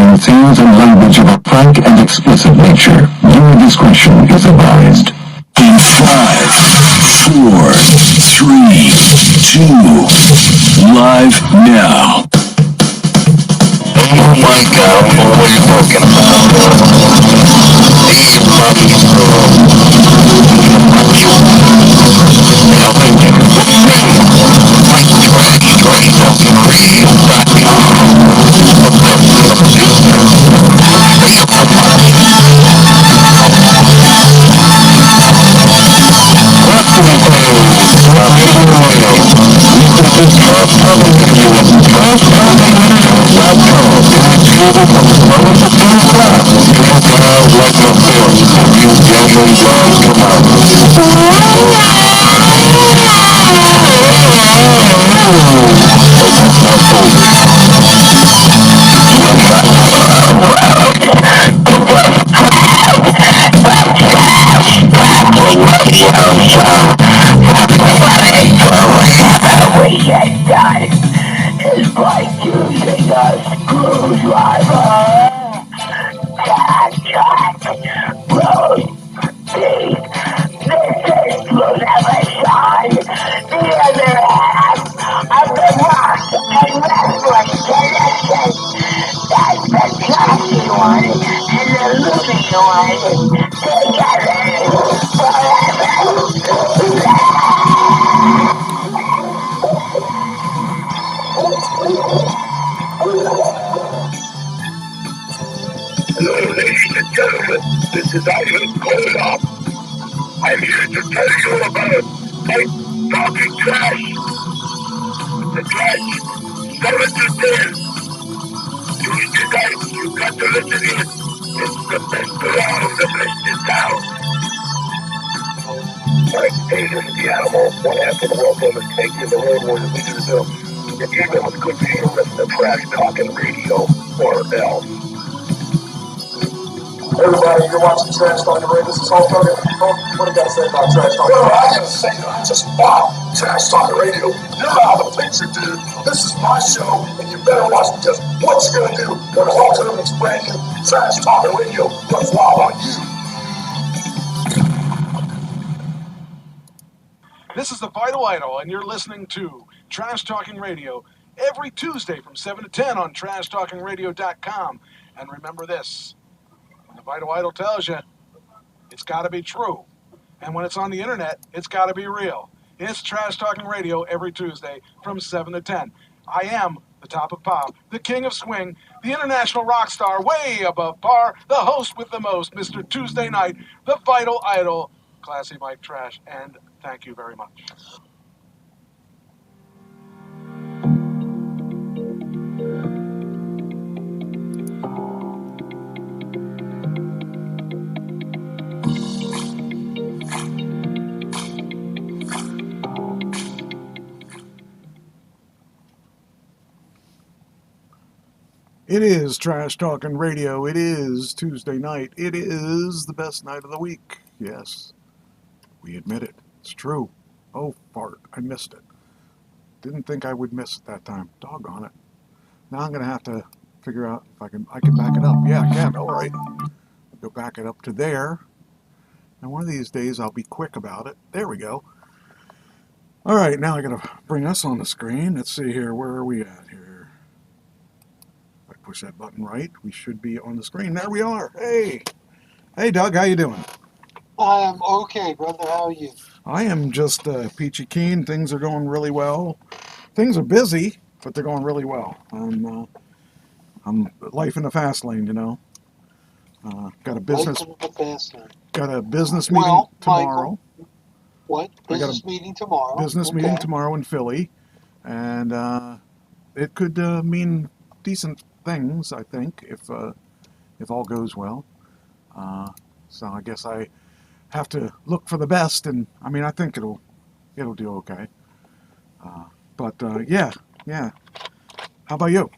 containing themes and language of a frank and explicit nature. Viewer discretion is advised. In 5, 4, 3, 2, live now. Oh my God, what are you talking about? These puppies, this is Ivan Goldop. I'm here to tell you about my talking trash. The trash 7 to 10. Tuesday night, you got to listen in. It's the best around the best in town. Alright, hey, this is the animal. One half of the world famous snake in the road warriors leader to do. If you know it's good for you to listen to trash talking radio or else. Everybody, you're watching Trash Talking Radio. This is Hulk Hogan. What do you got to say about Trash Talking Radio? Well, I gotta say, just wow, Trash Talking Radio. You know how the picture, dude. This is my show, and you better watch because what you're gonna do when Hulk Hogan's brand new Trash Talking Radio runs wild on you. This is the Vital Idol, and you're listening to Trash Talking Radio every Tuesday from 7 to 10 on TrashTalkingRadio.com. And remember this. When the Vital Idol tells you, it's got to be true. And when it's on the internet, it's got to be real. It's Trash Talking Radio every Tuesday from 7 to 10. I am the top of pop, the king of swing, the international rock star, way above par, the host with the most, Mr. Tuesday Night, the Vital Idol, Classy Mike Trash, and thank you very much. It is Trash Talking Radio. It is Tuesday night. It is the best night of the week. Yes, we admit it. It's true. Oh, fart. I missed it. Didn't think I would miss it that time. Doggone it. Now I'm going to have to figure out if I can back it up. Yeah, I can. All right. Go back it up to there. And one of these days I'll be quick about it. There we go. All right, now I got to bring us on the screen. Let's see here. Where are we at here? Push that button right, we should be on the screen. There we are. Hey Doug, how you doing? I am okay, brother. How are you? I am just peachy keen. Things are going really well. Things are busy, but they're going really well. I'm life in the fast lane, you know. Got a business meeting tomorrow. Michael, what? Business meeting tomorrow? Business meeting tomorrow in Philly, and it could mean decent things, I think, if all goes well. So I guess I have to look for the best, and I mean I think it'll do okay. But yeah. How about you?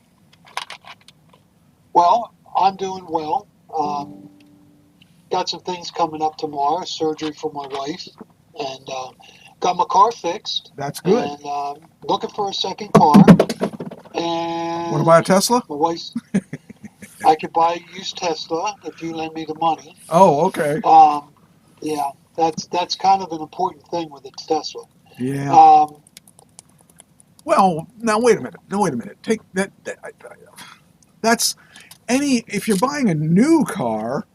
Well, I'm doing well. Got some things coming up tomorrow. Surgery for my wife, and got my car fixed. That's good. And looking for a second car. And want to buy a Tesla? My wife's. I could buy a used Tesla if you lend me the money. Oh, okay. Yeah, that's kind of an important thing with a Tesla. Yeah. Well, now wait a minute. Take that. That's if you're buying a new car,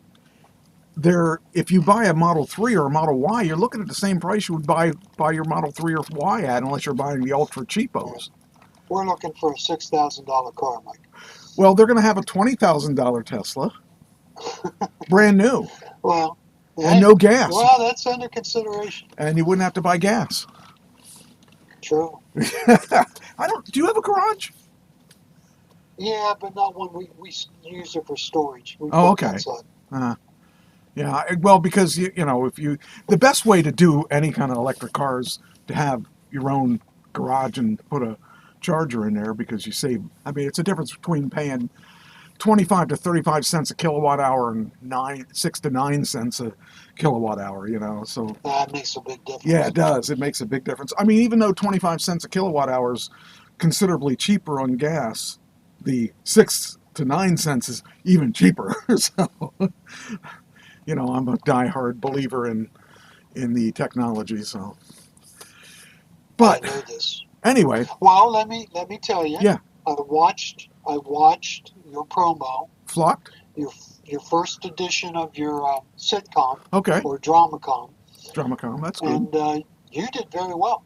if you buy a Model 3 or a Model Y, you're looking at the same price you would buy your Model 3 or Y at, unless you're buying the ultra cheapos. We're looking for a $6,000 car, Mike. Well, they're going to have a $20,000 Tesla, brand new, Well, and no gas. Well, that's under consideration. And you wouldn't have to buy gas. True. Do you have a garage? Yeah, but not one. We use it for storage. We Oh, park okay. outside. Yeah, well, because the best way to do any kind of electric car is to have your own garage and put a charger in there, because you save. I mean, it's a difference between paying 25 to 35 cents a kilowatt hour and 6 to 9 cents a kilowatt hour. So that makes a big difference. Yeah, it does. It makes a big difference. I mean, even though 25 cents a kilowatt hour is considerably cheaper on gas, the 6 to 9 cents is even cheaper. So, I'm a diehard believer in the technology. So, but I know this. Anyway. Well, let me tell you. Yeah. I watched your promo. Flocked? Your first edition of your sitcom. Okay. Or Dramacom. Dramacom, that's good. And you did very well.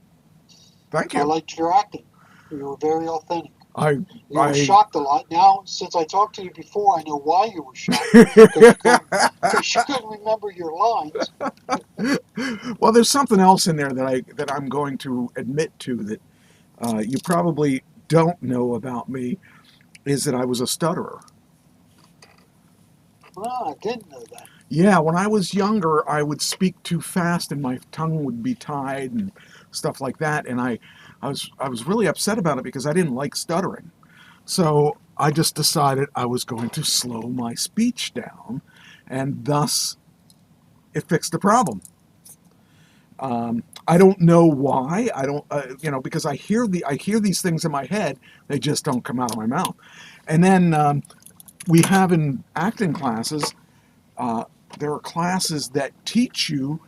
Thank you. I liked your acting. You were very authentic. You were shocked a lot. Now, since I talked to you before, I know why you were shocked. Because you couldn't remember your lines. Well, there's something else in there that I'm going to admit to that you probably don't know about me, is that I was a stutterer. Well, I didn't know that. Yeah, when I was younger, I would speak too fast and my tongue would be tied and stuff like that. And I was really upset about it because I didn't like stuttering. So I just decided I was going to slow my speech down, and thus it fixed the problem. I don't know why. I don't, because I hear these things in my head. They just don't come out of my mouth. And then we have in acting classes, there are classes that teach you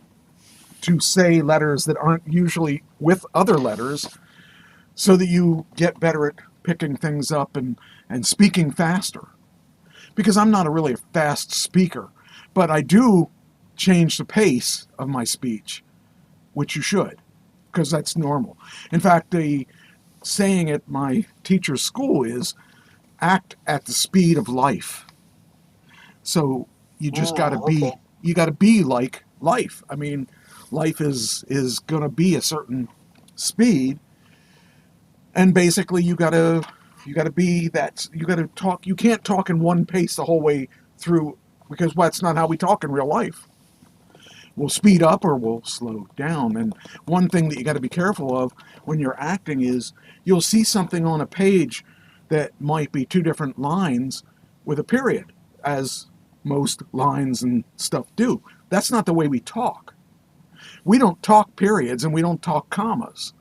to say letters that aren't usually with other letters, so that you get better at picking things up and speaking faster. Because I'm not really a fast speaker, but I do change the pace of my speech, which you should, because that's normal. In fact, the saying at my teacher's school is, act at the speed of life. So you just got to be like life. I mean, life is going to be a certain speed, and basically you got to be that. You got to talk. You can't talk in one pace the whole way through, because that's not how we talk in real life. We'll speed up or we'll slow down. And one thing that you got to be careful of when you're acting is you'll see something on a page that might be two different lines with a period, as most lines and stuff do. That's not the way we talk. We don't talk periods and we don't talk commas.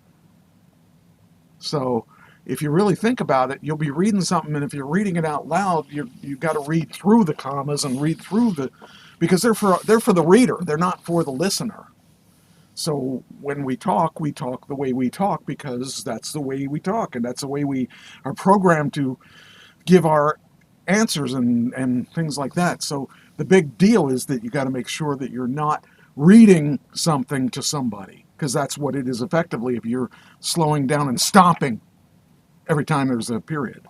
So if you really think about it, you'll be reading something, and if you're reading it out loud, you've got to read through the commas and read through because they're for the reader. They're not for the listener. So when we talk the way we talk, because that's the way we talk, and that's the way we are programmed to give our answers and things like that. So the big deal is that you got to make sure that you're not reading something to somebody, because that's what it is effectively if you're slowing down and stopping every time there's a period.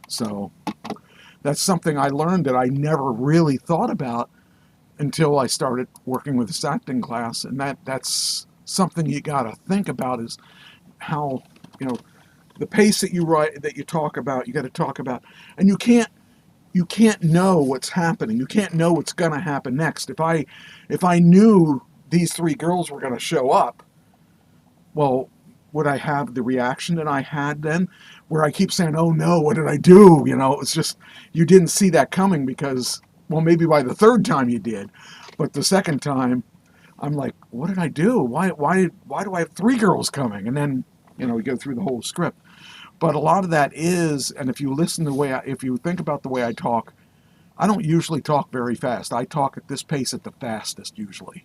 So that's something I learned that I never really thought about until I started working with this acting class, and that's something you got to think about, is how, the pace that you talk about, you got to talk about, and you can't know what's happening. You can't know what's going to happen next. If I knew these three girls were going to show up, well, would I have the reaction that I had then, where I keep saying, oh no, what did I do? It's just, you didn't see that coming, because, well, maybe by the third time you did, but the second time, I'm like, what did I do? Why do I have three girls coming? And then, we go through the whole script. But a lot of that is, and if you listen to if you think about the way I talk, I don't usually talk very fast. I talk at this pace at the fastest usually.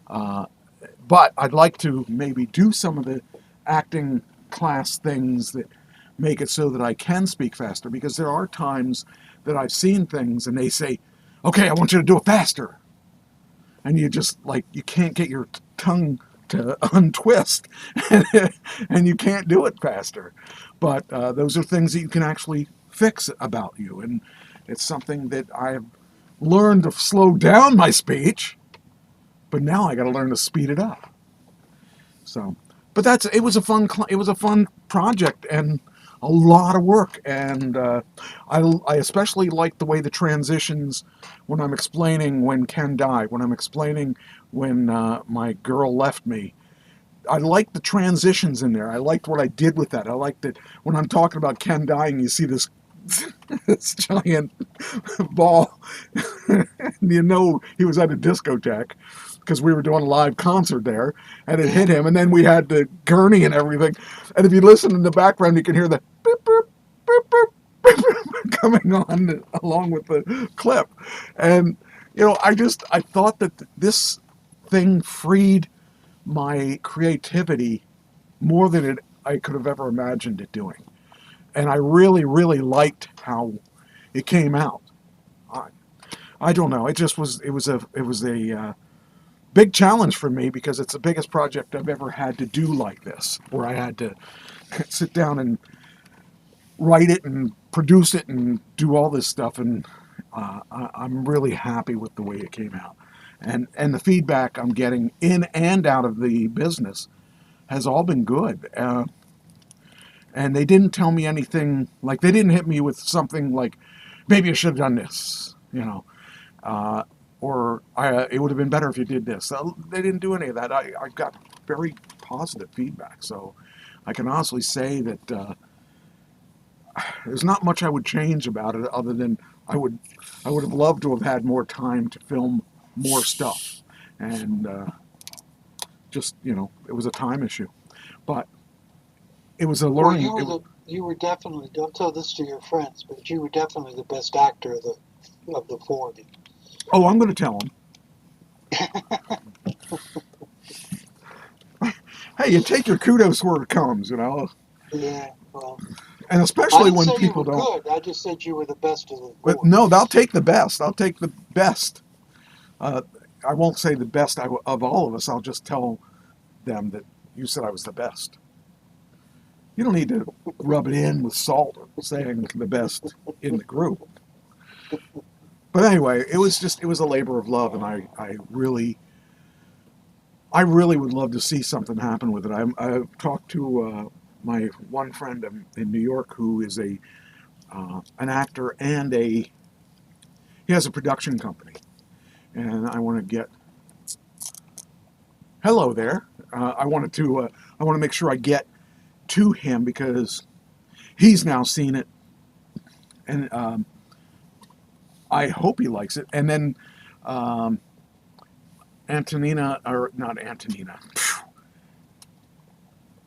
But I'd like to maybe do some of the acting class things that make it so that I can speak faster, because there are times that I've seen things and they say, okay, I want you to do it faster. And you just, like, you can't get your tongue to untwist and you can't do it faster. But those are things that you can actually fix about you. And it's something that I've learned to slow down my speech, but now I got to learn to speed it up. So, but it was a fun project and a lot of work. And I especially like the way the transitions, when I'm explaining when Ken died, when I'm explaining when my girl left me. I like the transitions in there. I liked what I did with that. I liked that when I'm talking about Ken dying, you see this this giant ball. You know he was at a discotheque because we were doing a live concert there, and it hit him, and then we had the gurney and everything. And if you listen in the background, you can hear the beep, beep, beep, beep, beep, beep coming on along with the clip. And you know, I thought that this thing freed my creativity more than I could have ever imagined it doing. And I really, really liked how it came out. I don't know. It was a big challenge for me, because it's the biggest project I've ever had to do like this, where I had to sit down and write it and produce it and do all this stuff. And I'm really happy with the way it came out. And the feedback I'm getting in and out of the business has all been good. And they didn't tell me anything, like they didn't hit me with something like, maybe I should have done this, you know, or it would have been better if you did this. They didn't do any of that. I got very positive feedback. So I can honestly say that there's not much I would change about it, other than I would have loved to have had more time to film more stuff. And just, you know, it was a time issue. But it was a learning. Well, you were definitely, don't tell this to your friends, but you were definitely the best actor of the four of you. Oh, I'm going to tell them. Hey, you take your kudos where it comes, you know. Yeah, well. And especially when people people don't. Good. I just said you were the best of the four. But no, I'll take the best. I'll take the best. I won't say the best of all of us. I'll just tell them that you said I was the best. You don't need to rub it in with salt, saying the best in the group. But anyway, it was a labor of love, and I really would love to see something happen with it. I've talked to my one friend in New York who is an actor, and he has a production company, and I want to get. Hello there. I want to make sure I get to him, because he's now seen it, and I hope he likes it. And then Antonina, or not Antonina,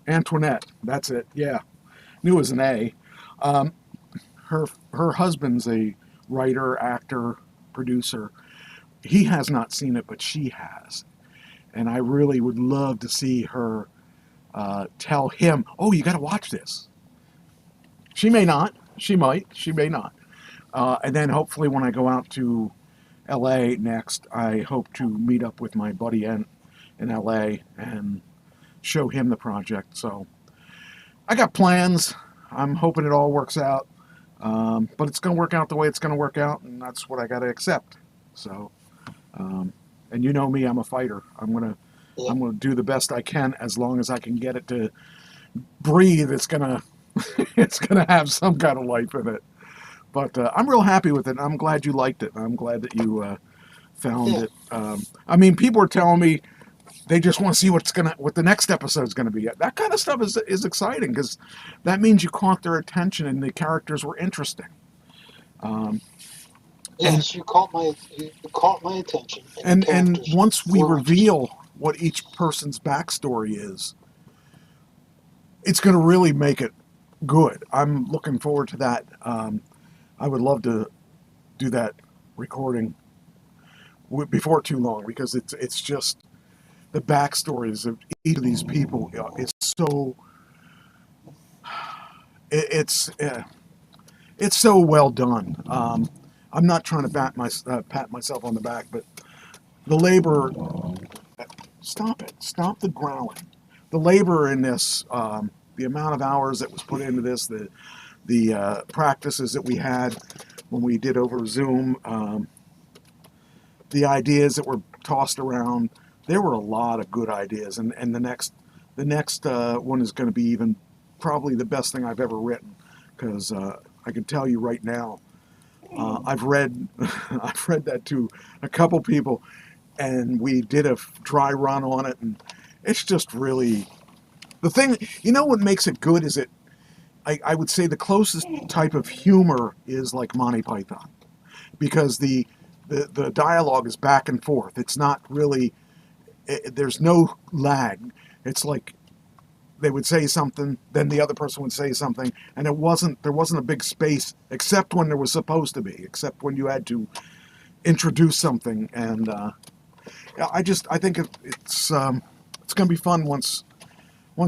Antoinette, that's it, yeah, knew it was an A. Her husband's a writer, actor, producer. He has not seen it, but she has, and I really would love to see her tell him, oh, you got to watch this. She may not. She might. She may not. And then hopefully when I go out to L.A. next, I hope to meet up with my buddy in L.A. and show him the project. So I got plans. I'm hoping it all works out. But it's going to work out the way it's going to work out, and that's what I got to accept. So, and you know me, I'm a fighter. I'm going to do the best I can, as long as I can get it to breathe. It's gonna have some kind of life in it. But I'm real happy with it. I'm glad you liked it. I'm glad that you found it. I mean, people are telling me they just want to see what the next episode is gonna be. That kind of stuff is exciting, because that means you caught their attention and the characters were interesting. Yes, you caught my attention. And once we reveal what each person's backstory is, it's going to really make it good. I'm looking forward to that. I would love to do that recording before too long, because it's just the backstories of each of these people. It's so it's so well done. I'm not trying to pat myself on the back, but the labor. Stop it! Stop the growling. The labor in this, the amount of hours that was put into this, the practices that we had when we did over Zoom, the ideas that were tossed around. There were a lot of good ideas, and the next one is going to be even probably the best thing I've ever written, because I can tell you right now, I've read that to a couple people, and we did a dry run on it, and it's just really the thing. You know what makes it good is I would say the closest type of humor is like Monty Python, because the dialogue is back and forth. It's not really, there's no lag. It's like they would say something, then the other person would say something, and there wasn't a big space except when there was supposed to be, except when you had to introduce something. And I think it's going to be fun once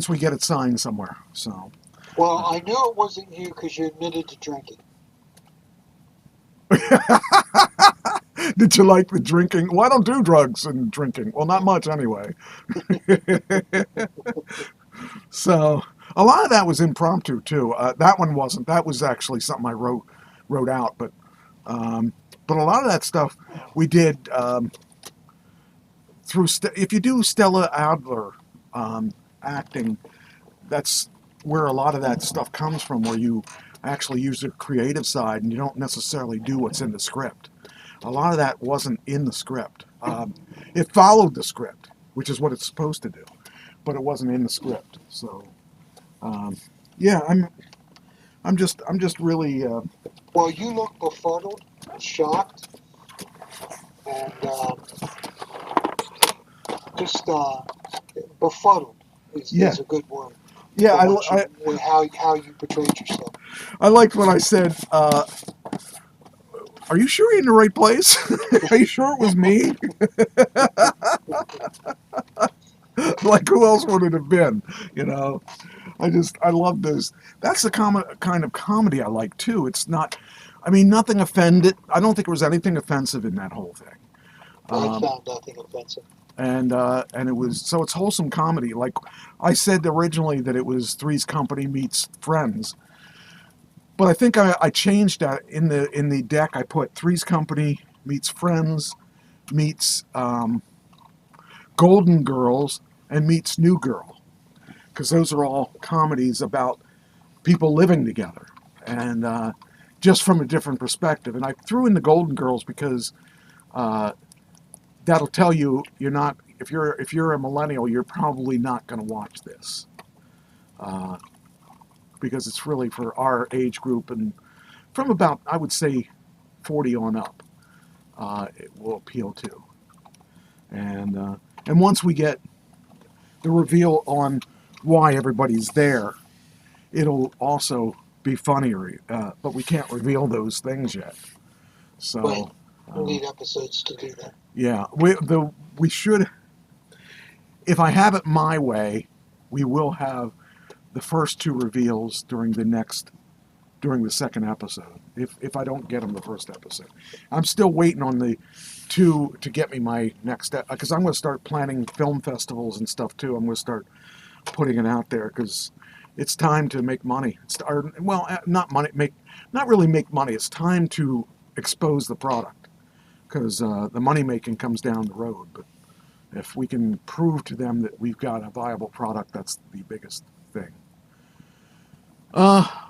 we get it signed somewhere. So. Well, I knew it wasn't you because you admitted to drinking. Did you like the drinking? Well, I don't do drugs and drinking. Well, not much anyway. So a lot of that was impromptu too. That one wasn't. That was actually something I wrote out. But a lot of that stuff we did through. If you do Stella Adler acting, that's where a lot of that stuff comes from, where you actually use the creative side and you don't necessarily do what's in the script. A lot of that wasn't in the script. It followed the script, which is what it's supposed to do, but it wasn't in the script. So, yeah, I'm just really. Well, you look befuddled, shocked, and just befuddled is a good word. Yeah, how you portrayed yourself. I liked when I said, "Are you sure you're in the right place? Are you sure it was me?" Like, who else would it have been? You know, I love those. That's the kind of comedy I like too. It's not, I mean, nothing offended. I don't think there was anything offensive in that whole thing. I found nothing offensive. And it was, so it's wholesome comedy. Like I said originally that it was Three's Company meets Friends, but I think I changed that in the deck. I put Three's Company meets Friends meets Golden Girls and meets New Girl, because those are all comedies about people living together, and just from a different perspective. And I threw in the Golden Girls because that'll tell you you're not, if you're a millennial, you're probably not going to watch this, because it's really for our age group, and from about, I would say, 40 on up, it will appeal to. And once we get the reveal on why everybody's there, it'll also be funnier, but we can't reveal those things yet. So. Right. We need episodes to do that. Yeah, we should. If I have it my way, we will have the first two reveals during the second episode. If I don't get them the first episode, I'm still waiting on the two to get me my next, because I'm going to start planning film festivals and stuff too. I'm going to start putting it out there because it's time to make money. Not really make money. It's time to expose the product, because the money making comes down the road. But if we can prove to them that we've got a viable product, that's the biggest thing.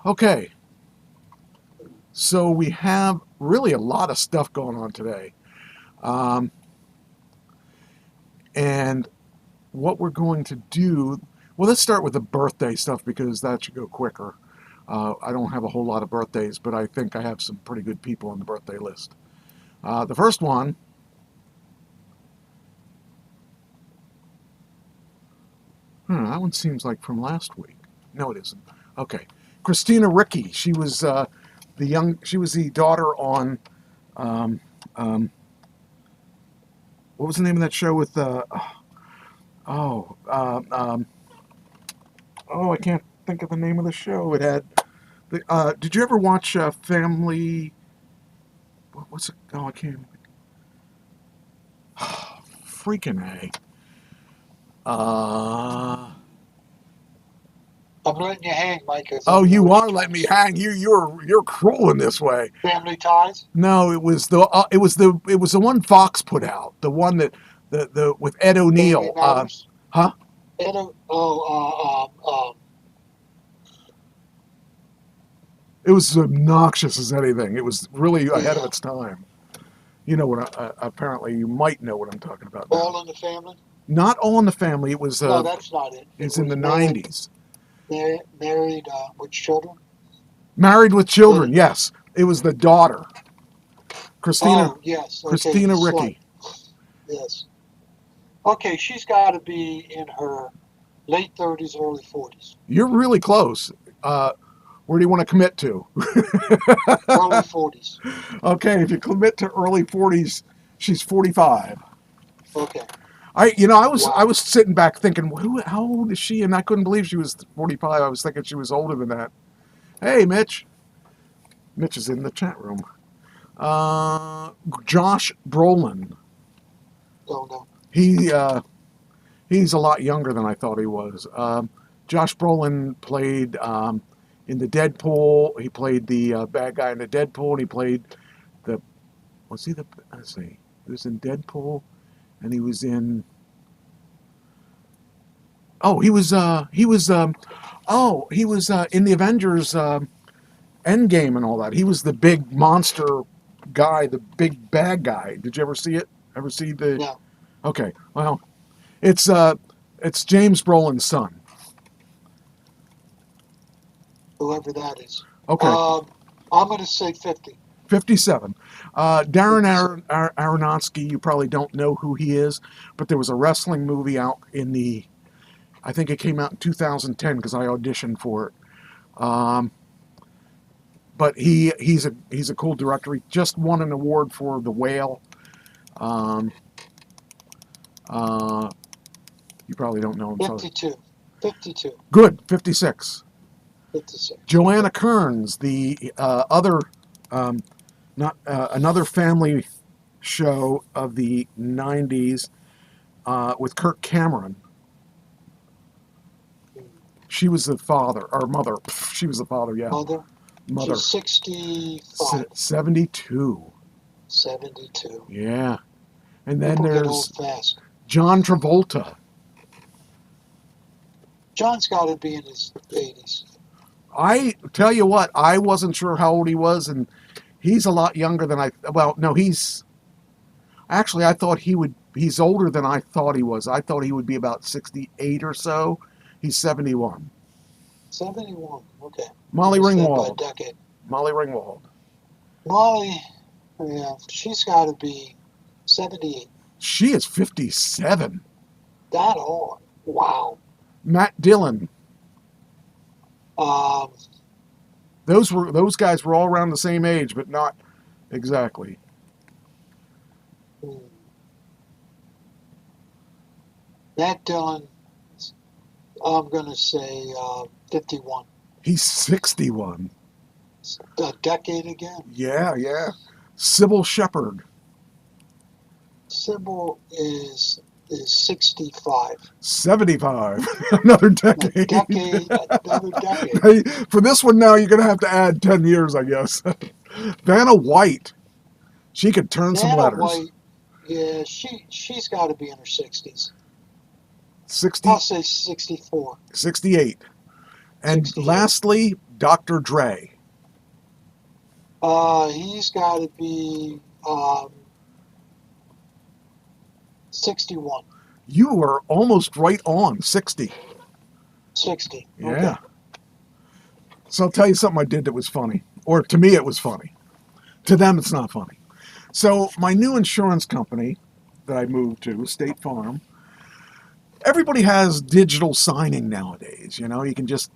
Okay. So we have really a lot of stuff going on today. And what we're going to do, well, let's start with the birthday stuff, because that should go quicker. I don't have a whole lot of birthdays, but I think I have some pretty good people on the birthday list. The first one, that one seems like from last week. No, it isn't. Okay, Christina Ricci. She was the daughter on Um, um, what was the name of that show with oh oh, I can't think of the name of the show. It had did you ever watch Family? What's it? Oh, I can't. Freaking A. I'm letting you hang, Mike. Oh, you are letting me hang. You're cruel in this way. Family Ties? No, it was the one Fox put out. The one that the with Ed O'Neill. Family Matters? Huh? It was as obnoxious as anything. It was really ahead of its time. You know what? Apparently, you might know what I'm talking about. Now. All in the Family? Not All in the Family. It was. No, that's not it. It's in the '90s. Married with children? Married with Children. Yes, it was the daughter, Christina. Oh, yes. Okay. Christina Ricci. Yes. Okay, she's got to be in her late 30s, early 40s. You're really close. Where do you want to commit to? Early 40s. Okay, if you commit to early 40s, she's 45. Okay. I was sitting back thinking, how old is she? And I couldn't believe she was 45. I was thinking she was older than that. Hey, Mitch. Mitch is in the chat room. Josh Brolin. Don't know. He's a lot younger than I thought he was. Josh Brolin played in the Deadpool. He played the bad guy in the Deadpool. And he played let's see. He was in Deadpool. And he was in. Oh, he was in the Avengers Endgame and all that. He was the big monster guy, the big bad guy. Did you ever see it? Ever see the? No. Okay, well, it's James Brolin's son. Whoever that is. Okay. I'm going to say 50. 57. Darren Aronofsky, you probably don't know who he is, but there was a wrestling movie out I think it came out in 2010 because I auditioned for it. But he's a cool director. He just won an award for The Whale. You probably don't know him. 52. 52. Good. 56. 56. Joanna Kearns, the other another family show of the 90s with Kirk Cameron. She was the father, or mother. She was the father, yeah. Mother? She's 65. 72. 72. Yeah. And then People get there's old fast. John Travolta. John's got to be in his 80s. I tell you what, I wasn't sure how old he was, and he's a lot younger than I thought he's older than I thought he was. I thought he would be about 68 or so. He's 71. 71, okay. Molly Ringwald. By a decade. Molly Ringwald. Molly, yeah, she's got to be 78. She is 57. That old. Wow. Matt Dillon. Those guys were all around the same age, but not exactly. Matt Dillon, I'm going to say 51. He's 61. A decade again. Yeah. Sybil Shepherd. Sybil is 65. 75. Another decade. Another decade. Hey, for this one now, you're going to have to add 10 years, I guess. Vanna White. She could turn some letters. White, yeah, she's got to be in her 60s. 60. I'll say 64. 68. And 68. Lastly, Dr. Dre. He's got to be 61. You are almost right on 60. 60. Yeah. Okay. So I'll tell you something I did that was funny. Or to me, it was funny. To them, it's not funny. So my new insurance company that I moved to, State Farm, everybody has digital signing nowadays. You know, you can just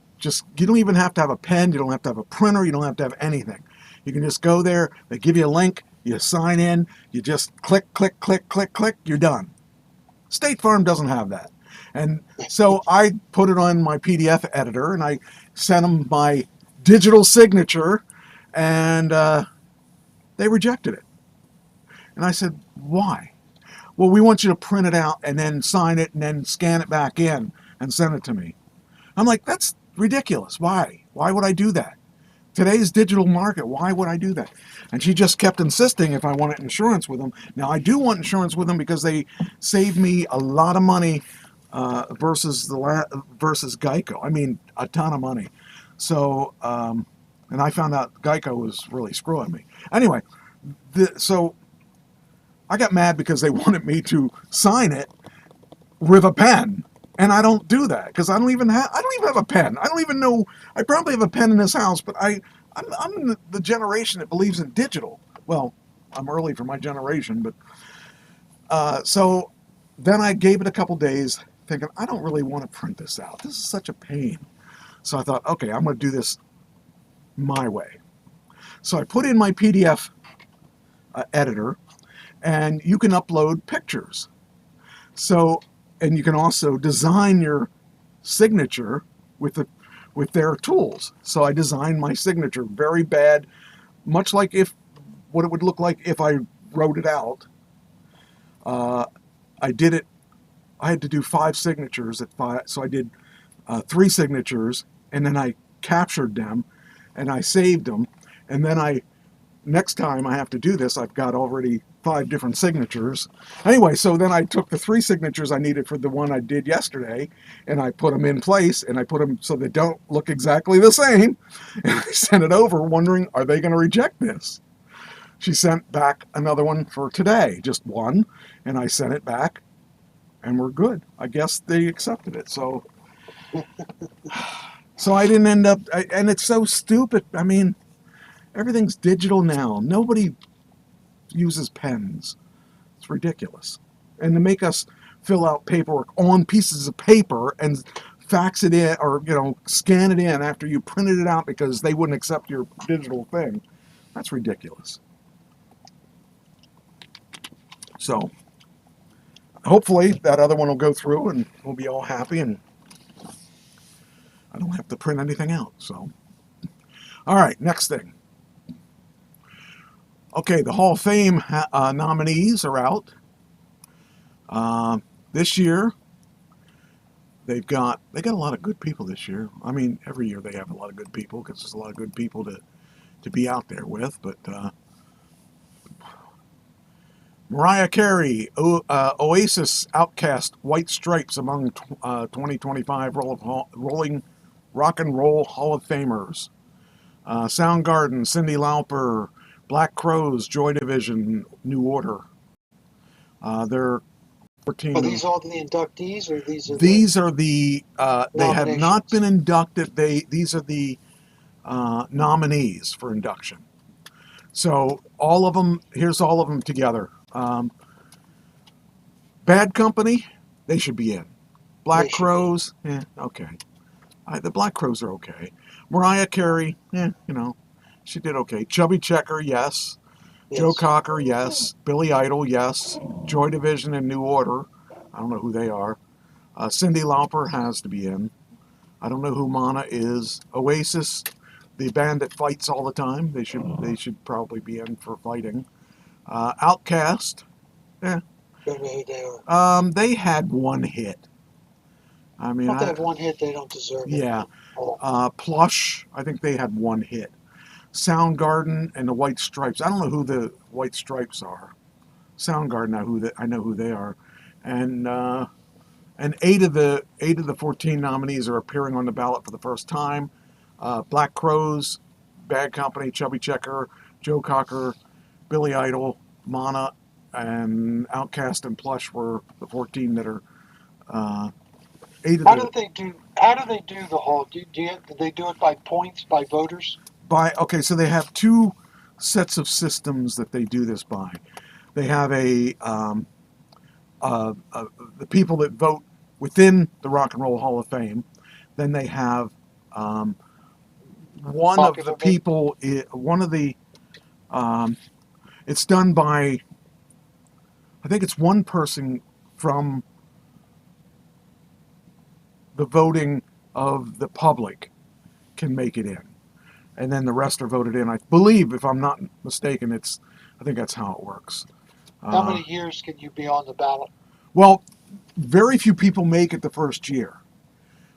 you don't even have to have a pen. You don't have to have a printer. You don't have to have anything. You can just go there. They give you a link. You sign in, you just click, click, click, click, click, you're done. State Farm doesn't have that. And so I put it on my PDF editor and I sent them my digital signature, and they rejected it. And I said, why? Well, we want you to print it out and then sign it and then scan it back in and send it to me. I'm like, that's ridiculous. Why? Why would I do that? Today's digital market, why would I do that? And she just kept insisting if I wanted insurance with them. Now, I do want insurance with them because they save me a lot of money versus Geico. I mean, a ton of money. So, and I found out Geico was really screwing me. Anyway, so I got mad because they wanted me to sign it with a pen, and I don't do that because I don't even have a pen. I don't even know. I probably have a pen in this house, but I'm the generation that believes in digital. Well, I'm early for my generation, but so then I gave it a couple days, thinking I don't really want to print this out. This is such a pain. So I thought, okay, I'm going to do this my way. So I put in my PDF editor, and you can upload pictures. So, and you can also design your signature with their tools. So I designed my signature very bad, much like what it would look like if I wrote it out. I did it. I had to do 5 signatures at 5, so I did 3 signatures, and then I captured them, and I saved them, and then next time I have to do this, I've got already 5 different signatures. Anyway, so then I took the 3 signatures I needed for the one I did yesterday, and I put them in place, and I put them so they don't look exactly the same, and I sent it over wondering, are they going to reject this? She sent back another one for today, just one, and I sent it back, and we're good. I guess they accepted it, so I didn't end up, and it's so stupid. I mean, everything's digital now. Nobody uses pens. It's ridiculous. And to make us fill out paperwork on pieces of paper and fax it in, or scan it in after you printed it out because they wouldn't accept your digital thing, that's ridiculous. So hopefully that other one will go through and we'll be all happy and I don't have to print anything out. So, all right, next thing. Okay, the Hall of Fame nominees are out. This year, they got a lot of good people this year. I mean, every year they have a lot of good people because there's a lot of good people to be out there with. But Mariah Carey, Oasis, Outkast, White Stripes among 2025 Rolling Rock and Roll Hall of Famers. Soundgarden, Cyndi Lauper, Black Crowes, Joy Division, New Order. They're 14. Are these all the inductees, or these are the they have not been inducted. These are the nominees for induction. So all of them, here's all of them together. Bad Company, they should be in. Black Crowes, okay. The Black Crowes are okay. Mariah Carey, she did okay. Chubby Checker, yes. Joe Cocker, yes. Billy Idol, yes. Joy Division and New Order, I don't know who they are. Cyndi Lauper has to be in. I don't know who Mana is. Oasis, the band that fights all the time, they should probably be in for fighting. Outkast, they had one hit. I mean, if they have one hit, they don't deserve it. Yeah. Plush, I think they had one hit. Soundgarden and the White Stripes. I don't know who the White Stripes are. Soundgarden, I know who they are. And 8 of the 14 nominees are appearing on the ballot for the first time. Black Crowes, Bad Company, Chubby Checker, Joe Cocker, Billy Idol, Mana, and Outkast and Plush were the 14 that are. How do they do the Hall? Do they do it by points, by voters? So they have 2 sets of systems that they do this by. They have the people that vote within the Rock and Roll Hall of Fame. Then they have one of the It's done by, I think it's one person from the voting of the public can make it in. And then the rest are voted in. I believe, if I'm not mistaken, I think that's how it works. How many years can you be on the ballot? Well, very few people make it the first year.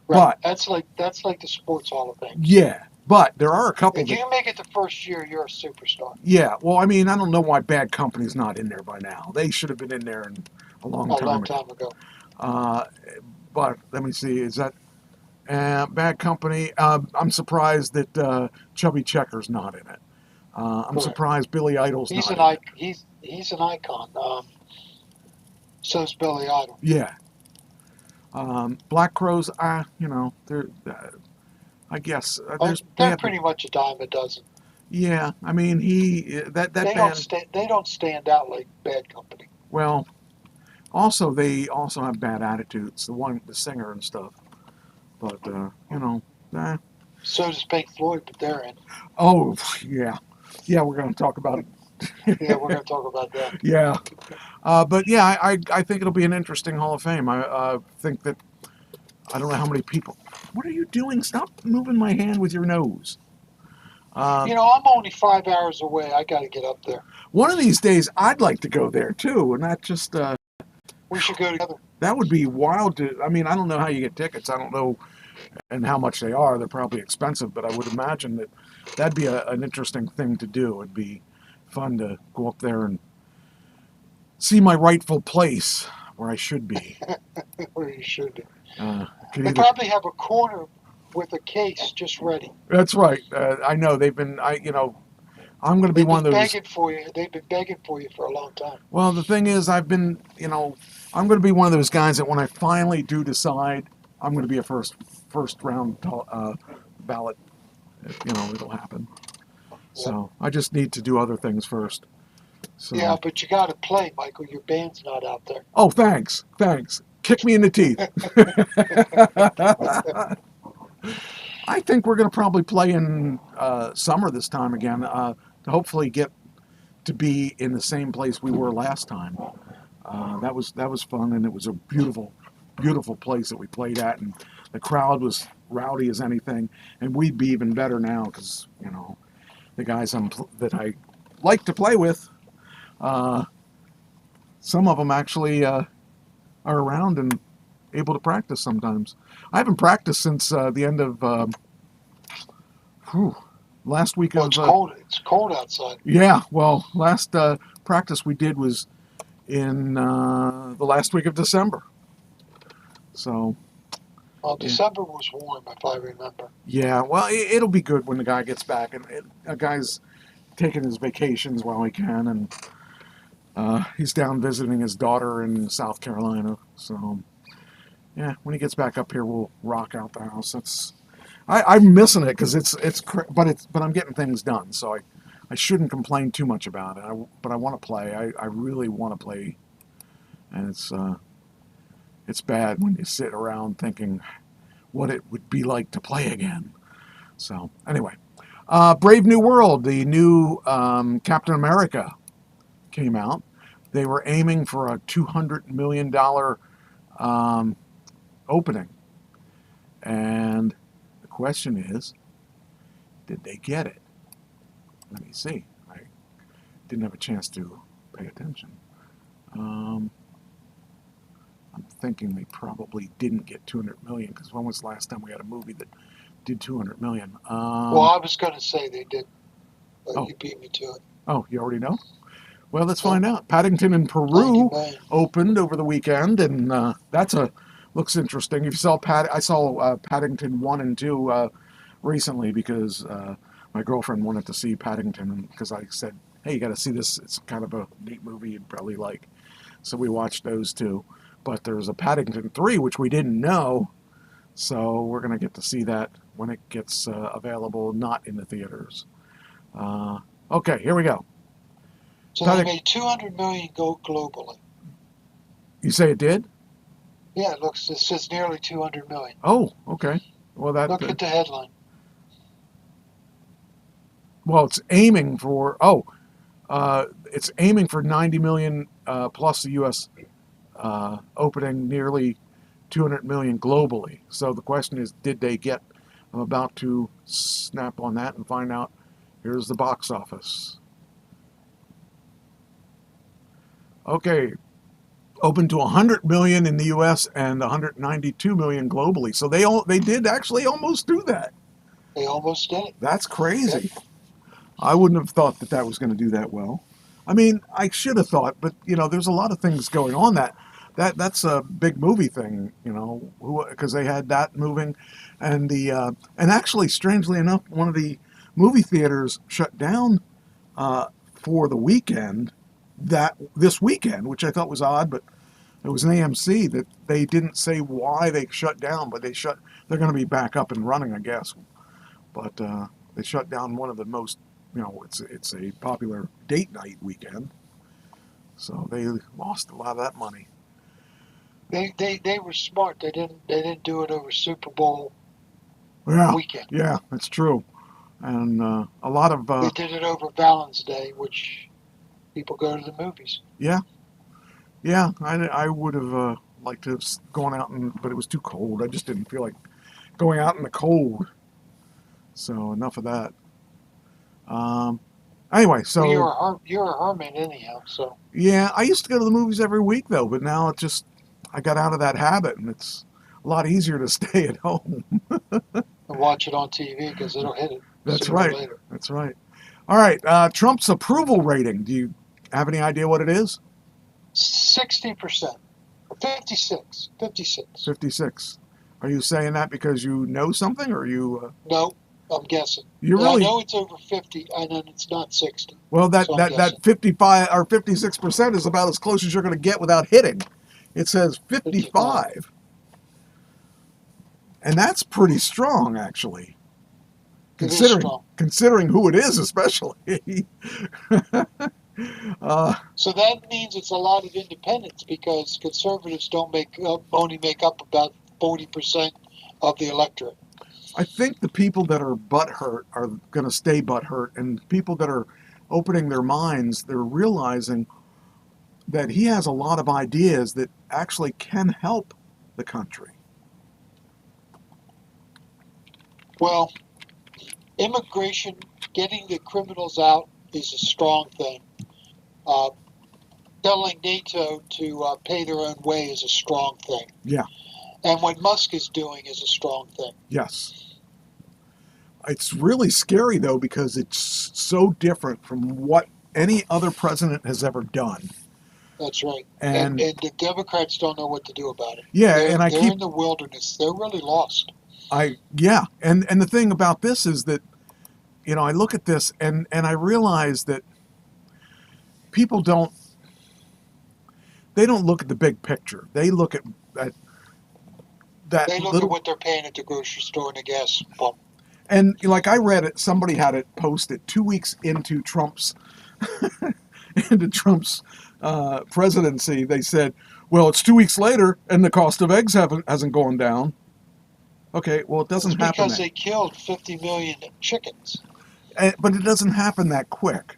Right. But that's like the Sports Hall of Fame. yeah, but there are a couple. If you make it the first year, you're a superstar. Yeah, well, I mean, I don't know why Bad Company's not in there by now. They should have been in there a long time ago. But let me see, is that Bad Company? I'm surprised that Chubby Checker's not in it. I'm Correct. surprised Billy Idol's He's not an in it. He's an icon. So's Billy Idol. Yeah. Black Crowes, they're, I guess They're pretty much a dime a dozen. Yeah, I mean that They band. They don't stand out like Bad Company. Well, they also have bad attitudes. The singer and stuff. But So does Pink Floyd, but they're in. Oh yeah, we're going to talk about it. Yeah, we're going to talk about that. Yeah, but yeah, I think it'll be an interesting Hall of Fame. I think that I don't know how many people. What are you doing? Stop moving my hand with your nose. I'm only 5 hours away. I got to get up there. One of these days, I'd like to go there too, and not just. We should go together. That would be wild. I don't know how you get tickets. I don't know, and how much they are. They're probably expensive, but I would imagine that'd be an interesting thing to do. It'd be fun to go up there and see my rightful place where I should be. Where you should be. They probably have a corner with a case just ready. That's right. I know they've been. I'm going to be one of those. Begging for you. They've been begging for you for a long time. Well, the thing is, I've been. I'm going to be one of those guys that when I finally do decide, I'm going to be a first round ballot. It'll happen. So I just need to do other things first. So. Yeah, but you got to play, Michael. Your band's not out there. Oh, thanks. Kick me in the teeth. I think we're going to probably play in summer this time again to hopefully get to be in the same place we were last time. That was fun, and it was a beautiful, beautiful place that we played at, and the crowd was rowdy as anything, and we'd be even better now because the guys that I like to play with, some of them actually are around and able to practice sometimes. I haven't practiced since the end of last week. Well, it's cold. It's cold outside. Yeah. Well, last practice we did was in the last week of December. So. Well, December was warm, if I remember. Yeah. Well, it'll be good when the guy gets back, and a guy's taking his vacations while he can, and he's down visiting his daughter in South Carolina. So. Yeah, when he gets back up here, we'll rock out the house. I'm missing it because but I'm getting things done, so I shouldn't complain too much about it. But I want to play. I really want to play, and it's bad when you sit around thinking what it would be like to play again. So anyway, Brave New World, the new Captain America, came out. They were aiming for a $200 million opening, and the question is, did they get it? Let me see. I didn't have a chance to pay attention. I'm thinking they probably didn't get 200 million because when was the last time we had a movie that did 200 million? Well, I was going to say they did, but you beat me to it. Oh, you already know? Well, let's find out. Paddington in Peru opened over the weekend, and looks interesting. If you saw I saw Paddington 1 and 2 recently because my girlfriend wanted to see Paddington, because I said, hey, you got to see this. It's kind of a neat movie you'd probably like. So we watched those two. But there's a Paddington 3, which we didn't know. So we're going to get to see that when it gets available, not in the theaters. Okay, here we go. So they made $200 million go globally. You say it did? Yeah, it says nearly $200 million. Oh, okay. Well, look at the headline. Well, it's aiming for It's aiming for 90 million plus the U.S. Opening, nearly 200 million globally. So the question is, did they get? I'm about to snap on that and find out. Here's the box office. Okay, open to 100 million in the U.S. and 192 million globally. So they did actually almost do that. They almost did. That's crazy. I wouldn't have thought that was going to do that well. I mean, I should have thought, but there's a lot of things going on that's a big movie thing, because they had that moving, and and actually, strangely enough, one of the movie theaters shut down for the weekend. This weekend, which I thought was odd, but it was an AMC that they didn't say why they shut down, but they're going to be back up and running, I guess. But they shut down one of the most, it's a popular date night weekend, so they lost a lot of that money. They were smart. They didn't do it over Super Bowl weekend. Yeah, that's true, and a lot of they did it over Valentine's Day, which people go to the movies. Yeah, I would have liked to have gone out, but it was too cold. I just didn't feel like going out in the cold. So enough of that. Anyway, so well, you're a hermit anyhow. So yeah, I used to go to the movies every week though, but now I got out of that habit, and it's a lot easier to stay at home and watch it on TV because it'll hit it. That's right. That's right. All right, Trump's approval rating. Do you have any idea what it is? 60%. 56. 56. Are you saying that because you know something, or you? No, I'm guessing. You really? I know it's over 50, and then it's not 60. Well, that 55 or 56% is about as close as you're going to get without hitting. It says 55. And that's pretty strong, actually. Considering who it is, especially. So that means it's a lot of independents, because conservatives only make up about 40% of the electorate. I think the people that are butthurt are going to stay butthurt, and people that are opening their minds, they're realizing that he has a lot of ideas that actually can help the country. Well, immigration, getting the criminals out is a strong thing. Telling NATO to pay their own way is a strong thing. Yeah. And what Musk is doing is a strong thing. Yes. It's really scary, though, because it's so different from what any other president has ever done. That's right. And the Democrats don't know what to do about it. Yeah, they're in the wilderness. They're really lost. And the thing about this is that, I look at this and I realize that people don't look at the big picture. They look at that. They look at what they're paying at the grocery store and the gas pump. And like I read it, somebody had it posted 2 weeks into Trump's presidency. They said, "Well, it's 2 weeks later, and the cost of eggs hasn't gone down." Okay, well, it doesn't happen. Because they killed 50 million chickens. But it doesn't happen that quick.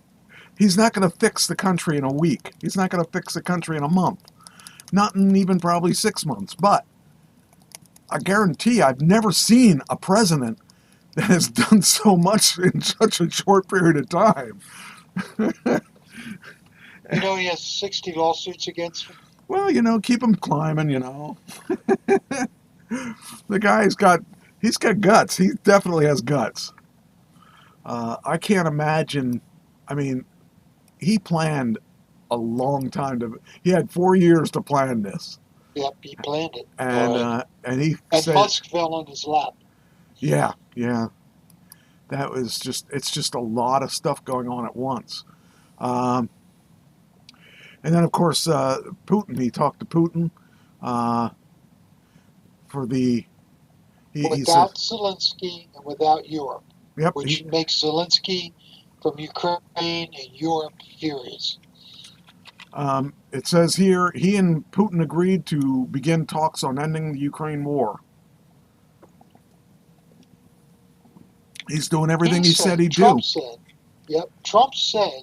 He's not going to fix the country in a week. He's not going to fix the country in a month. Not in even probably 6 months. But I guarantee I've never seen a president that has done so much in such a short period of time. He has 60 lawsuits against him. Well, keep him climbing, The guy's got guts. He definitely has guts. I can't imagine. I mean, he planned a long time he had 4 years to plan this. Yep, he planned it. And Musk fell on his lap. Yeah. That was it's just a lot of stuff going on at once. And then, of course, Putin, he talked to Putin for the... Without Zelensky and without Europe, yep, which makes Zelensky from Ukraine and Europe furious. It says here, he and Putin agreed to begin talks on ending the Ukraine war. He's doing everything he said he'd do. Trump said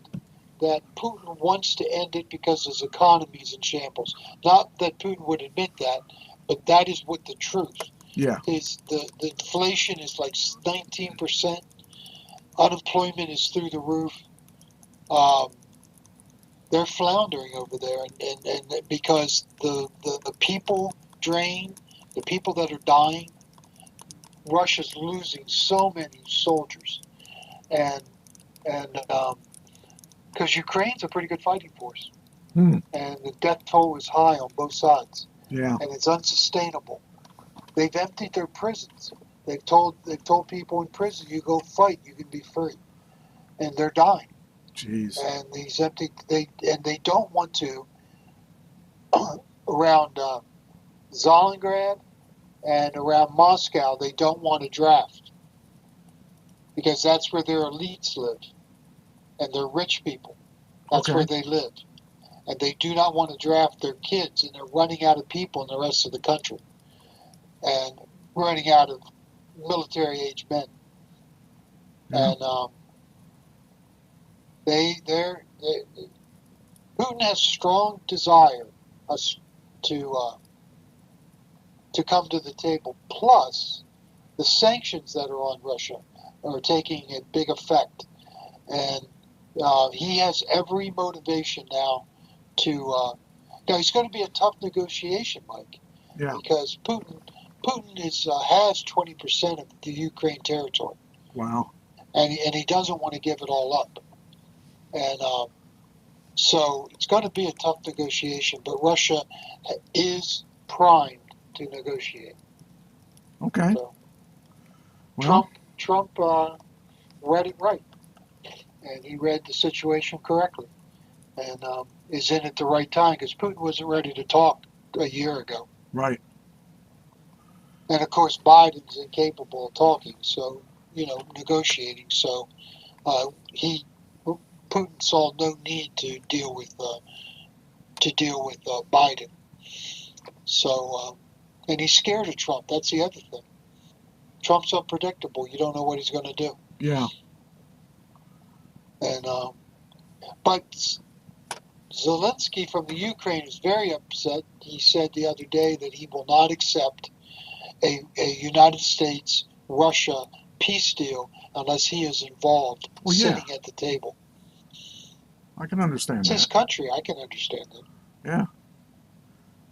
that Putin wants to end it because his economy is in shambles. Not that Putin would admit that, but that is what the truth Yeah. is. The inflation is like 19%. Unemployment is through the roof. They're floundering over there, and because the people drain, the people that are dying, Russia's losing so many soldiers, and because Ukraine's a pretty good fighting force, Hmm. and the death toll is high on both sides, Yeah. and it's unsustainable. They've emptied their prisons. They've told people in prison, you go fight, you can be free, and they're dying. Jeez. And they don't want to around Stalingrad and around Moscow. They don't want to draft because that's where their elites live, and they're rich people. That's Okay. where they live, and they do not want to draft their kids, and they're running out of people in the rest of the country, and running out of military-age men. Yeah. And Putin has strong desire to come to the table. Plus, the sanctions that are on Russia are taking a big effect, and he has every motivation now to. Now it's going to be a tough negotiation, Mike, Yeah. because Putin has 20% of the Ukraine territory, Wow. and he doesn't want to give it all up, and so it's going to be a tough negotiation. But Russia is primed to negotiate. Okay. So Well, Trump read it right, and he read the situation correctly, and is in at the right time because Putin wasn't ready to talk a year ago. right. And of course, Biden's incapable of talking, so negotiating. So Putin saw no need to deal with Biden. So and he's scared of Trump. That's the other thing. Trump's unpredictable. You don't know what he's going to do. Yeah. And but Zelensky from the Ukraine is very upset. He said the other day that he will not accept a United States-Russia peace deal unless he is involved, Well, yeah. sitting at the table. I can understand It's his that. country. I can understand that. Yeah.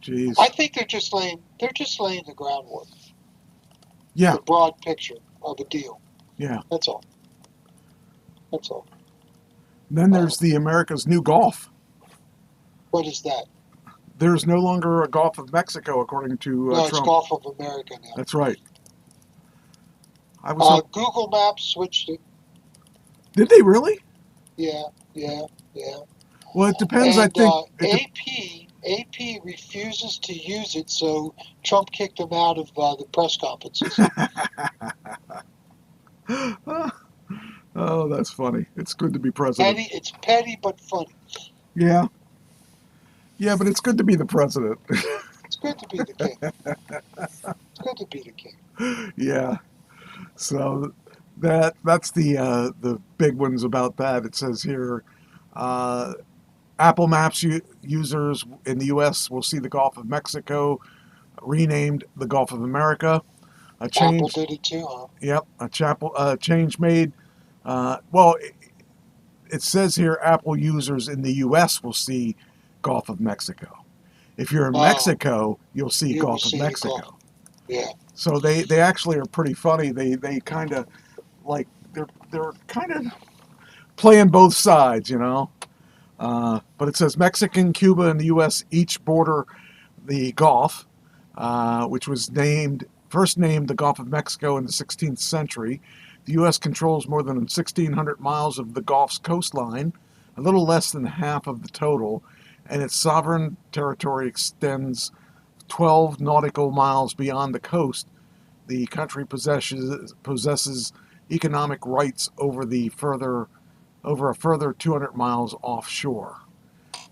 Jeez. I think they're just laying the groundwork, Yeah. the broad picture of a deal. Yeah. That's all. That's all. Then there's the America's new Gulf. What is that? There's no longer a Gulf of Mexico, according to No, it's Trump. Gulf of America now. That's right. I was. Google Maps switched it. Did they really? Yeah. Well, it depends. And I think. AP refuses to use it, so Trump kicked him out of the press conferences. Oh, that's funny. It's good to be president. It's petty but funny. Yeah. Yeah, but it's good to be the president. It's good to be the king. It's good to be the king. Yeah. So that's the big ones about that. It says here, Apple Maps users in the U.S. will see the Gulf of Mexico renamed the Gulf of America. A change. Apple did it too, huh? Yep. A change made. Well, it says here Apple users in the U.S. will see Gulf of Mexico. If you're in Mexico, you'll see You Gulf will of see Mexico. Gulf. Yeah. So they actually are pretty funny. They kind of like they're kind of playing both sides, you know. But it says Mexican, Cuba, and the U.S. each border the Gulf, which was first named the Gulf of Mexico in the 16th century. The U.S. controls more than 1,600 miles of the Gulf's coastline, a little less than half of the total, and its sovereign territory extends 12 nautical miles beyond the coast. The country possesses economic rights over a further 200 miles offshore.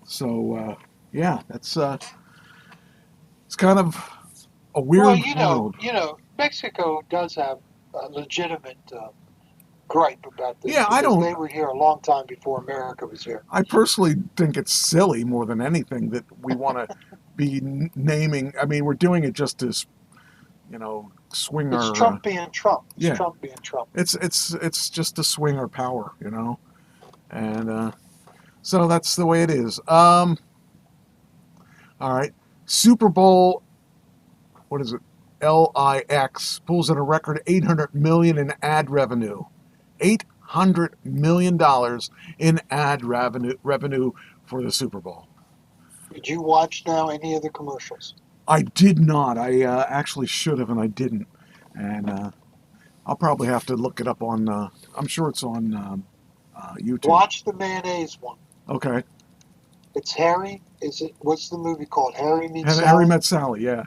So, yeah, that's it's kind of a weird world. Mexico does have a legitimate gripe about this. Yeah, I because don't- They were here a long time before America was here. I personally think it's silly more than anything that we want to be naming. I mean, we're doing it just to, swing It's our. Trump being Trump. It's yeah. Trump being Trump. It's just to swing our power, and so that's the way it is. All right, Super Bowl. What is it? LIX pulls in a record $800 million in ad revenue. $800 million in ad revenue for the Super Bowl. Did you watch now any of the commercials? I did not. I actually should have, and I didn't. And I'll probably have to look it up on. I'm sure it's on YouTube. Watch the mayonnaise one. Okay. It's Harry. What's the movie called? Harry Meets Harry Sally? Met Sally. Yeah.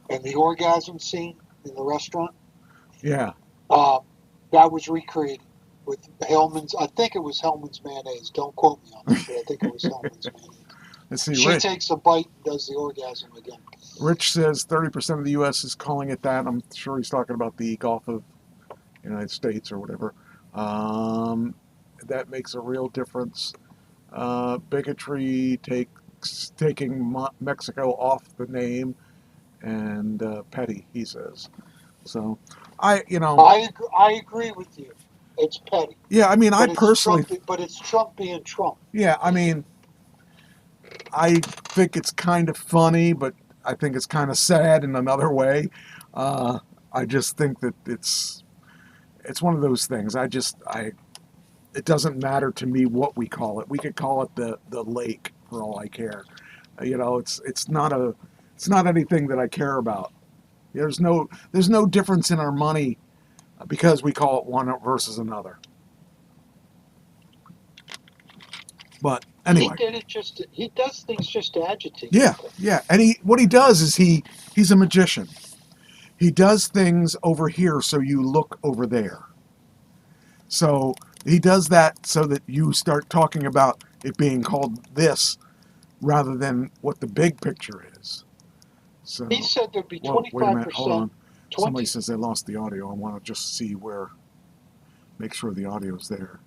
And the orgasm scene in the restaurant. Yeah. That was recreated with Hellman's. I think it was Hellman's mayonnaise. Don't quote me on that, but I think it was Hellman's mayonnaise. Let's see. She takes a bite and does the orgasm again. Rich says 30% of the U.S. is calling it that. I'm sure he's talking about the Gulf of United States or whatever. That makes a real difference. Bigotry taking Mexico off the name, and petty, he says. So, I agree with you. It's petty. Yeah, I mean, But I it's personally. but it's Trump being Trump. Yeah, I mean, I think it's kind of funny, but I think it's kind of sad in another way. I just think that it's one of those things. It doesn't matter to me what we call it. We could call it the lake for all I care. It's not anything that I care about. There's no difference in our money because we call it one versus another. But anyway, He does things just to agitate. Yeah, and what he does is he's a magician. He does things over here so you look over there. So he does that so that you start talking about it being called this rather than what the big picture is. So He said there'd be wait a minute, hold 25%. on. Somebody says they lost the audio. I want to just see make sure the audio's there.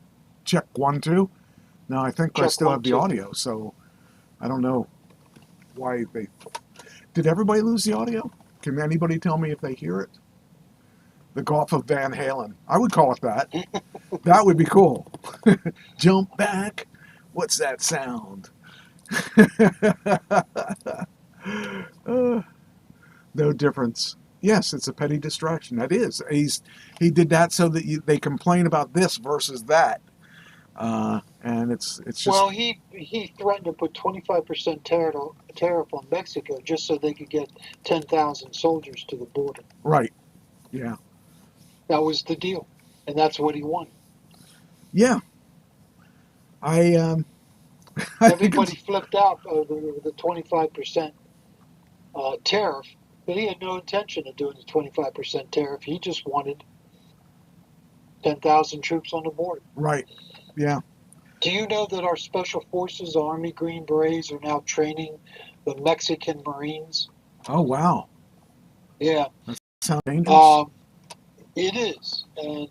Check 1, 2. No, I think I Check still 1, have the 2. audio, so I don't know why they. Did everybody lose the audio? Can anybody tell me if they hear it? The Gulf of Van Halen. I would call it that. That would be cool. Jump back. What's that sound? No difference. Yes, it's a petty distraction. That is. He did that so that they complain about this versus that. And it's just. Well, he threatened to put 25% tariff on Mexico just so they could get 10,000 soldiers to the border. Right. Yeah. That was the deal, and that's what he wanted. Yeah. I Everybody flipped out over the 25% tariff, but he had no intention of doing the 25% tariff. He just wanted 10,000 troops on the border. Right. Yeah. Do you know that our Special Forces, Army Green Berets, are now training the Mexican Marines? Oh, wow. Yeah. Sounds dangerous. It is. And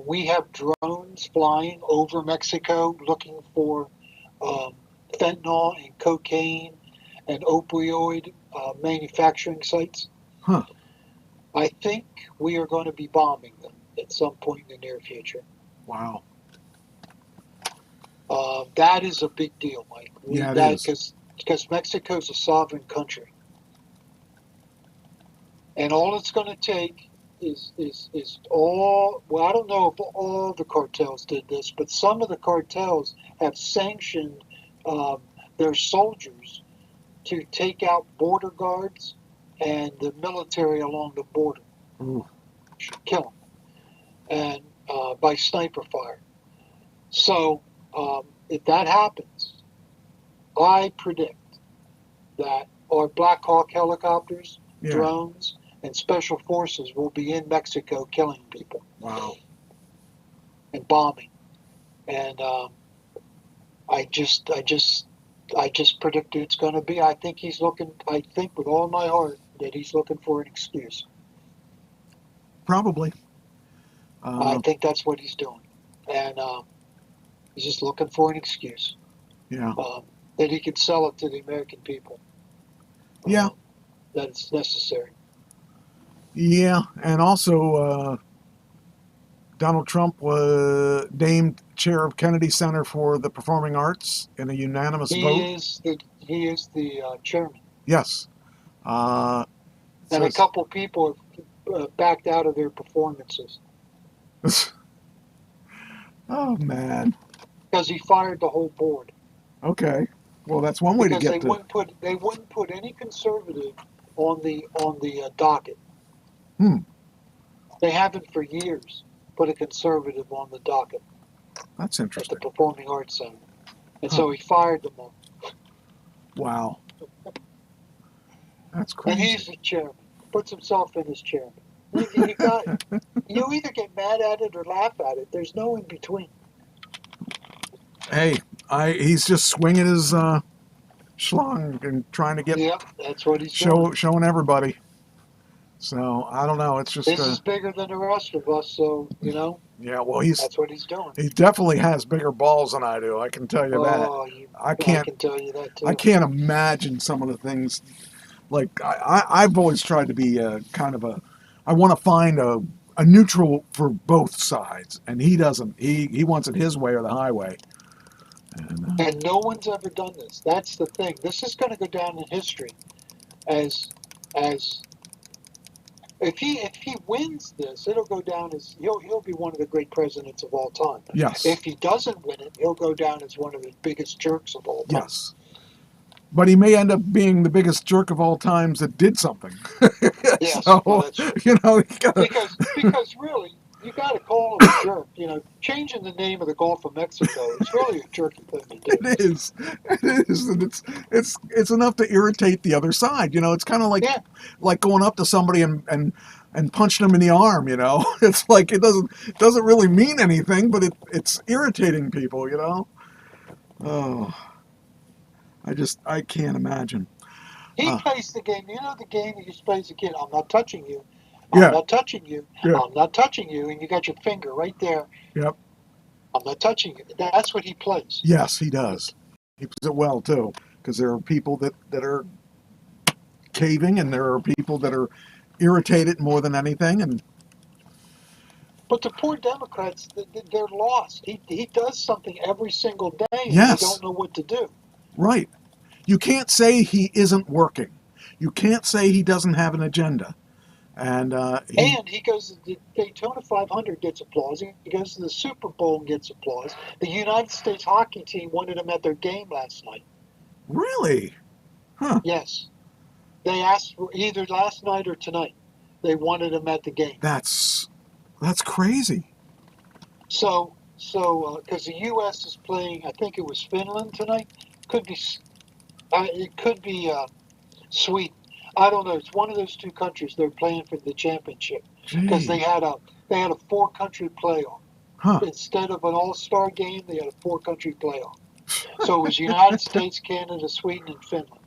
we have drones flying over Mexico looking for fentanyl and cocaine and opioid manufacturing sites. Huh. I think we are going to be bombing them at some point in the near future. Wow. That is a big deal, Mike. Yeah, it is. Because Mexico's a sovereign country. And all it's going to take is all, well, I don't know if all the cartels did this, but some of the cartels have sanctioned their soldiers to take out border guards and the military along the border. Ooh. Kill them. And by sniper fire. So if that happens, I predict that our Black Hawk helicopters, Yeah. drones, and special forces will be in Mexico killing people Wow. and bombing. And I just predicted it's going to be. I think with all my heart that he's looking for an excuse. Probably. I think that's what he's doing, and he's just looking for an excuse Yeah. that he can sell it to the American people. Yeah. That it's necessary. Yeah, and also Donald Trump was named chair of Kennedy Center for the Performing Arts in a unanimous vote. He is the chairman, Yes. and a says- couple people have backed out of their performances Oh man. because he fired the whole board. Okay. Well, that's one way to Because get they wouldn't put any conservative on the docket. Hmm. They haven't for years put a conservative on the docket That's at interesting. the Performing Arts Center, and Huh. so he fired them all. Wow. That's And he's crazy. the chairman. Puts himself in as chairman. You either get mad at it or laugh at it. There's no in between. Hey, he's just swinging his schlong and trying to get Yeah, that's what he's doing. showing everybody. So I don't know. It's just This is bigger than the rest of us, so yeah. Well, that's what he's doing. he definitely has bigger balls than I do. I can tell you that. Oh, I I can't can tell you that too. I can't imagine some of the things. Like I've always tried to be kind of I want to find a neutral for both sides, and he doesn't. He wants it his way or the highway. And no one's ever done this. That's the thing. This is going to go down in history as if he wins this, it'll go down as he'll be one of the great presidents of all time. Yes. If he doesn't win it, he'll go down as one of the biggest jerks of all time. Yes. But he may end up being the biggest jerk of all times that did something. Yes, So, well, that's true. you know, you gotta, Because really, you got to call him a jerk. Changing the name of the Gulf of Mexico is really a jerky thing to do. it is, and it's enough to irritate the other side. You know, it's kind of like Yeah. like going up to somebody and punching them in the arm. You know, it's like it doesn't really mean anything, but it's irritating people. You know, oh, I can't imagine. He plays the game. You know the game he just plays as a kid. I'm not touching you. Yeah. I'm not touching you. Yeah. I'm not touching you. And you got your finger right there. Yep. I'm not touching you. That's what he plays. Yes, he does. He plays it well too, because there are people that are caving, and there are people that are irritated more than anything. And But the poor Democrats, they're lost. He does something every single day, and Yes. they don't know what to do. right, you can't say he isn't working. You can't say he doesn't have an agenda. And And he goes to the Daytona 500, gets applause. He goes to the Super Bowl and gets applause. The United States hockey team wanted him at their game last night. really, Yes. They asked for either last night or tonight. They wanted him at the game. that's crazy. So, because the U.S. is playing, I think it was Finland tonight. It could be Sweden. I don't know. It's one of those two countries. They're playing for the championship because they Gee. had a 4-country playoff. Huh. Instead of an all-star game, they had a 4-country playoff. So it was United States, Canada, Sweden, and Finland,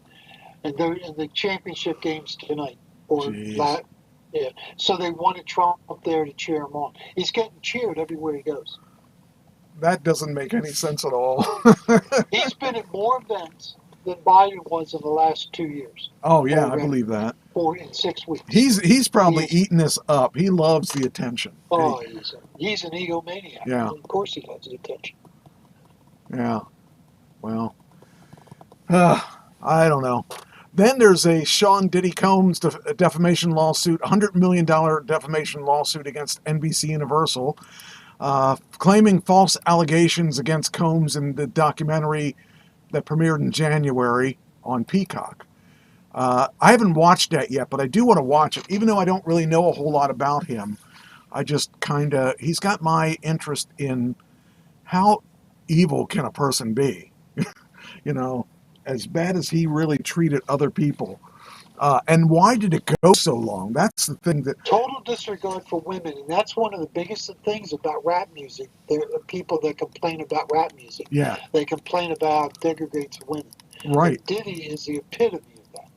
and they're in the championship games tonight. Jeez. Yeah. So they wanted Trump up there to cheer him on. He's getting cheered everywhere he goes. That doesn't make any sense at all. He's been at more events than Biden was in the last 2 years. Oh yeah, I Already. believe that. In 6 weeks. He's probably He is. eating this up. He loves the attention. Oh, he's an egomaniac. Yeah. Of course he loves the attention. Yeah. Well, I don't know. Then there's a Sean Diddy Combs defamation lawsuit, $100 million defamation lawsuit against NBC Universal, claiming false allegations against Combs in the documentary that premiered in January on Peacock. I haven't watched that yet, but I do want to watch it, even though I don't really know a whole lot about him. I just he's got my interest in how evil can a person be? You know, as bad as he really treated other people. And why did it go so long? That's the thing that, Total disregard for women, and that's one of the biggest things about rap music. There are people that complain about rap music. yeah, They complain about how it degrades women. right, Diddy is the epitome of that.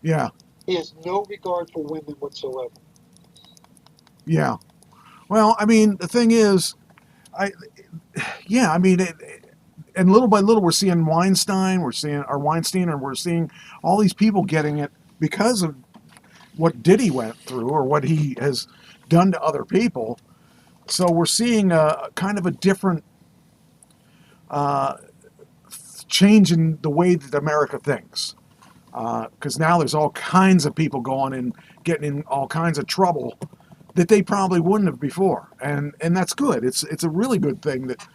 yeah, He has no regard for women whatsoever. yeah. Well, I mean, the thing is, I yeah, I mean, and little by little, we're seeing Weinstein, and we're seeing all these people getting it because of what Diddy went through or what he has done to other people. So we're seeing a kind of a different uh, change in the way that America thinks. Because now there's all kinds of people going and getting in all kinds of trouble that they probably wouldn't have before, and that's good. It's a really good thing that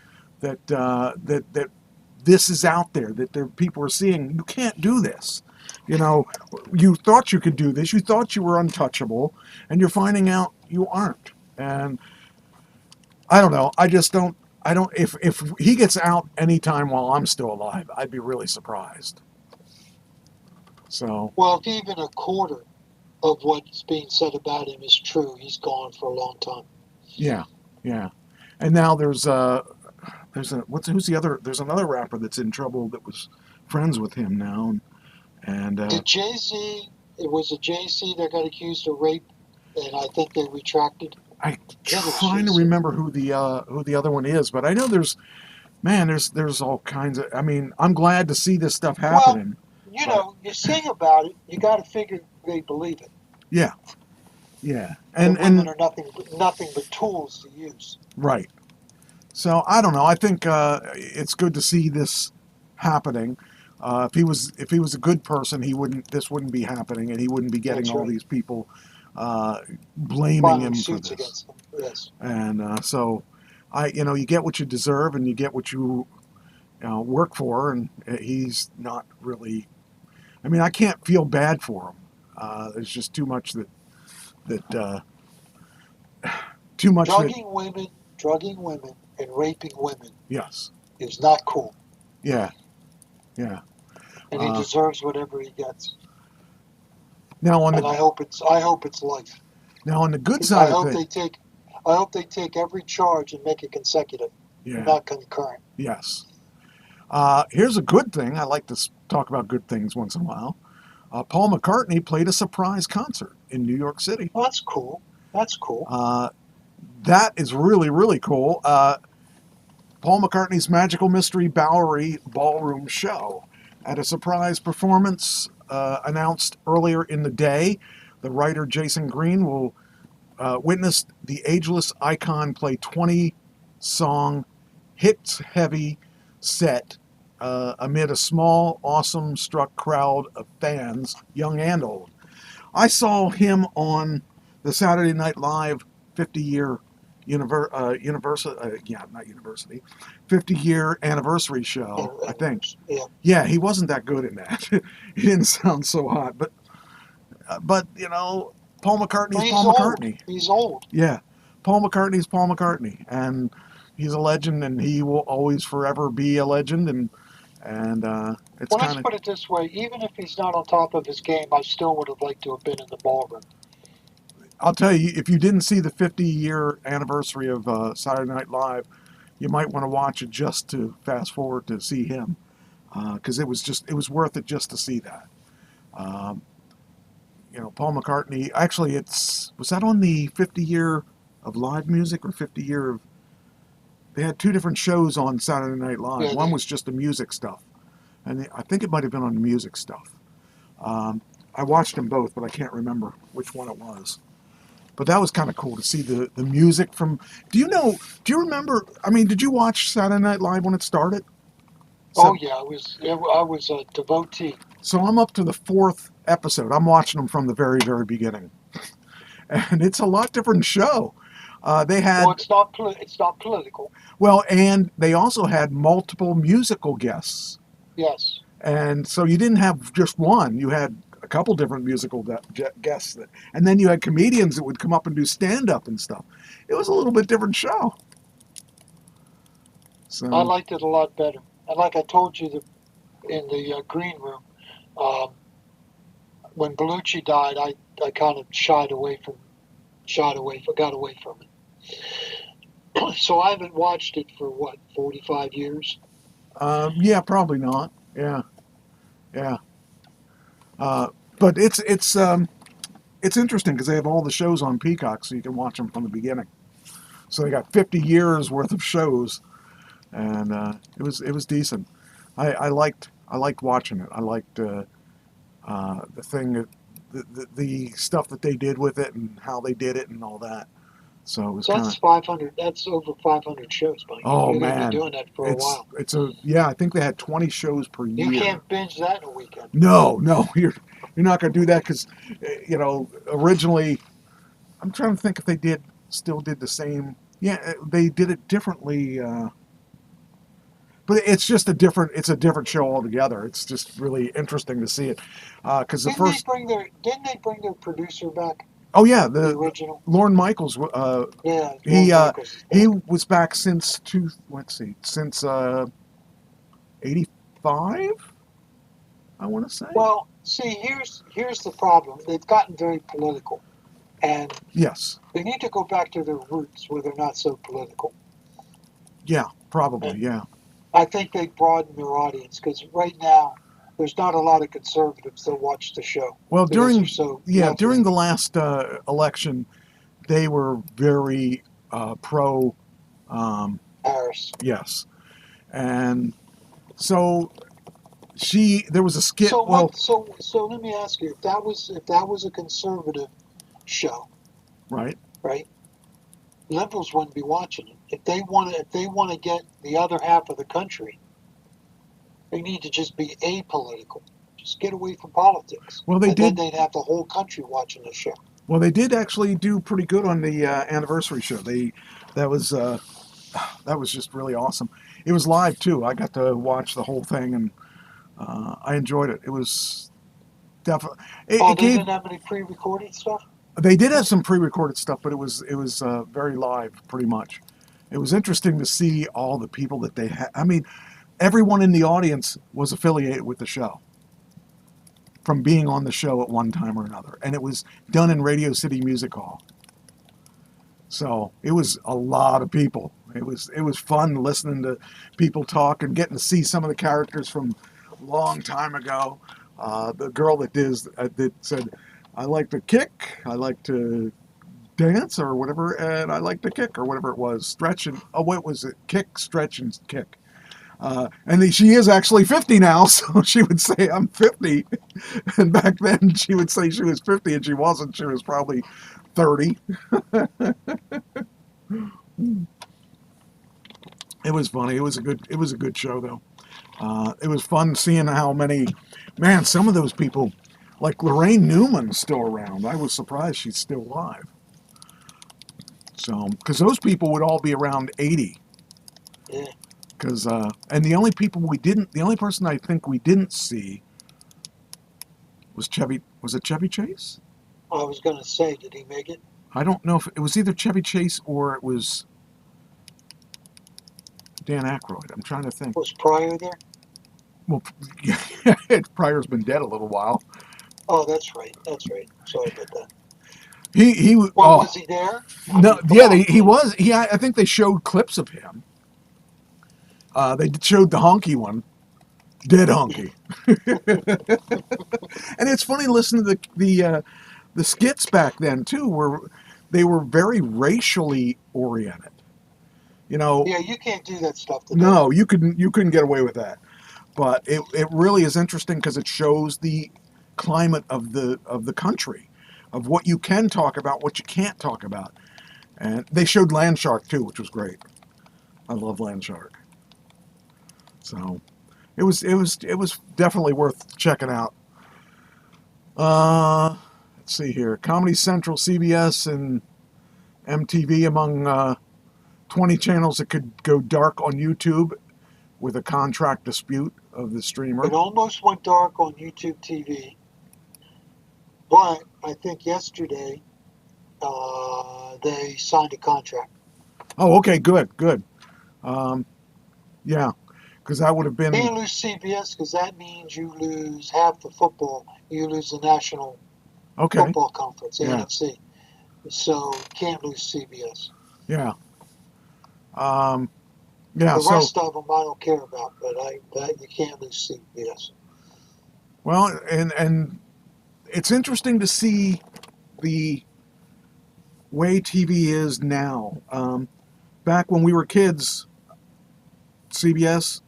this is out there, that there, people are seeing you can't do this. You know, you thought you could do this, you thought you were untouchable, and you're finding out you aren't. And I don't know. I just don't. I don't. If he gets out anytime while I'm still alive, I'd be really surprised. So Well, if even a quarter of what's being said about him is true, he's gone for a long time. yeah, yeah. And now there's a who's the other? There's another rapper that's in trouble that was friends with him now, and Did Jay-Z, it was a Jay-Z that got accused of rape, and I think they retracted. I'm Yeah, there's trying to Jay-Z. remember who the other one is, but I know there's all kinds of. I mean, I'm glad to see this stuff happening. You know, you sing about it, you got to figure they believe it. Yeah, yeah, And and women are nothing but tools to use. right. So I don't know. I think it's good to see this happening. If he was a good person, this wouldn't be happening, and he wouldn't be getting That's all right. these people blaming Filing him for suits this. against them. Yes. And so, you get what you deserve, and you get what you work for, and he's not really. I mean, I can't feel bad for him. There's just too much that too much that. Drugging women, and raping women Yes. is not cool, Yeah. Yeah. and he Uh, deserves whatever he gets. Now on And the I hope it's life. now on the good I side of hope things. I hope they take every charge and make it consecutive, Yeah. not concurrent. Yes. Here's a good thing. I like to talk about good things once in a while. Paul McCartney played a surprise concert in New York City. Well, that's cool. That's cool. That is really, really cool. Paul McCartney's Magical Mystery Bowery Ballroom Show. At a surprise performance announced earlier in the day, the writer Jason Green will witness the ageless icon play 20-song hits-heavy set amid a small, awesome-struck crowd of fans, young and old. I saw him on the Saturday Night Live 50-year 50-year anniversary show, I think. Yeah. Yeah, he wasn't that good in that. He didn't sound so hot, but Paul McCartney's He's Paul old. McCartney. He's old. Yeah, Paul McCartney's Paul McCartney, and he's a legend, and he will always forever be a legend, and it's Well, kind let's of. put it this way: even if he's not on top of his game, I still would have liked to have been in the ballroom. I'll tell you, if you didn't see the 50-year anniversary of Saturday Night Live, you might want to watch it just to fast forward to see him, because it was worth it just to see that. Paul McCartney. Actually, was that on the 50-year of live music or 50-year of? They had two different shows on Saturday Night Live. Yeah, One was just the music stuff, and I think it might have been on the music stuff. I watched them both, but I can't remember which one it was. But that was kind of cool to see the music from. Do you remember? I mean, did you watch Saturday Night Live when it started? Oh yeah, I was a devotee. So I'm up to the 4th episode. I'm watching them from the very, very beginning, and it's a lot different show. They had Well, it's not political. well, and they also had multiple musical guests, Yes. and so you didn't have just one. You had a couple different musical guests, and then you had comedians that would come up and do stand-up and stuff. It was a little bit different show. So I liked it a lot better. And like I told you in the green room, when Bellucci died, I kind of got away from it. So I haven't watched it for 45 years. yeah, probably not. Yeah. But it's interesting because they have all the shows on Peacock, so you can watch them from the beginning. So they got 50 years worth of shows, and it was decent. I liked watching it. I liked the thing that the stuff that they did with it and how they did it and all that. So it was So kind that's of 500. That's over 500 shows, Mike. oh You're going to be man, doing that for a while. it's a yeah. I think they had 20 shows per You year. can't binge that in a weekend. No, you're not going to do that because originally I'm trying to think if they still did the same. Yeah, they did it differently. But it's just a different show altogether. It's just really interesting to see it because Didn't they bring their producer back? oh yeah, The original. Lorne Michaels. Yeah. He Lorne Michaels is back. he was back since since 85. I want to say. Well, see, here's the problem. They've gotten very political, and Yes. they need to go back to their roots where they're not so political. Yeah. Probably. Yeah. I think they broaden their audience because right now there's not a lot of conservatives that watch the show. Well, because they're so during the last election, they were very pro. Harris. Yes, and so there was a skit. So well, what? So let me ask you: if that was a conservative show, right. liberals wouldn't be watching it. If they want to get the other half of the country, they need to just be apolitical. Just get away from politics. Well, then they'd have the whole country watching the show. Well, they did actually do pretty good on the anniversary show. That was just really awesome. It was live too. I got to watch the whole thing, and I enjoyed it. It was definitely. They didn't have any pre-recorded stuff. They did have some pre-recorded stuff, but it was very live, pretty much. It was interesting to see all the people that they had. I mean, everyone in the audience was affiliated with the show, from being on the show at one time or another, and it was done in Radio City Music Hall. So it was a lot of people. It was fun listening to people talk and getting to see some of the characters from a long time ago. The girl that said, I like to kick, I like to dance or whatever, and I like to kick or whatever it was. Stretch and, what was it? Kick, stretch, and kick. And she is actually 50 now, so she would say, I'm 50. And back then she would say she was 50 and she wasn't. She was probably 30. It was funny. It was a good show though. It was fun seeing how many, man, some of those people, like Lorraine Newman's still around. I was surprised she's still alive. So, because those people would all be around 80. Yeah. Because and the only person I think we didn't see was Chevy. Was it Chevy Chase? I was going to say, did he make it? I don't know if it was either Chevy Chase or it was Dan Aykroyd. I'm trying to think. Was Pryor there? Well, Pryor's been dead a little while. Oh, that's right. Sorry about that. He was he there? No, yeah, he was. I think they showed clips of him. They showed the honky one, dead honky. And it's funny listening to the skits back then too, where they were very racially oriented. Yeah, you can't do that stuff today. No, you couldn't get away with that. But it really is interesting because it shows the climate of the country, of what you can talk about, what you can't talk about. And they showed Landshark too, which was great. I love Landshark. So it was definitely worth checking out. Let's see here. Comedy Central, CBS, and MTV among 20 channels that could go dark on YouTube with a contract dispute of the streamer. It almost went dark on YouTube TV, but I think yesterday they signed a contract. Oh, okay, good. Yeah, because that would have been... You lose CBS because that means you lose half the football. You lose the National Football Conference, NFC. So you can't lose CBS. Yeah. The rest of them I don't care about, but you can't lose CBS. Well, and it's interesting to see the way TV is now. back when we were kids, CBS,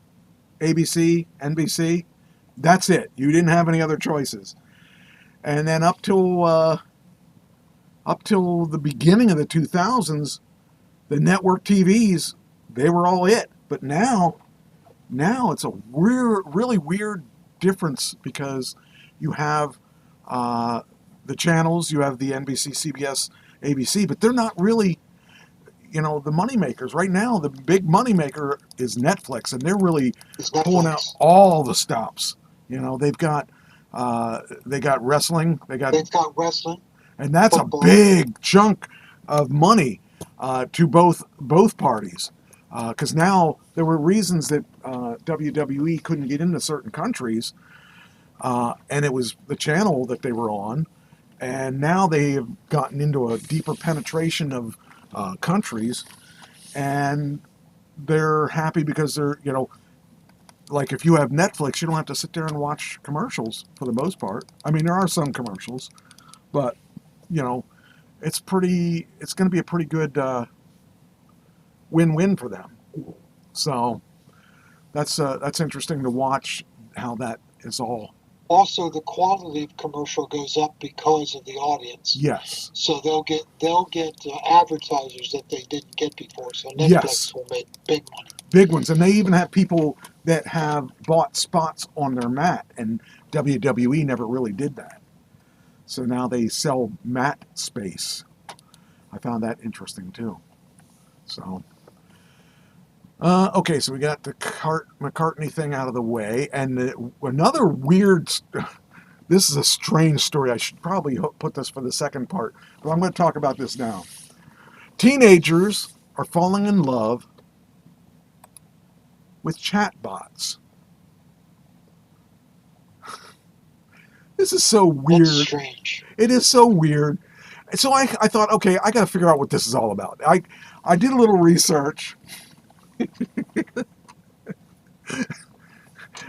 ABC, NBC, that's it. You didn't have any other choices. And then up till the beginning of the 2000s, the network TVs, they were all it. But now it's a really weird difference, because you have the channels, you have the NBC, CBS, ABC, but they're not really, the money makers. Right now, the big money maker is Netflix, and they're really pulling out all the stops. They've got wrestling. They've got wrestling, and that's football. A big chunk of money to both parties. Because now there were reasons that WWE couldn't get into certain countries, and it was the channel that they were on. And now they have gotten into a deeper penetration of countries, and they're happy because they're, like if you have Netflix, you don't have to sit there and watch commercials for the most part. I mean, there are some commercials, but, it's going to be a pretty good win-win for them. So that's interesting to watch how that is all. Also, the quality of commercial goes up because of the audience. Yes. So they'll get advertisers that they didn't get before. So Netflix will make big money. Big ones, and they even have people that have bought spots on their mat, and WWE never really did that. So now they sell mat space. I found that interesting too. So, okay, so we got the McCartney thing out of the way, and another weird. This is a strange story. I should probably put this for the second part, but I'm going to talk about this now. Teenagers are falling in love with chatbots. This is so weird. That's strange. It is so weird. So I thought, okay, I got to figure out what this is all about. I did a little research. And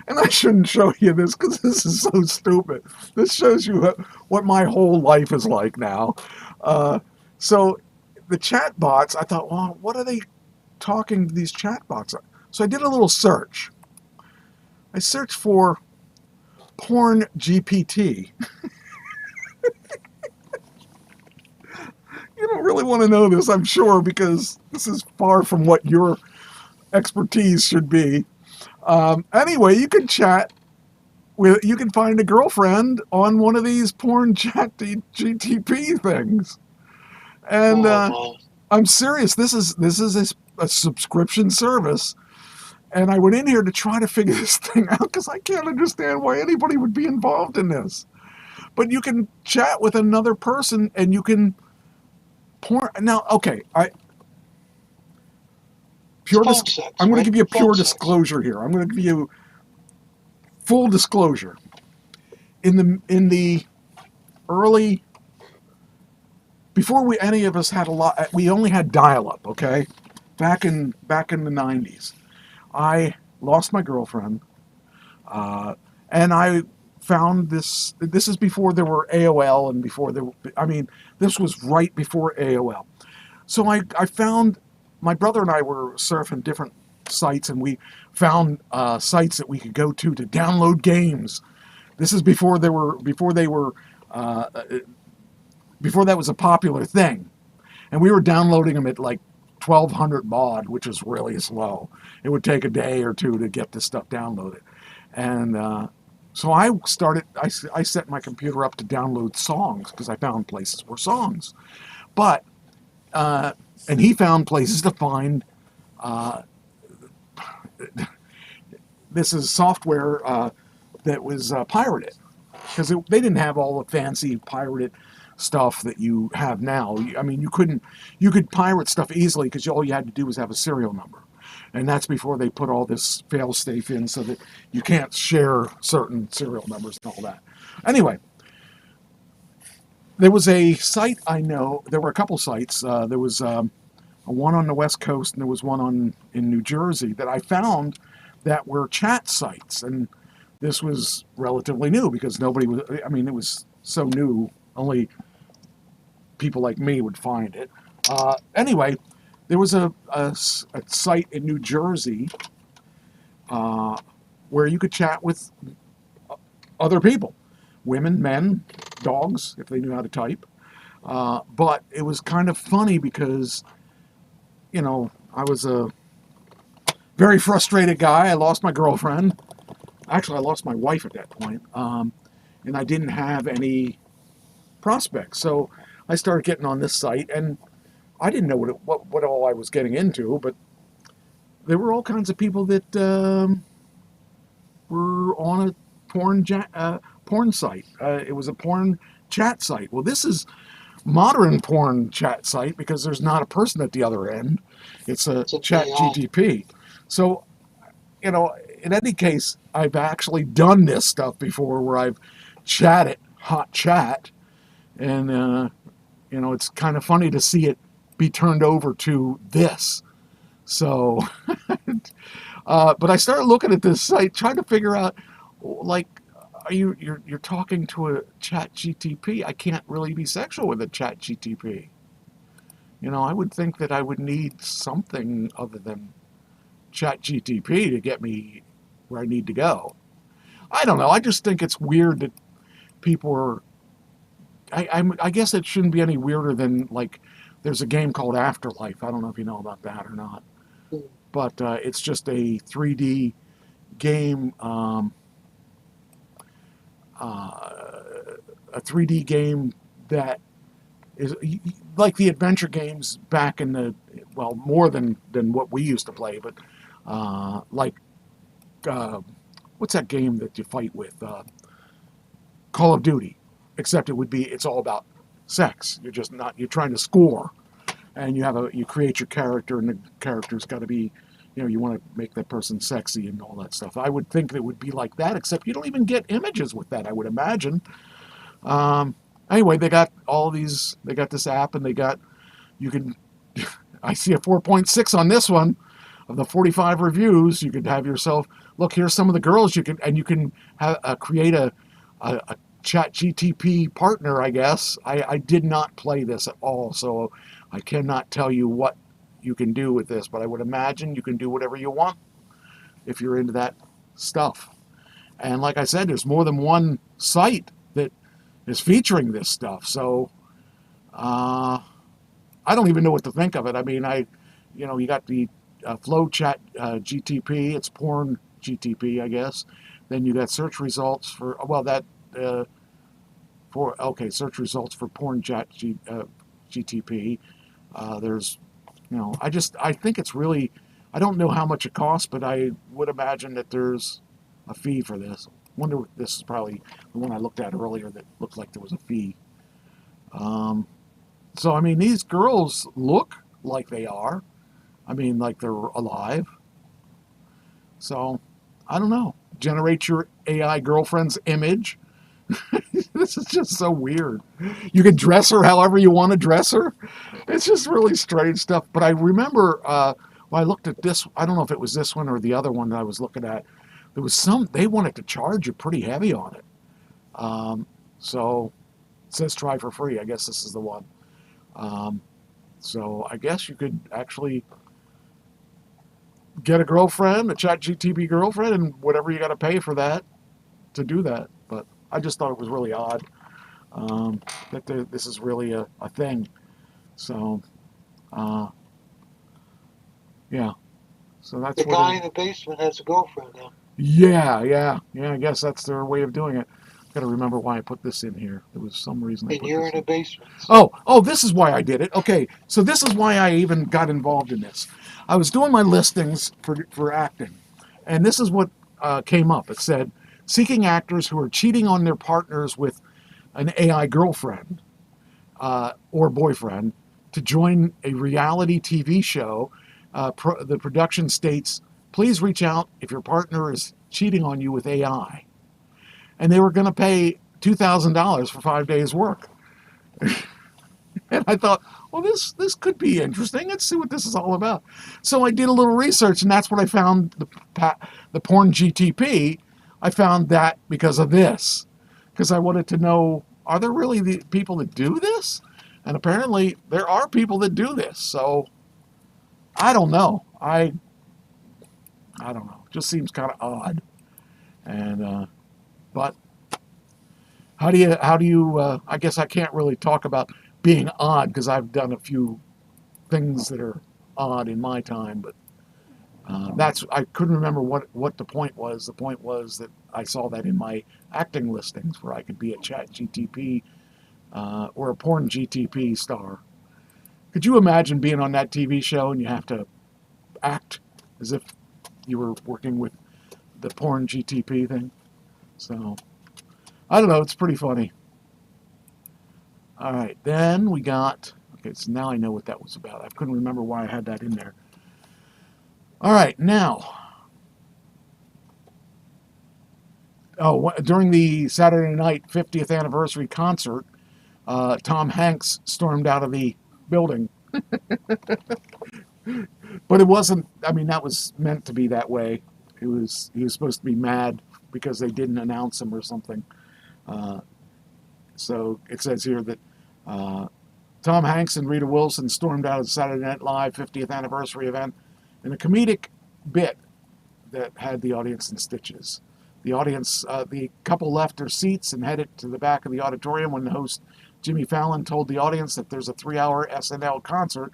I shouldn't show you this because this is so stupid. This shows you what my whole life is like now. So the chatbots, I thought, well, what are they talking to these chatbots? So I did a little search. I searched for porn GPT. You don't really want to know this, I'm sure, because this is far from what your expertise should be. Anyway, you can you can find a girlfriend on one of these porn chat GTP things. And I'm serious. This is a subscription service. And I went in here to try to figure this thing out because I can't understand why anybody would be involved in this. But you can chat with another person and you can porn. Now, okay, I'm going to give you a pure disclosure here. I'm going to give you full disclosure. In the early, before any of us had we only had dial-up, okay? Back in the 90s. I lost my girlfriend, and I found this. This is before there were AOL, and this was right before AOL. So I found, my brother and I were surfing different sites, and we found sites that we could go to download games. This is before that was a popular thing, and we were downloading them at like 1200 baud, which is really slow. It would take a day or two to get this stuff downloaded. And so I set my computer up to download songs because I found places were songs. But, and he found places to find, this is software that was pirated. Because they didn't have all the fancy pirated stuff that you have now. I mean, you could pirate stuff easily because all you had to do was have a serial number. And that's before they put all this fail-safe in so that you can't share certain serial numbers and all that. Anyway, there was a site I know, there were a couple sites. There was one on the West Coast and there was one in New Jersey that I found that were chat sites. And this was relatively new because it was so new, only people like me would find it. Anyway, there was a site in New Jersey where you could chat with other people, women, men, dogs, if they knew how to type. But it was kind of funny because, you know, I was a very frustrated guy. I lost my girlfriend. Actually, I lost my wife at that point. And I didn't have any prospects. So I started getting on this site, and I didn't know what all I was getting into, but there were all kinds of people that were on a porn site. It was a porn chat site. Well, this is modern porn chat site because there's not a person at the other end. It's a chat GTP. So, you know, in any case, I've actually done this stuff before where I've chatted hot chat, and you know, it's kind of funny to see it be turned over to this. So, but I started looking at this site, trying to figure out, like, you're talking to a chat GTP. I can't really be sexual with a chat GTP. You know, I would think that I would need something other than chat GTP to get me where I need to go. I don't know. I just think it's weird that people are. I guess it shouldn't be any weirder than, like, there's a game called Afterlife. I don't know if you know about that or not, but it's just a 3D game. A 3D game that is like the adventure games back in the, well, more than what we used to play, but like what's that game that you fight with? Call of Duty, except it's all about sex. You're trying to score, and you create your character, and the character's got to be, you know, you want to make that person sexy and all that stuff. I would think it would be like that, except you don't even get images with that, I would imagine. Anyway, they got this app, and you can, I see a 4.6 on this one. Of the 45 reviews, you could have yourself, look, here's some of the girls you can create a chat GTP partner, I guess. I did not play this at all, so I cannot tell you what you can do with this, but I would imagine you can do whatever you want if you're into that stuff. And like I said, there's more than one site that is featuring this stuff, so I don't even know what to think of it. I mean, you got the Flow Chat GTP, it's porn GTP, I guess. Then you got search results for, search results for porn chat GTP. There's, you know, I think it's really, I don't know how much it costs, but I would imagine that there's a fee for this. Wonder if this is probably the one I looked at earlier that looked like there was a fee. So, I mean, these girls look like they are. I mean, like they're alive. So, I don't know. Generate your AI girlfriend's image. This is just so weird. You can dress her however you want to dress her. It's just really strange stuff. But I remember when I looked at this, I don't know if it was this one or the other one that I was looking at, there was they wanted to charge you pretty heavy on it. So it says try for free. I guess this is the one. So I guess you could actually get a girlfriend, a chat GTP girlfriend, and whatever you got to pay for that to do that. But I just thought it was really odd that this is really a thing. So, yeah. So that's the guy in the basement has a girlfriend now. Yeah. I guess that's their way of doing it. Got to remember why I put this in here. There was some reason. And you're in a basement. Oh, this is why I did it. Okay, so this is why I even got involved in this. I was doing my listings for acting, and this is what came up. It said, seeking actors who are cheating on their partners with an AI girlfriend or boyfriend to join a reality TV show. The production states, please reach out if your partner is cheating on you with AI. And they were going to pay $2,000 for 5 days' work. And I thought, well, this could be interesting. Let's see what this is all about. So I did a little research, and that's what I found, the porn GTP. I found that because of this. Because I wanted to know, are there really the people that do this? And apparently there are people that do this. So I don't know. I don't know. Just seems kind of odd. And but how do you? I guess I can't really talk about being odd because I've done a few things that are odd in my time, but I couldn't remember what the point was. The point was that I saw that in my acting listings where I could be a Chat GTP or a porn GTP star. Could you imagine being on that TV show and you have to act as if you were working with the porn GTP thing? So, I don't know. It's pretty funny. All right, then we got... Okay, so now I know what that was about. I couldn't remember why I had that in there. All right, now... Oh, during the Saturday night 50th anniversary concert, Tom Hanks stormed out of the building. But it wasn't, I mean, that was meant to be that way. He was supposed to be mad because they didn't announce him or something. So it says here that Tom Hanks and Rita Wilson stormed out of the Saturday Night Live 50th anniversary event in a comedic bit that had the audience in stitches. The couple left their seats and headed to the back of the auditorium when the host, Jimmy Fallon, told the audience that there's a 3-hour SNL concert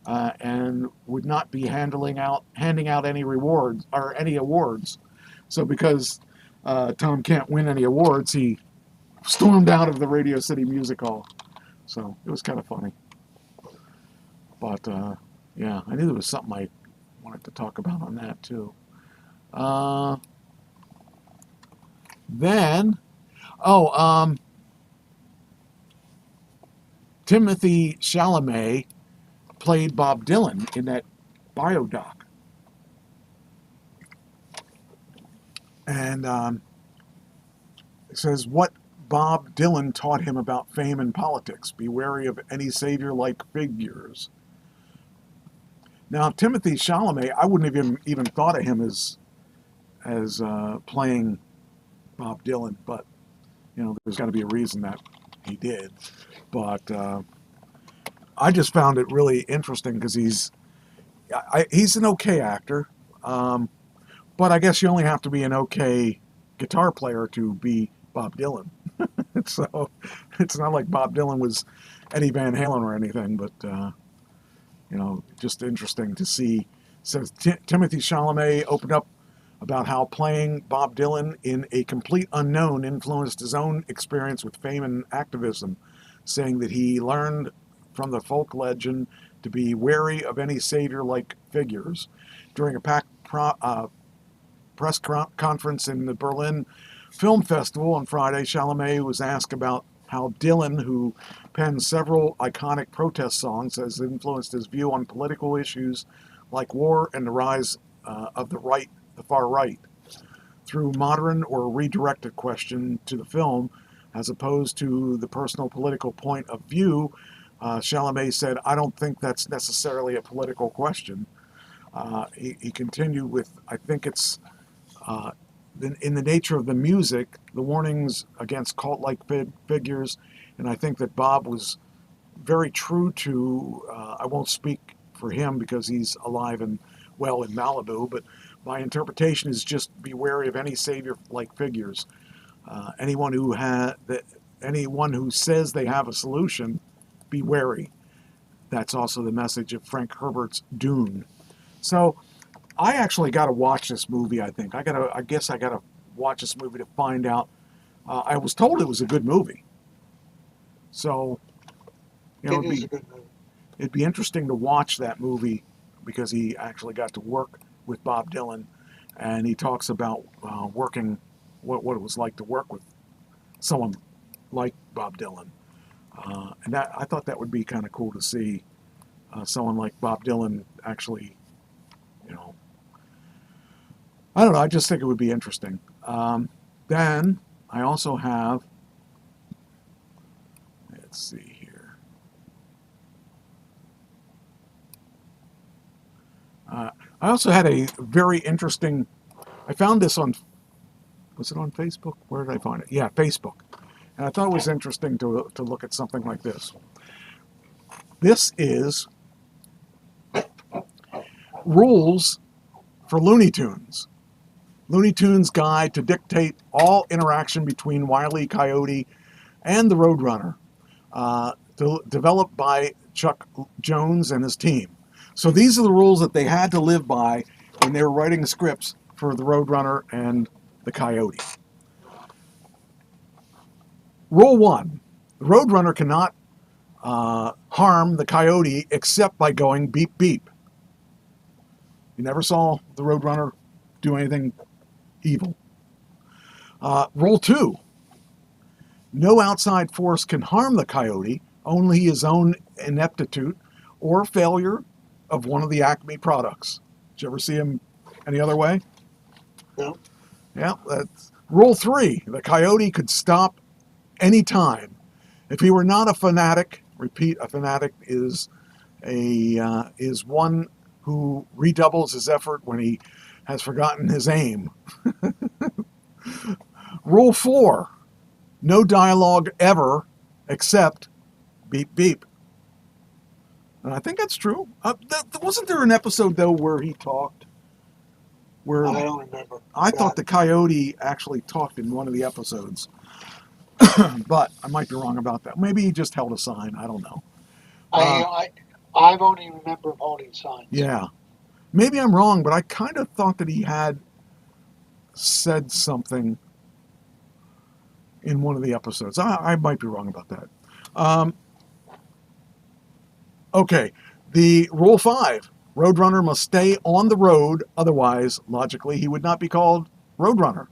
and would not be handing out any rewards or any awards. So because Tom can't win any awards, he stormed out of the Radio City Music Hall. So it was kind of funny. But yeah, I knew there was something I wanted to talk about on that too. Then, Timothy Chalamet played Bob Dylan in that biodoc. And it says, what Bob Dylan taught him about fame and politics. Be wary of any savior-like figures. Now, Timothy Chalamet, I wouldn't have even thought of him as playing Bob Dylan, but you know, there's got to be a reason that he did. But I just found it really interesting because he's an okay actor, but I guess you only have to be an okay guitar player to be Bob Dylan. So it's not like Bob Dylan was Eddie Van Halen or anything, but you know, just interesting to see. So Timothy Chalamet opened up about how playing Bob Dylan in A Complete Unknown influenced his own experience with fame and activism, saying that he learned from the folk legend to be wary of any savior-like figures. During a packed press conference in the Berlin Film Festival on Friday, Chalamet was asked about how Dylan, who penned several iconic protest songs, has influenced his view on political issues like war and the rise of the far right. Through modern or redirected question to the film, as opposed to the personal political point of view, Chalamet said, I don't think that's necessarily a political question. He continued with, I think it's in the nature of the music, the warnings against cult-like figures, and I think that Bob was very true to, I won't speak for him because he's alive and well in Malibu, but my interpretation is just be wary of any savior-like figures. Anyone who says they have a solution, be wary. That's also the message of Frank Herbert's Dune. So I actually got to watch this movie. I think I guess I got to watch this movie to find out. I was told it was a good movie. So you know, it'd be interesting to watch that movie because he actually got to work with Bob Dylan, and he talks about working, what it was like to work with someone like Bob Dylan. And that, I thought that would be kind of cool to see someone like Bob Dylan actually, you know, I don't know, I just think it would be interesting. Then I also have, let's see here. I also had a very interesting, I found this on, was it on Facebook? Where did I find it? Yeah, Facebook. And I thought it was interesting to look at something like this. This is rules for Looney Tunes. Looney Tunes Guide to Dictate All Interaction Between Wile E. Coyote and the Roadrunner, developed by Chuck Jones and his team. So these are the rules that they had to live by when they were writing the scripts for the Roadrunner and the Coyote. Rule 1. The Roadrunner cannot harm the Coyote except by going beep beep. You never saw the Roadrunner do anything evil. Rule 2. No outside force can harm the Coyote, only his own ineptitude or failure of one of the Acme products. Did you ever see him any other way? No. Yeah. That's Rule 3. The Coyote could stop any time. If he were not a fanatic, repeat, a fanatic is one who redoubles his effort when he has forgotten his aim. Rule 4. No dialogue ever except beep beep. And I think that's true. Wasn't there an episode, though, where he talked? Where I don't remember. I thought the Coyote actually talked in one of the episodes. But I might be wrong about that. Maybe he just held a sign. I don't know. I've only remember him holding signs. Yeah. Maybe I'm wrong, but I kind of thought that he had said something in one of the episodes. I might be wrong about that. Okay. The Rule 5. Roadrunner must stay on the road. Otherwise, logically, he would not be called Roadrunner.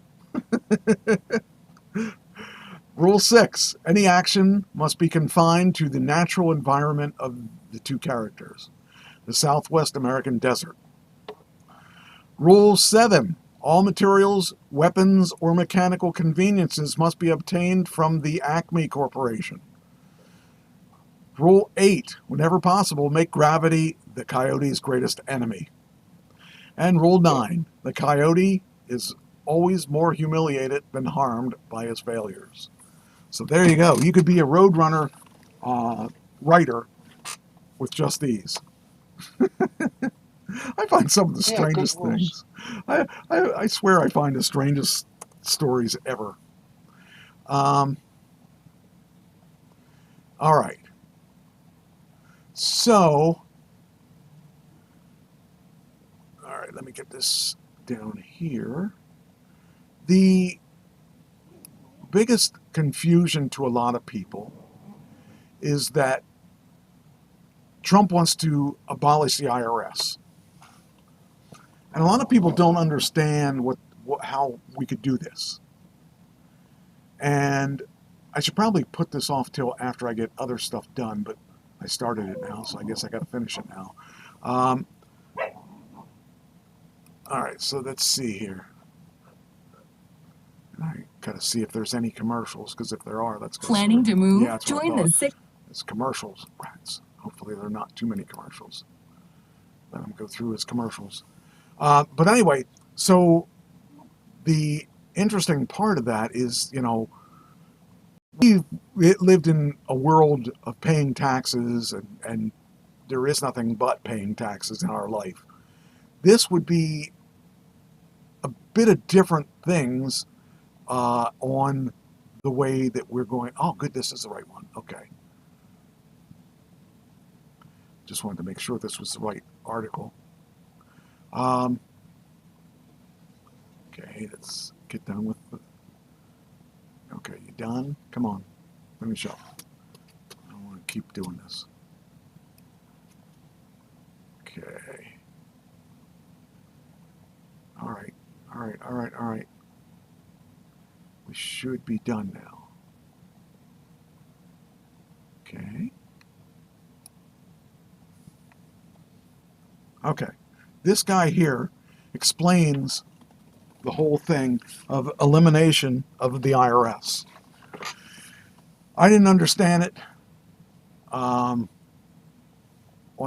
Rule 6. Any action must be confined to the natural environment of the two characters, the Southwest American desert. Rule 7. All materials, weapons, or mechanical conveniences must be obtained from the Acme Corporation. Rule 8. Whenever possible, make gravity the Coyote's greatest enemy. And Rule 9. The Coyote is always more humiliated than harmed by his failures. So there you go. You could be a Roadrunner writer with just these. I find some of the strangest things. I swear I find the strangest stories ever. All right. So, all right, let me get this down here. The biggest confusion to a lot of people is that Trump wants to abolish the IRS. And a lot of people don't understand how we could do this. And I should probably put this off till after I get other stuff done, but I started it now, so I guess I got to finish it now. All right, so let's see here. I gotta see if there's any commercials, because if there are, let's go. Planning to move? Yeah, that's what I Join the thought. six. It's commercials. Rats. Hopefully there are not too many commercials. Let him go through his commercials. But anyway, so the interesting part of that is, we've lived in a world of paying taxes, and there is nothing but paying taxes in our life. This would be a bit of different things on the way that we're going. Oh, good, this is the right one. Okay. Just wanted to make sure this was the right article. Okay, let's get done with the... Okay, you done? Come on. Let me show. I don't want to keep doing this. Okay. All right. We should be done now. Okay. Okay. This guy here explains the whole thing of elimination of the IRS. I didn't understand it on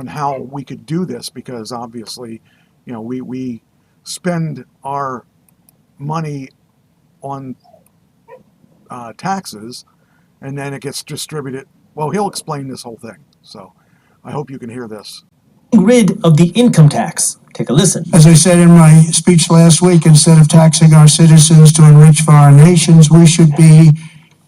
how we could do this, because obviously, we spend our money on taxes, and then it gets distributed. Well, he'll explain this whole thing, so I hope you can hear this. rid of the income tax. Take a listen. As I said in my speech last week, instead of taxing our citizens to enrich foreign nations, we should be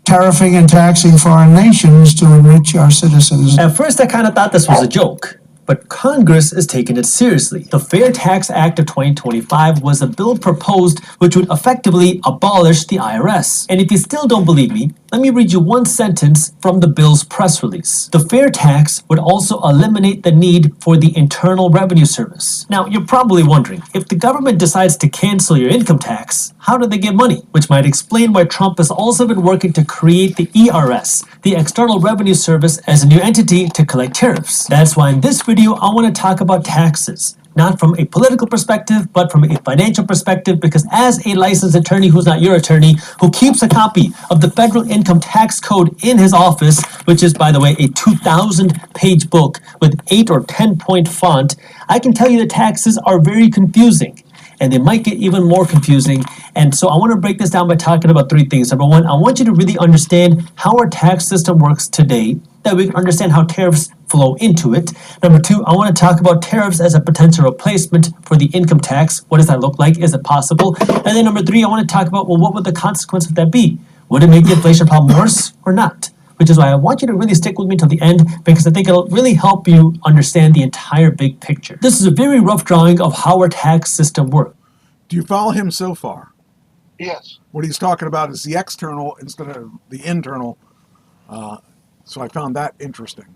tariffing and taxing foreign nations to enrich our citizens. At first, I kind of thought this was a joke. But Congress is taking it seriously. The Fair Tax Act of 2025 was a bill proposed which would effectively abolish the IRS. And if you still don't believe me, let me read you one sentence from the bill's press release. The fair tax would also eliminate the need for the Internal Revenue Service. Now, you're probably wondering, if the government decides to cancel your income tax, how do they get money? Which might explain why Trump has also been working to create the ERS, the External Revenue Service, as a new entity to collect tariffs. That's why in this video, I want to talk about taxes. Not from a political perspective, but from a financial perspective, because as a licensed attorney who's not your attorney, who keeps a copy of the Federal Income Tax Code in his office, which is, by the way, a 2,000-page book with 8 or 10-point font, I can tell you that taxes are very confusing. And they might get even more confusing. And so I want to break this down by talking about three things. Number one, I want you to really understand how our tax system works today, that we can understand how tariffs flow into it. Number two, I want to talk about tariffs as a potential replacement for the income tax. What does that look like? Is it possible? And then number three, I want to talk about, well, what would the consequence of that be? Would it make the inflation problem worse or not? Which is why I want you to really stick with me till the end, because I think it'll really help you understand the entire big picture. This is a very rough drawing of how our tax system works. Do you follow him so far? Yes. What he's talking about is the external instead of the internal. So I found that interesting.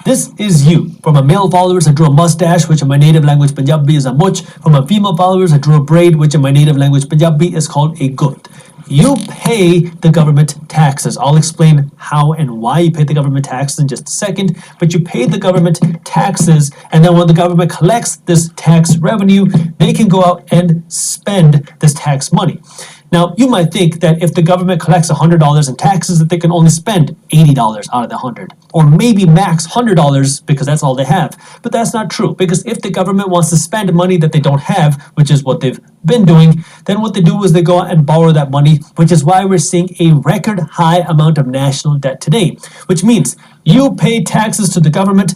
This is you. For my male followers, I drew a mustache, which in my native language Punjabi is a much. For my female followers, I drew a braid, which in my native language Punjabi is called a gut. You pay the government taxes. I'll explain how and why you pay the government taxes in just a second, but you pay the government taxes, and then when the government collects this tax revenue, they can go out and spend this tax money. Now, you might think that if the government collects $100 in taxes, that they can only spend $80 out of the 100, or maybe max $100 because that's all they have. But that's not true, because if the government wants to spend money that they don't have, which is what they've been doing, then what they do is they go out and borrow that money, which is why we're seeing a record high amount of national debt today, which means you pay taxes to the government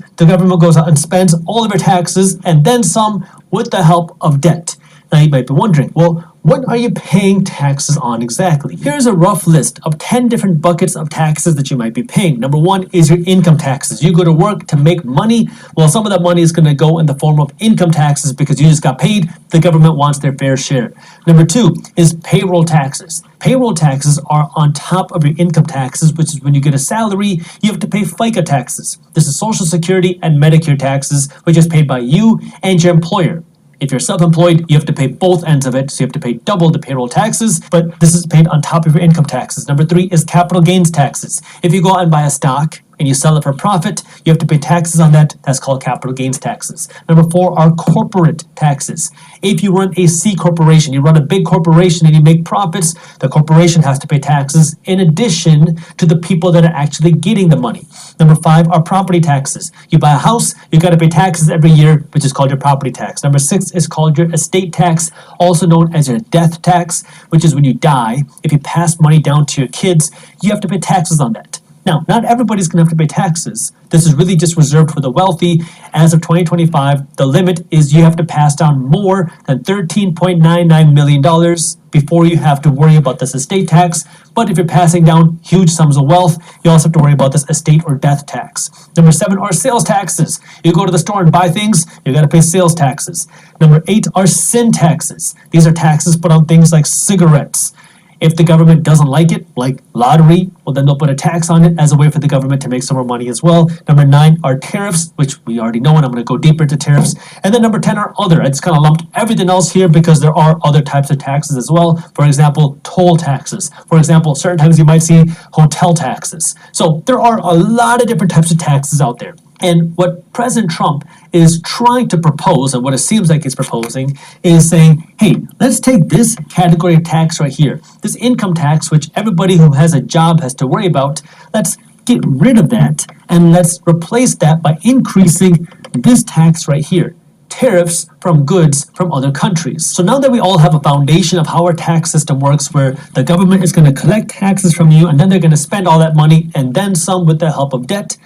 goes out and spends all of your taxes and then some with the help of debt. Now you might be wondering, well, what are you paying taxes on exactly? Here's a rough list of 10 different buckets of taxes that you might be paying. Number one is your income taxes. You go to work to make money. Well, some of that money is going to go in the form of income taxes because you just got paid. The government wants their fair share. Number two is payroll taxes. Payroll taxes are on top of your income taxes, which is when you get a salary, you have to pay FICA taxes. This is Social Security and Medicare taxes, which is paid by you and your employer. If you're self-employed, you have to pay both ends of it, so you have to pay double the payroll taxes, but this is paid on top of your income taxes. Number three is capital gains taxes. If you go out and buy a stock and you sell it for profit, you have to pay taxes on that. That's called capital gains taxes. Number four are corporate taxes. If you run a C corporation, you run a big corporation and you make profits, the corporation has to pay taxes in addition to the people that are actually getting the money. Number five are property taxes. You buy a house, you got to pay taxes every year, which is called your property tax. Number six is called your estate tax, also known as your death tax, which is when you die. If you pass money down to your kids, you have to pay taxes on that. Now, not everybody's going to have to pay taxes. This is really just reserved for the wealthy. As of 2025, the limit is you have to pass down more than $13.99 million before you have to worry about this estate tax. But if you're passing down huge sums of wealth, you also have to worry about this estate or death tax. Number seven are sales taxes. You go to the store and buy things, you got to pay sales taxes. Number eight are sin taxes. These are taxes put on things like cigarettes. If the government doesn't like it, like lottery, well, then they'll put a tax on it as a way for the government to make some more money as well. Number nine are tariffs, which we already know, and I'm going to go deeper into tariffs. And then number 10 are other. I just kind of lumped everything else here because there are other types of taxes as well. For example, toll taxes. For example, certain times you might see hotel taxes. So there are a lot of different types of taxes out there. And what President Trump is trying to propose, and what it seems like he's proposing, is saying, hey, let's take this category of tax right here, this income tax, which everybody who has a job has to worry about. Let's get rid of that, and let's replace that by increasing this tax right here, tariffs from goods from other countries. So now that we all have a foundation of how our tax system works, where the government is going to collect taxes from you, and then they're going to spend all that money, and then some with the help of debt,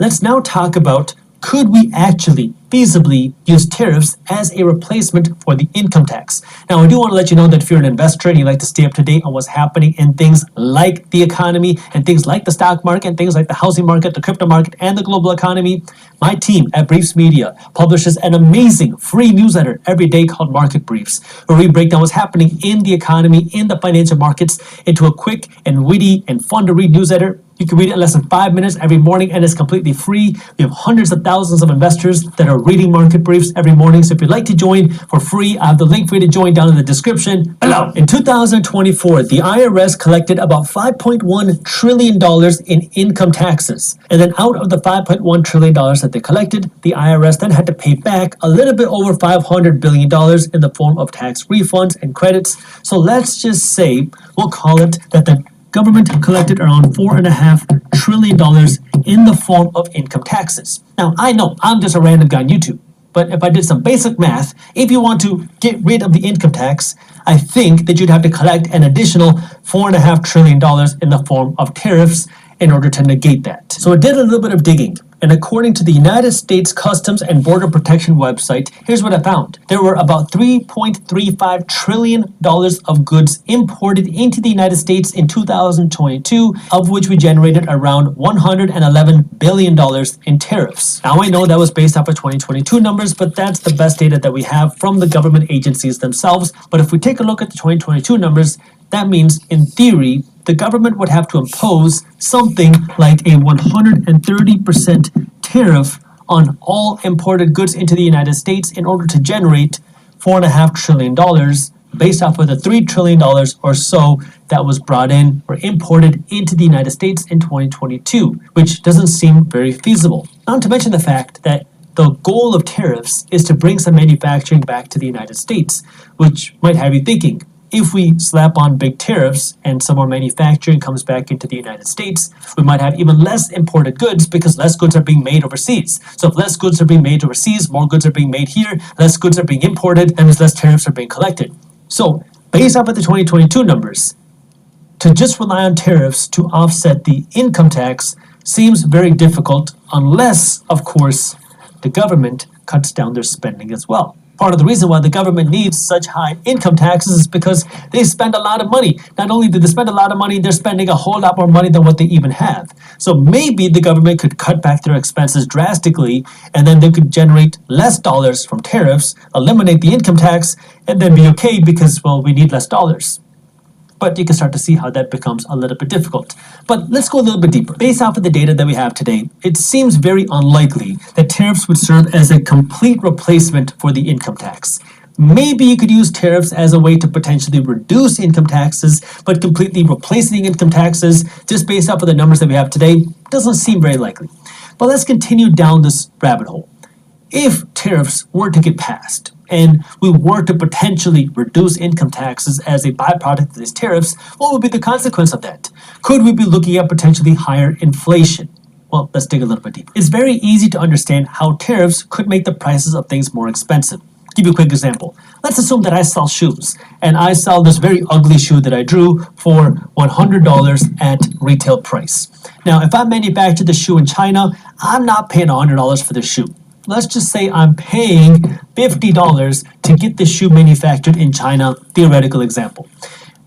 let's now talk about, could we actually feasibly use tariffs as a replacement for the income tax. Now, I do want to let you know that if you're an investor and you like to stay up to date on what's happening in things like the economy and things like the stock market and things like the housing market, the crypto market, and the global economy, my team at Briefs Media publishes an amazing free newsletter every day called Market Briefs, where we break down what's happening in the economy, in the financial markets, into a quick and witty and fun to read newsletter. You can read it in less than 5 minutes every morning, and it's completely free. We have hundreds of thousands of investors that are reading Market Briefs every morning. So if you'd like to join for free, I have the link for you to join down in the description below. In 2024, the IRS collected about $5.1 trillion in income taxes. And then out of the $5.1 trillion that they collected, the IRS then had to pay back a little bit over $500 billion in the form of tax refunds and credits. So let's just say, we'll call it that the government collected around $4.5 trillion in the form of income taxes. Now, I know I'm just a random guy on YouTube, but if I did some basic math, if you want to get rid of the income tax, I think that you'd have to collect an additional $4.5 trillion in the form of tariffs in order to negate that. So I did a little bit of digging, and according to the United States Customs and Border Protection website, here's what I found. There were about $3.35 trillion of goods imported into the United States in 2022, of which we generated around $111 billion in tariffs. Now, I know that was based off of 2022 numbers, but that's the best data that we have from the government agencies themselves. But if we take a look at the 2022 numbers, that means, in theory, the government would have to impose something like a 130% tariff on all imported goods into the United States in order to generate $4.5 trillion based off of the $3 trillion or so that was brought in or imported into the United States in 2022, which doesn't seem very feasible. Not to mention the fact that the goal of tariffs is to bring some manufacturing back to the United States, which might have you thinking, if we slap on big tariffs and some more manufacturing comes back into the United States, we might have even less imported goods because less goods are being made overseas. So if less goods are being made overseas, more goods are being made here, less goods are being imported, and less tariffs are being collected. So based off of the 2022 numbers, to just rely on tariffs to offset the income tax seems very difficult unless, of course, the government cuts down their spending as well. Part of the reason why the government needs such high income taxes is because they spend a lot of money. Not only do they spend a lot of money, they're spending a whole lot more money than what they even have. So maybe the government could cut back their expenses drastically, and then they could generate less dollars from tariffs, eliminate the income tax, and then be okay because, well, we need less dollars. But you can start to see how that becomes a little bit difficult. But let's go a little bit deeper. Based off of the data that we have today, it seems very unlikely that tariffs would serve as a complete replacement for the income tax. Maybe you could use tariffs as a way to potentially reduce income taxes, but completely replacing income taxes just based off of the numbers that we have today doesn't seem very likely. But let's continue down this rabbit hole. If tariffs were to get passed, and we were to potentially reduce income taxes as a byproduct of these tariffs, what would be the consequence of that? Could we be looking at potentially higher inflation? Well, let's dig a little bit deeper. It's very easy to understand how tariffs could make the prices of things more expensive. I'll give you a quick example. Let's assume that I sell shoes, and I sell this very ugly shoe that I drew for $100 at retail price. Now, if I manufacture the shoe in China, I'm not paying $100 for the shoe. Let's just say I'm paying $50 to get the shoe manufactured in China, theoretical example.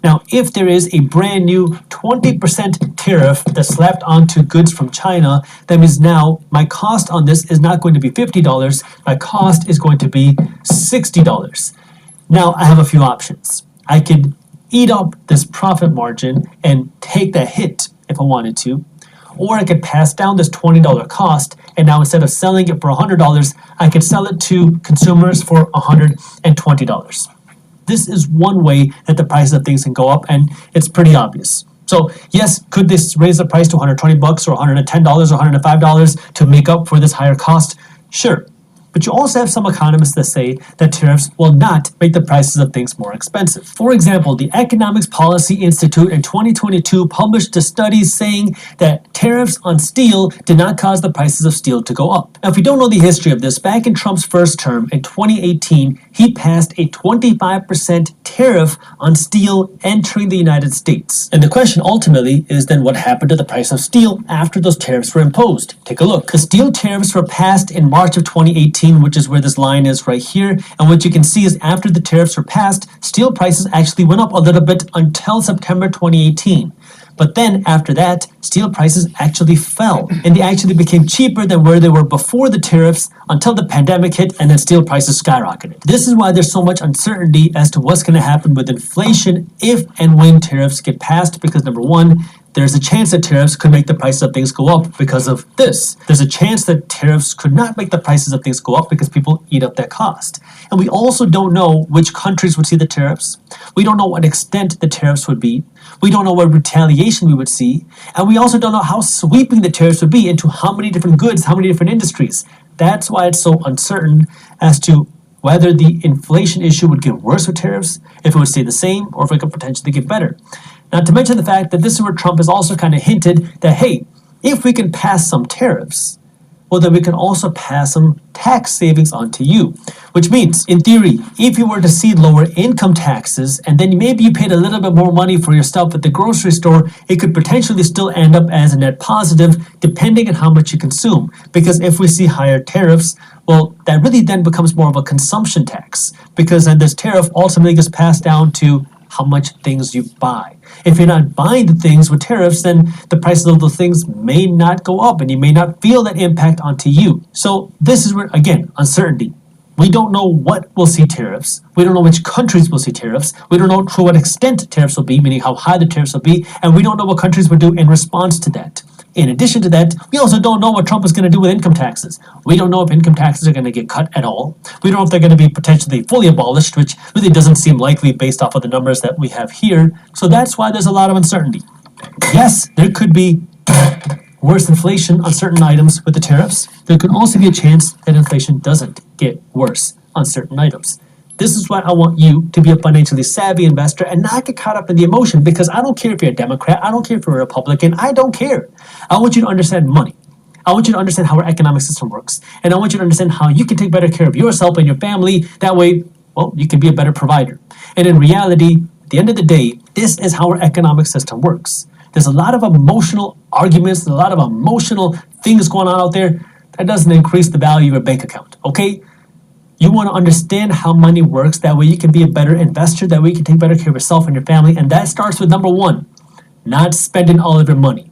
Now, if there is a brand new 20% tariff that's slapped onto goods from China, that means now my cost on this is not going to be $50, my cost is going to be $60. Now, I have a few options. I could eat up this profit margin and take that hit if I wanted to, or I could pass down this $20 cost, and now instead of selling it for $100, I could sell it to consumers for $120. This is one way that the prices of things can go up, and it's pretty obvious. So yes, could this raise the price to $120 or $110 or $105 to make up for this higher cost? Sure. But you also have some economists that say that tariffs will not make the prices of things more expensive. For example, the Economics Policy Institute in 2022 published a study saying that tariffs on steel did not cause the prices of steel to go up. Now, if you don't know the history of this, back in Trump's first term in 2018, he passed a 25% tariff on steel entering the United States. And the question ultimately is then what happened to the price of steel after those tariffs were imposed? Take a look. The steel tariffs were passed in March of 2018, which is where this line is right here. And what you can see is after the tariffs were passed, steel prices actually went up a little bit until September 2018. But then after that, steel prices actually fell and they actually became cheaper than where they were before the tariffs until the pandemic hit and then steel prices skyrocketed. This is why there's so much uncertainty as to what's going to happen with inflation if and when tariffs get passed, because number one, there's a chance that tariffs could make the prices of things go up because of this. There's a chance that tariffs could not make the prices of things go up because people eat up that cost. And we also don't know which countries would see the tariffs. We don't know what extent the tariffs would be. We don't know what retaliation we would see. And we also don't know how sweeping the tariffs would be into how many different goods, how many different industries. That's why it's so uncertain as to whether the inflation issue would get worse with tariffs, if it would stay the same, or if it could potentially get better. Not to mention the fact that this is where Trump has also kind of hinted that, hey, if we can pass some tariffs, well, then we can also pass some tax savings onto you. Which means, in theory, if you were to see lower income taxes, and then maybe you paid a little bit more money for your stuff at the grocery store, it could potentially still end up as a net positive, depending on how much you consume. Because if we see higher tariffs, well, that really then becomes more of a consumption tax. Because then this tariff ultimately gets passed down to how much things you buy. If you're not buying the things with tariffs, then the prices of those things may not go up and you may not feel that impact onto you. So this is where, again, uncertainty. We don't know what will see tariffs. We don't know which countries will see tariffs. We don't know to what extent tariffs will be, meaning how high the tariffs will be, and we don't know what countries will do in response to that. In addition to that, we also don't know what Trump is going to do with income taxes. We don't know if income taxes are going to get cut at all. We don't know if they're going to be potentially fully abolished, which really doesn't seem likely based off of the numbers that we have here. So that's why there's a lot of uncertainty. Yes, there could be worse inflation on certain items with the tariffs. There could also be a chance that inflation doesn't get worse on certain items. This is why I want you to be a financially savvy investor and not get caught up in the emotion, because I don't care if you're a Democrat, I don't care if you're a Republican, I don't care. I want you to understand money. I want you to understand how our economic system works. And I want you to understand how you can take better care of yourself and your family. That way, well, you can be a better provider. And in reality, at the end of the day, this is how our economic system works. There's a lot of emotional arguments, there's a lot of emotional things going on out there. That doesn't increase the value of your bank account, okay? You want to understand how money works. That way you can be a better investor. That way you can take better care of yourself and your family. And that starts with number one, not spending all of your money.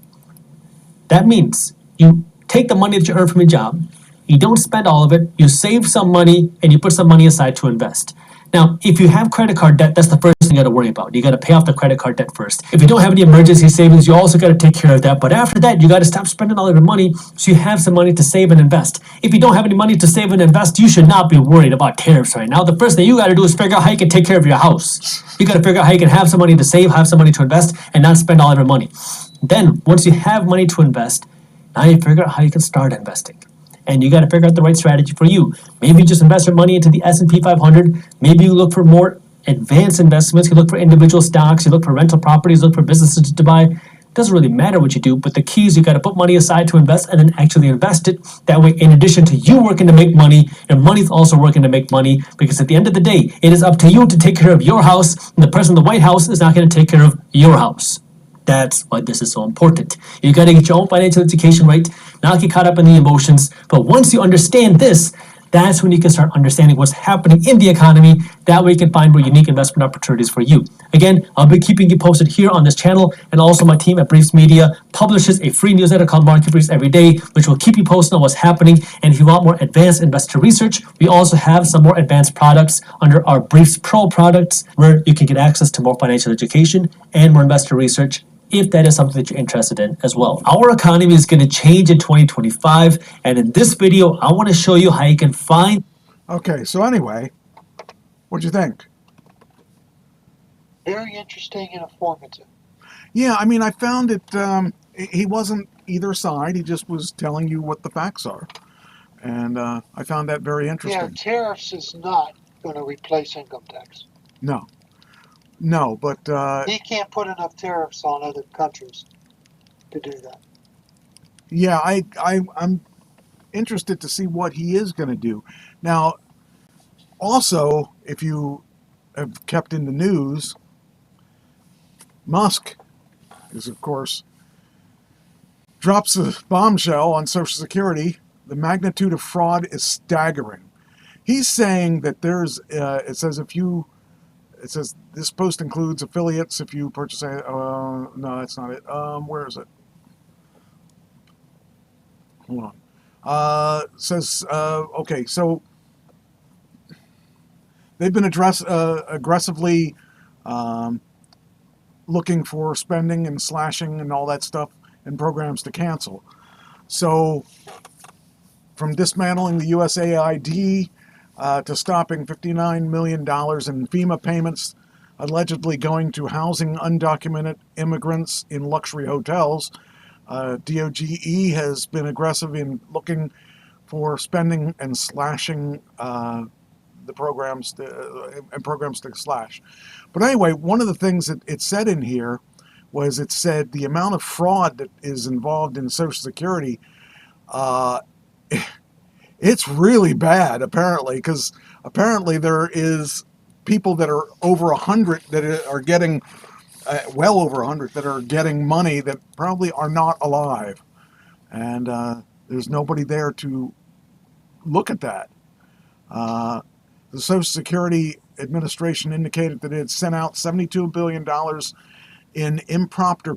That means you take the money that you earn from your job, you don't spend all of it, you save some money, and you put some money aside to invest. Now, if you have credit card debt, that's the first thing you got to worry about. You got to pay off the credit card debt first. If you don't have any emergency savings, you also got to take care of that. But after that, you got to stop spending all of your money so you have some money to save and invest. If you don't have any money to save and invest, you should not be worried about tariffs right now. The first thing you got to do is figure out how you can take care of your house. You got to figure out how you can have some money to save, have some money to invest, and not spend all of your money. Then, once you have money to invest, now you figure out how you can start investing. And you got to figure out the right strategy for you. Maybe you just invest your money into the S&P 500. Maybe you look for more advanced investments. You look for individual stocks. You look for rental properties. Look for businesses to buy. It doesn't really matter what you do, but the key is you got to put money aside to invest and then actually invest it. That way, in addition to you working to make money, your money's also working to make money, because at the end of the day, it is up to you to take care of your house, and the person in the White House is not going to take care of your house. That's why this is so important. You got to get your own financial education right, not get caught up in the emotions. But once you understand this, that's when you can start understanding what's happening in the economy. That way you can find more unique investment opportunities for you. Again, I'll be keeping you posted here on this channel, and also my team at Briefs Media publishes a free newsletter called Market Briefs every day, which will keep you posted on what's happening. And if you want more advanced investor research, we also have some more advanced products under our Briefs Pro products, where you can get access to more financial education and more investor research, if that is something that you're interested in as well. Our economy is going to change in 2025, and in this video, I want to show you how you can find... Okay, so anyway, what'd you think? Very interesting and informative. Yeah, I mean, I found it, he wasn't either side, he just was telling you what the facts are. And I found that very interesting. Yeah, tariffs is not going to replace income tax. No, but... he can't put enough tariffs on other countries to do that. Yeah, I'm interested to see what he is going to do. Now, Also, if you have kept in the news, Musk is, of course, drops a bombshell on Social Security. The magnitude of fraud is staggering. He's saying that there's, it says this post includes affiliates if you purchase a, no, that's not it. Where is it? Hold on. Says, okay, so they've been aggressively looking for spending and slashing and all that stuff and programs to cancel. So from dismantling the USAID to stopping $59 million in FEMA payments allegedly going to housing undocumented immigrants in luxury hotels, DOGE has been aggressive in looking for spending and slashing the programs to slash. But anyway, one of the things that it said in here was it said the amount of fraud that is involved in Social Security, it's really bad apparently, because apparently there is people that are over 100 that are getting well over 100 that are getting money that probably are not alive, and there's nobody there to look at that. The Social Security Administration indicated that it had sent out $72 billion in improper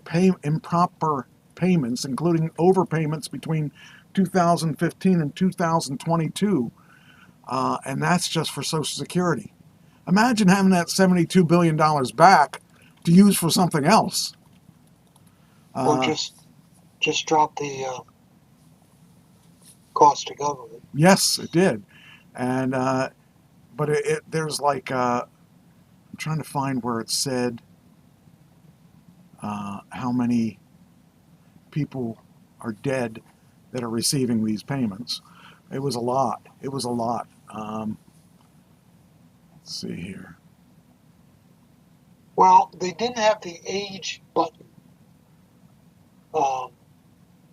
payments, including overpayments between 2015 and 2022, and that's just for Social Security. Imagine having that $72 billion back to use for something else. Or just drop the cost to government. Yes, it did. And but there's like I'm trying to find where it said how many people are dead that are receiving these payments. It was a lot. Let's see here. Well, they didn't have the age button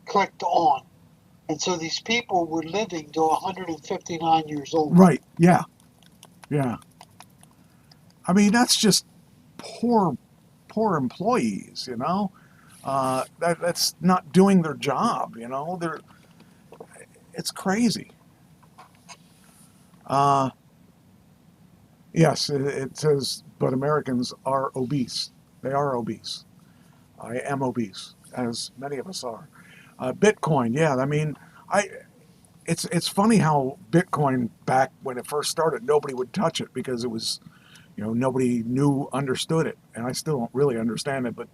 clicked on. And so these people were living to 159 years old. Right, yeah. I mean, that's just poor employees, you know? That's not doing their job, you know? It's crazy. Yes, it says, but Americans are obese. They are obese. I am obese, as many of us are. Bitcoin, yeah, I mean, it's funny how Bitcoin, back when it first started, nobody would touch it because it was, nobody understood it, and I still don't really understand it, but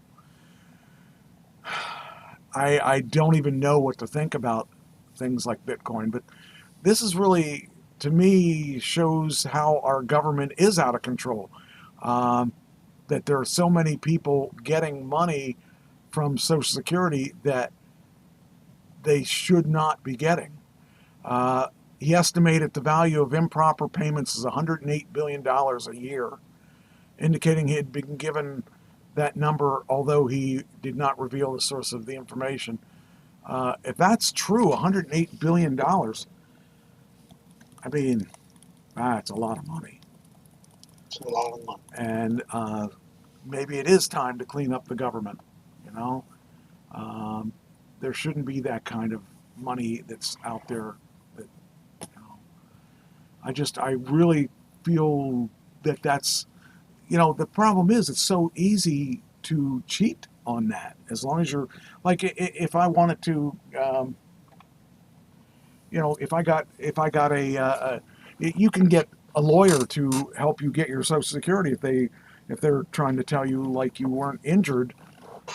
I don't even know what to think about things like Bitcoin. But this is really, to me, shows how our government is out of control. That there are so many people getting money from Social Security that they should not be getting. He estimated the value of improper payments is $108 billion a year, indicating he had been given that number, although he did not reveal the source of the information. If that's true, $108 billion, I mean, that's a lot of money. It's a lot of money. And maybe it is time to clean up the government, there shouldn't be that kind of money that's out there. That, I really feel that's, the problem is it's so easy to cheat on that. As long as you're, like, if I wanted to, if I got you can get a lawyer to help you get your Social Security if they're trying to tell you like you weren't injured.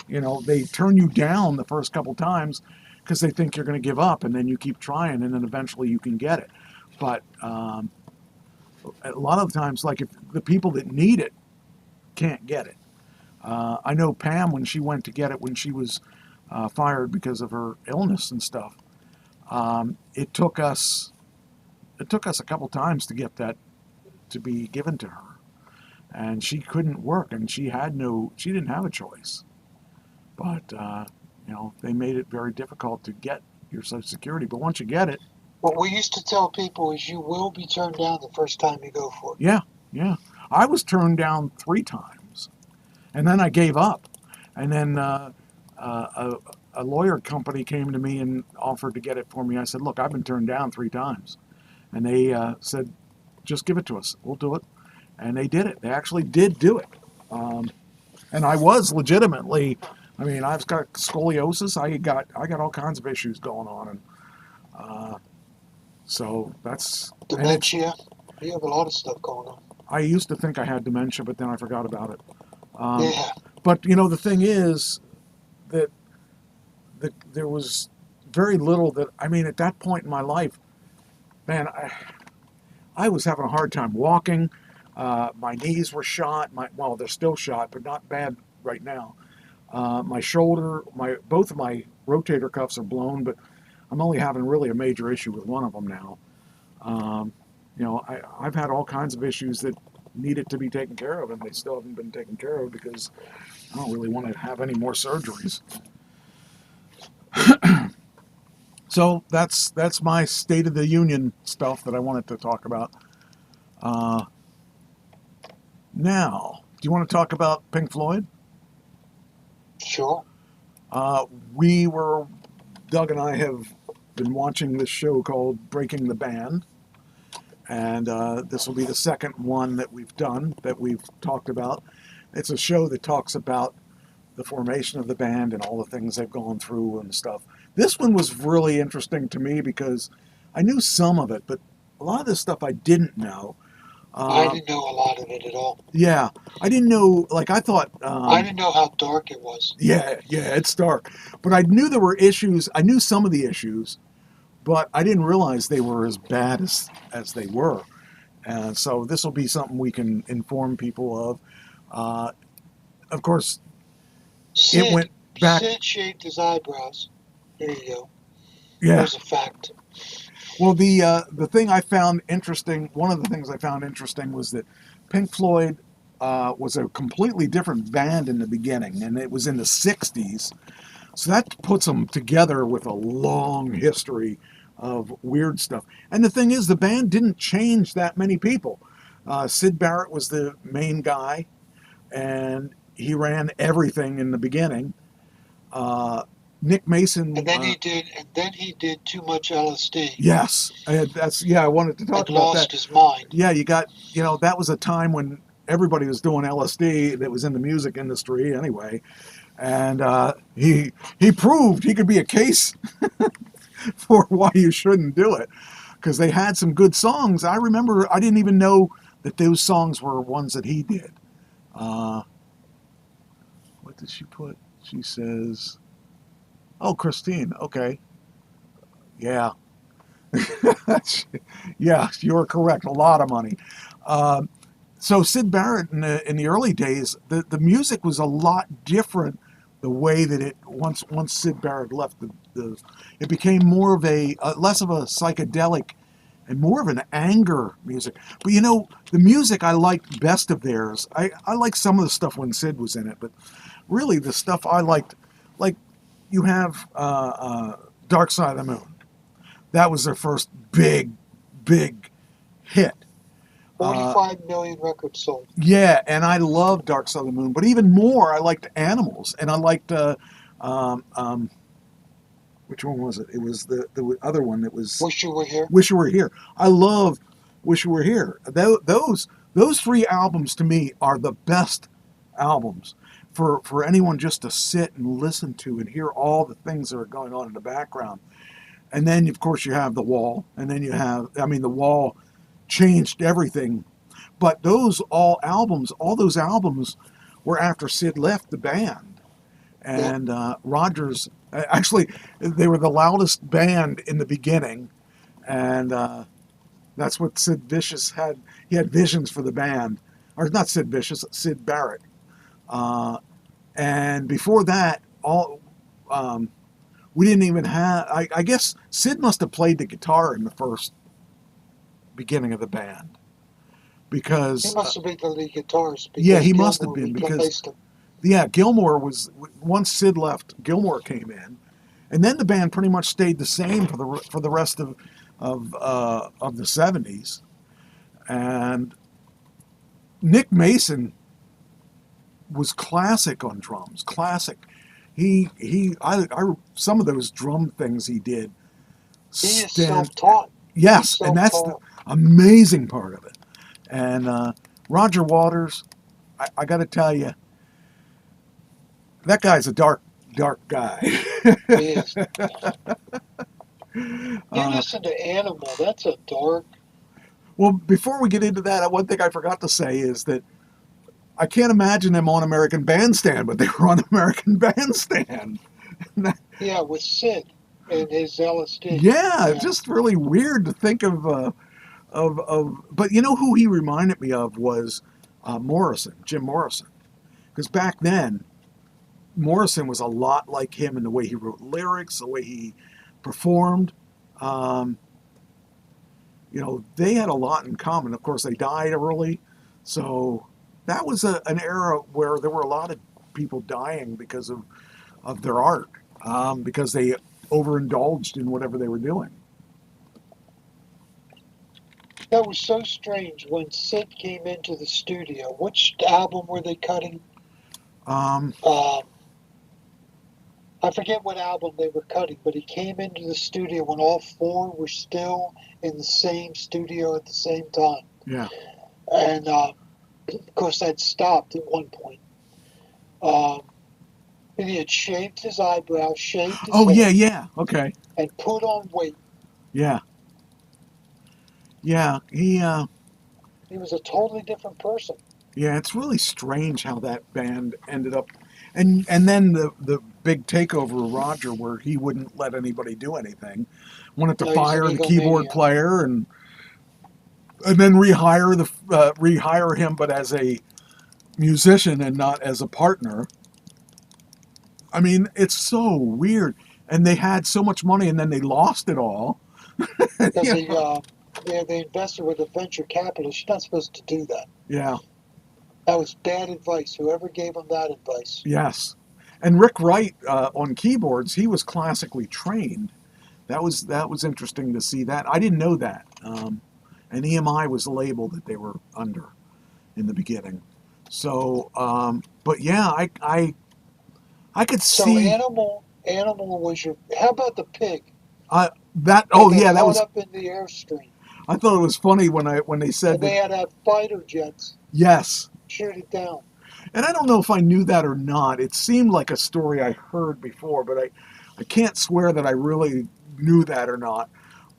They turn you down the first couple times because they think you're going to give up, and then you keep trying, and then eventually you can get it. But a lot of times, like, if the people that need it can't get it. I know Pam, when she went to get it when she was fired because of her illness and stuff, it took us a couple times to get that to be given to her, and she couldn't work, and she didn't have a choice. But they made it very difficult to get your Social Security. But once you get it, What we used to tell people is you will be turned down the first time you go for it. Yeah. I was turned down 3 times, and then I gave up. And then a lawyer company came to me and offered to get it for me. I said, look, I've been turned down 3 times. And they said, just give it to us. We'll do it. And they did it. They actually did do it. And I was legitimately, I mean, I've got scoliosis. I got all kinds of issues going on. And so that's... Dementia. You have a lot of stuff going on. I used to think I had dementia, but then I forgot about it. Yeah. But, the thing is that there was very little that, I mean, at that point in my life, man, I was having a hard time walking. My knees were shot. Well, they're still shot, but not bad right now. My shoulder, both of my rotator cuffs are blown, but I'm only having really a major issue with one of them now. I've had all kinds of issues that needed to be taken care of, and they still haven't been taken care of because I don't really want to have any more surgeries. So that's my State of the Union stuff that I wanted to talk about. Now, do you want to talk about Pink Floyd? Sure. Doug and I have been watching this show called Breaking the Band. And this will be the second one that we've done, that we've talked about. It's a show that talks about the formation of the band and all the things they've gone through and stuff. This one was really interesting to me because I knew some of it, but a lot of this stuff I didn't know. I didn't know a lot of it at all. Yeah, I didn't know, like I thought... I didn't know how dark it was. Yeah, it's dark. But I knew there were issues. I knew some of the issues, but I didn't realize they were as bad as they were. And so this will be something we can inform people of. Of course, it went back... Sid shaved his eyebrows. There you go. Yeah. There's a fact. Well, the thing I found interesting, one of the things I found interesting was that Pink Floyd was a completely different band in the beginning, and it was in the 60s. So that puts them together with a long history of weird stuff. And the thing is, the band didn't change that many people. Syd Barrett was the main guy, and he ran everything in the beginning. Nick Mason. And then he did too much LSD. Yes, I wanted to talk about that. Lost his mind. Yeah, that was a time when everybody was doing LSD that was in the music industry anyway, and he proved he could be a case for why you shouldn't do it, because they had some good songs. I remember I didn't even know that those songs were ones that he did. What did she put? She says, "Oh, Christine, okay. Yeah." Yeah, you're correct. A lot of money. So Syd Barrett in the early days, the music was a lot different. The way that it once Syd Barrett left, it became more of less of a psychedelic and more of an anger music. But the music I liked best of theirs, I liked some of the stuff when Syd was in it, but really the stuff I liked, like you have Dark Side of the Moon. That was their first big hit. 45 million records sold. Yeah, and I love Dark Side of the Moon, but even more, I liked Animals, and I liked which one was it? It was the other one that was Wish You Were Here. Wish You Were Here. I love Wish You Were Here. Those 3 albums to me are the best albums for anyone just to sit and listen to and hear all the things that are going on in the background. And then, of course, you have The Wall, and then The Wall changed everything. But all those albums were after Syd left the band. And Rogers, actually, they were the loudest band in the beginning. And that's what Sid Vicious had. He had visions for the band. Or not Sid Vicious, Syd Barrett. And before that, we didn't even have... I guess Syd must have played the guitar in the first beginning of the band, because he must have been the lead guitarist. Yeah, he must have been, because Gilmore was, once Syd left, Gilmore came in, and then the band pretty much stayed the same for the rest of of the 70s. And Nick Mason was classic on drums, classic. Some of those drum things he did. He is self-taught. Yes, and that's the amazing part of it. And Roger Waters, I got to tell you, that guy's a dark guy. He is. You listen to Animal, that's a dark. Well, before we get into that, one thing I forgot to say is that I can't imagine them on American Bandstand, but they were on American Bandstand. Yeah, with Sid and his LSD. Yeah, just really weird to think of. But you know who he reminded me of was Morrison, Jim Morrison, because back then Morrison was a lot like him in the way he wrote lyrics, the way he performed. You know, they had a lot in common. Of course, they died early, so that was an era where there were a lot of people dying because of their art, because they overindulged in whatever they were doing. That was so strange when Sid came into the studio. Which album were they cutting? I forget what album they were cutting, but he came into the studio when all four were still in the same studio at the same time. Yeah. And of course, that stopped at one point. And he had shaved his eyebrows, shaved his head, yeah, okay. and put on weight. Yeah. Yeah, he was a totally different person. Yeah, it's really strange how that band ended up. And then the big takeover of Roger, where he wouldn't let anybody do anything, wanted to fire the keyboard player and then rehire him, but as a musician and not as a partner. I mean, it's so weird. And they had so much money, and then they lost it all. Because they invested with a venture capitalist. You're not supposed to do that. Yeah. That was bad advice. Whoever gave him that advice. Yes. And Rick Wright on keyboards, he was classically trained. That was interesting to see that. I didn't know that. And EMI was the label that they were under in the beginning. So, but yeah, I could see. So Animal was your. How about the Pig? That was up in the airstream. I thought it was funny when they said and they had fighter jets. Yes. Shoot it down. And I don't know if I knew that or not. It seemed like a story I heard before, but I can't swear that I really knew that or not.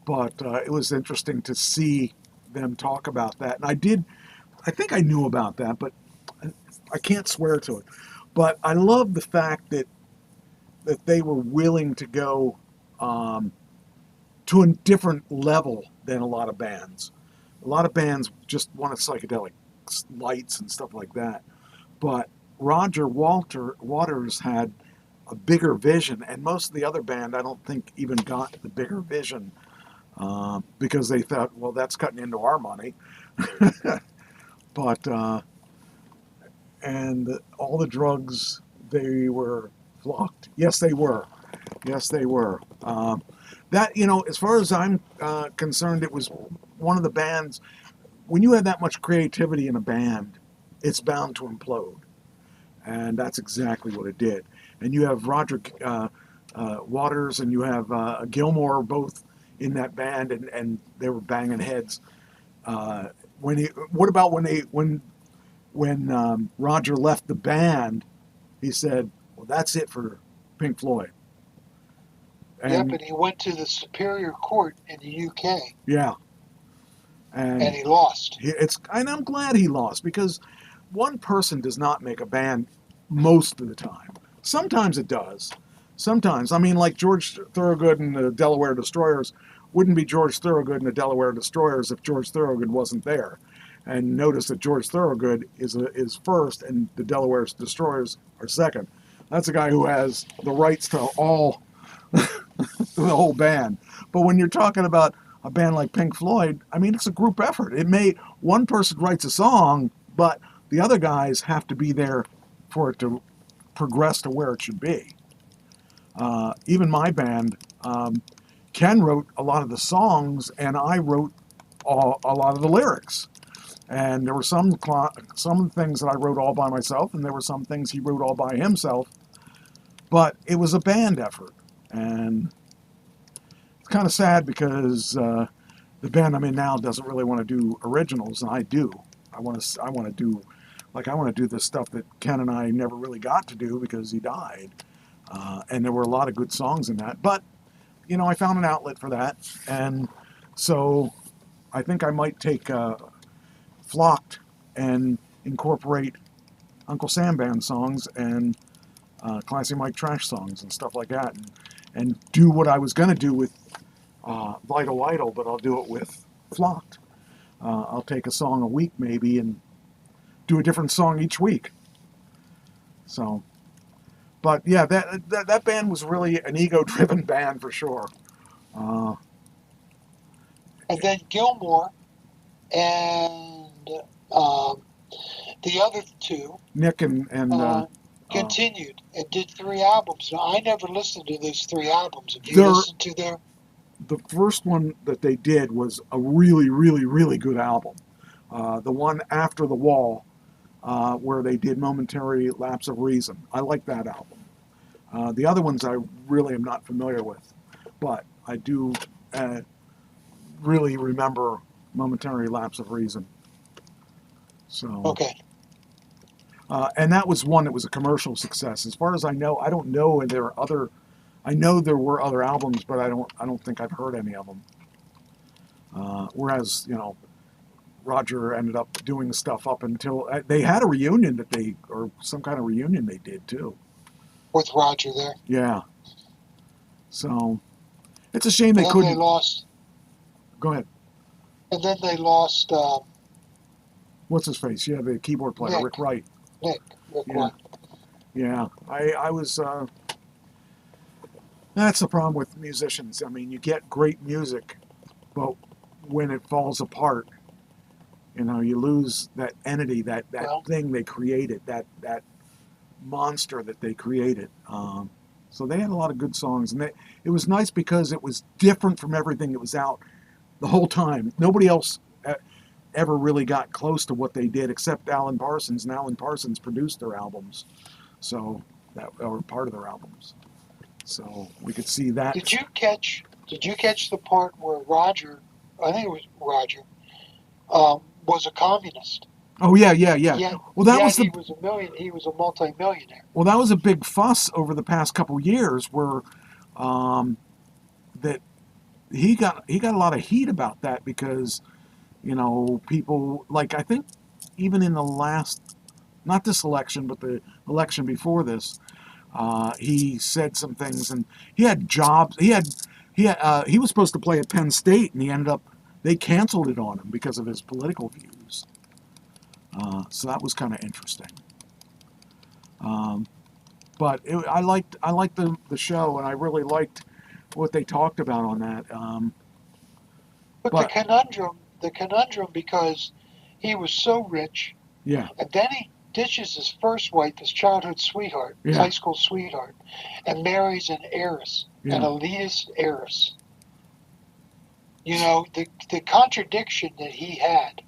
But it was interesting to see them talk about that. And I think I knew about that, but I can't swear to it. But I love the fact that they were willing to go to a different level than a lot of bands. A lot of bands just wanted psychedelic lights and stuff like that. But Roger Waters had a bigger vision, and most of the other band, I don't think, even got the bigger vision because they thought, well, that's cutting into our money. But, and all the drugs, they were flocked. Yes, they were. Yes, they were. That, as far as I'm concerned, it was one of the bands. When you have that much creativity in a band, it's bound to implode. And that's exactly what it did. And you have Roger Waters and you have Gilmore both in that band, and they were banging heads. When Roger left the band, he said, well, that's it for Pink Floyd. And he went to the Superior Court in the UK. Yeah. And he lost. And I'm glad he lost, because one person does not make a band most of the time. Sometimes it does. Sometimes. I mean, like George Thorogood and the Delaware Destroyers wouldn't be George Thorogood and the Delaware Destroyers if George Thorogood wasn't there. And notice that George Thorogood is first and the Delaware Destroyers are second. That's a guy who has the rights to all the whole band. But when you're talking about a band like Pink Floyd, I mean, it's a group effort. One person writes a song, but the other guys have to be there for it to progress to where it should be. Even my band, Ken wrote a lot of the songs, and I wrote a lot of the lyrics. And there were some things that I wrote all by myself, and there were some things he wrote all by himself. But it was a band effort, and it's kind of sad because the band I'm in now doesn't really want to do originals, and I do. I want to do this stuff that Ken and I never really got to do because he died. And there were a lot of good songs in that. But, I found an outlet for that. And so I think I might take Flocked and incorporate Uncle Sam Band songs and Classy Mike Trash songs and stuff like that. And do what I was going to do with Vital Idol, but I'll do it with Flocked. I'll take a song a week maybe and do a different song each week. So, but yeah, that band was really an ego-driven band for sure. And then Gilmore and the other two, Nick and continued and did 3 albums. Now, I never listened to those 3 albums. Have you listened to their? The first one that they did was a really, really, really good album. The one after The Wall, where they did Momentary Lapse of Reason. I like that album. The other ones I really am not familiar with, but I do really remember Momentary Lapse of Reason. So Okay. And that was one that was a commercial success. As far as I know, I don't know, and I know there were other albums, but I don't think I've heard any of them. Whereas, Roger ended up doing stuff up until they had a reunion or some kind of reunion they did too. With Roger there. Yeah. So it's a shame they couldn't. They lost. Go ahead. And then they lost. What's his face? Yeah, the keyboard player, Nick. Rick Wright. Rick Yeah. Wright. Yeah, I was. That's the problem with musicians. I mean, you get great music, but when it falls apart, you lose that entity, that thing they created, that monster that they created. So they had a lot of good songs, and it was nice because it was different from everything that was out the whole time. Nobody else ever really got close to what they did except Alan Parsons, and Alan Parsons produced their albums, or part of their albums. So we could see that. Did you catch the part where Roger, I think it was Roger, was a communist? Oh yeah. Well, he was a multi-millionaire. Well, that was a big fuss over the past couple years, where that he got a lot of heat about that because people, like, I think even in the last, not this election, but the election before this, he said some things, and he had jobs. He was supposed to play at Penn State, and they canceled it on him because of his political views. So that was kind of interesting. But I liked the show, and I really liked what they talked about on that. But the conundrum, because he was so rich, yeah, and then he ditches his first wife, his childhood sweetheart, his high school sweetheart, and marries an heiress, an elitist heiress. The contradiction that he had,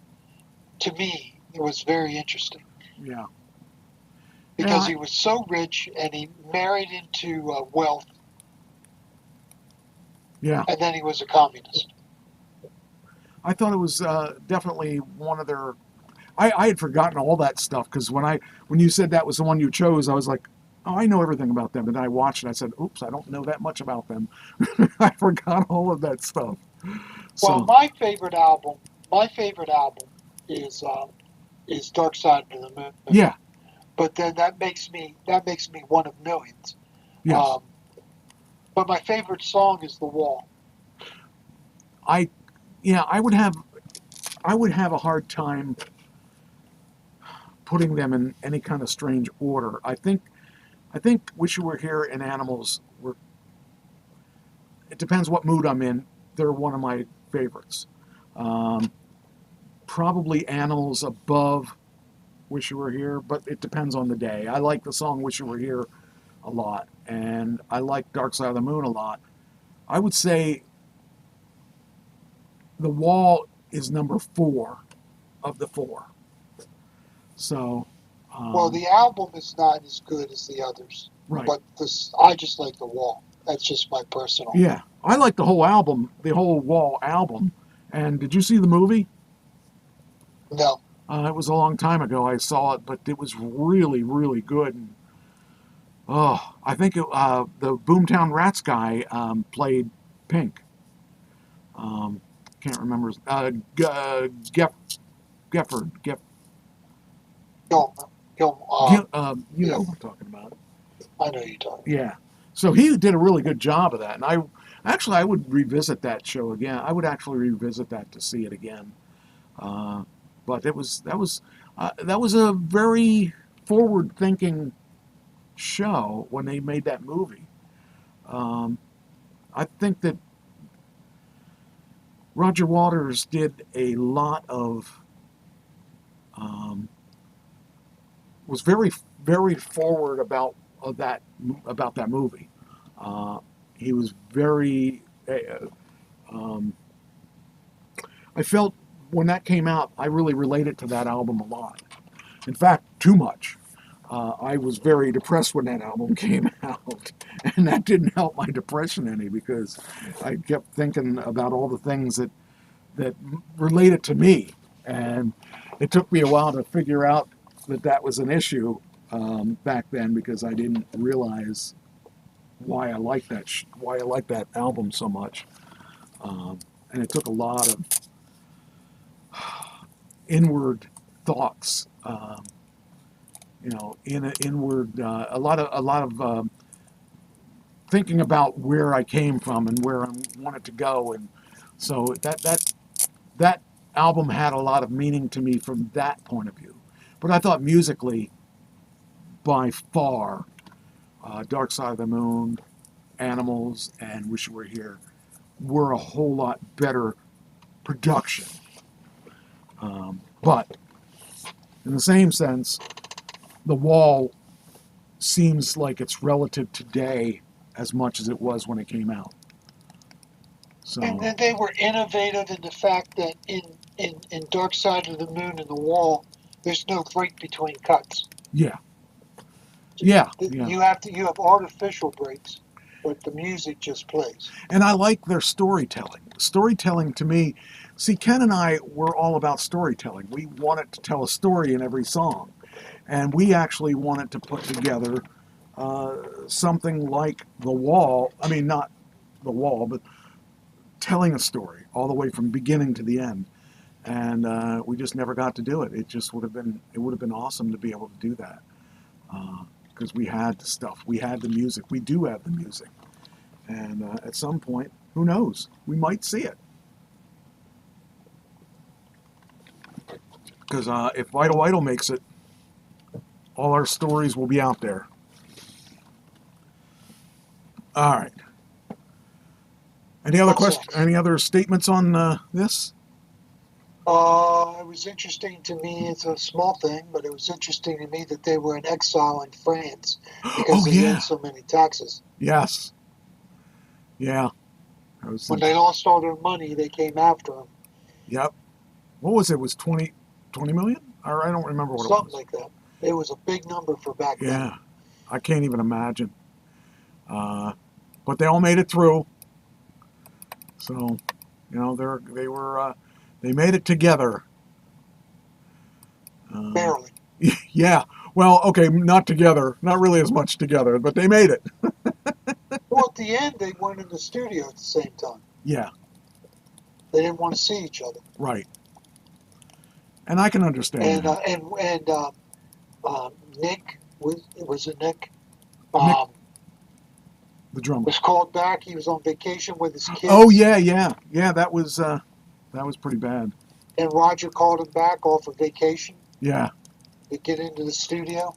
to me, was very interesting. Yeah. Because he was so rich and he married into wealth. Yeah. And then he was a communist. I thought it was definitely one of their. I had forgotten all that stuff because when you said that was the one you chose, I was like, oh, I know everything about them. And then I watched it. I said, oops, I don't know that much about them. I forgot all of that stuff. Well, my favorite album is Dark Side of the Moon. Yeah. But then that makes me one of millions. Yes. But my favorite song is The Wall. I would have a hard time putting them in any kind of strange order. I think Wish You Were Here and Animals were. It depends what mood I'm in. They're one of my favorites. Probably Animals above Wish You Were Here, but it depends on the day. I like the song Wish You Were Here a lot, and I like Dark Side of the Moon a lot. I would say The Wall is number 4 of the 4. So, Well, the album is not as good as the others, right. but I just like The Wall. That's just my personal. Yeah, I like the whole album, the whole Wall album. And did you see the movie? No. It was a long time ago I saw it, but it was really, really good. And, I think the Boomtown Rats guy played Pink. Can't remember. Gefford. You know what I'm talking about. I know you're talking. Yeah. So he did a really good job of that. And I would revisit that show again. I would actually revisit that to see it again. But that was a very forward-thinking show when they made that movie. I think that Roger Waters did a lot of was very, very forward about that movie. He was very. I felt when that came out, I really related to that album a lot. In fact, too much. I was very depressed when that album came out, and that didn't help my depression any because I kept thinking about all the things that related to me, and it took me a while to figure out that was an issue back then because I didn't realize why I liked that album so much, and it took a lot of inward thoughts. A lot of thinking about where I came from and where I wanted to go, and so that album had a lot of meaning to me from that point of view. But I thought musically, by far, Dark Side of the Moon, Animals, and Wish You Were Here were a whole lot better production. But in the same sense, The Wall seems like it's relative today as much as it was when it came out. So, and then they were innovative in the fact that in Dark Side of the Moon and The Wall, there's no break between cuts. Yeah. You have artificial breaks, but the music just plays. And I like their storytelling. Storytelling to me, see, Ken and I were all about storytelling. We wanted to tell a story in every song. And we actually wanted to put together something like The Wall. I mean, not The Wall, but telling a story all the way from beginning to the end. And we just never got to do it. It would have been awesome to be able to do that. Because we had the stuff. We had the music. We do have the music. And at some point, who knows? We might see it. Because if Vital Idol makes it, all our stories will be out there. All right. Any other questions? Any other statements on this? It was interesting to me. It's a small thing, but it was interesting to me that they were in exile in France because they had so many taxes. Yes. Yeah. When they lost all their money, they came after them. Yep. What was it? It was 20 million? Or I don't remember what Something it was. like that. It was a big number for back then. Yeah. I can't even imagine. But they all made it through. So, they made it together. Barely. Yeah. Well, okay, not together. Not really as much together, but they made it. Well, at the end, they weren't in the studio at the same time. Yeah. They didn't want to see each other. Right. And I can understand that. Nick, was it Nick? Nick, the drummer, was called back. He was on vacation with his kids. Oh, yeah. That was pretty bad. And Roger called him back off of vacation. Yeah. To get into the studio.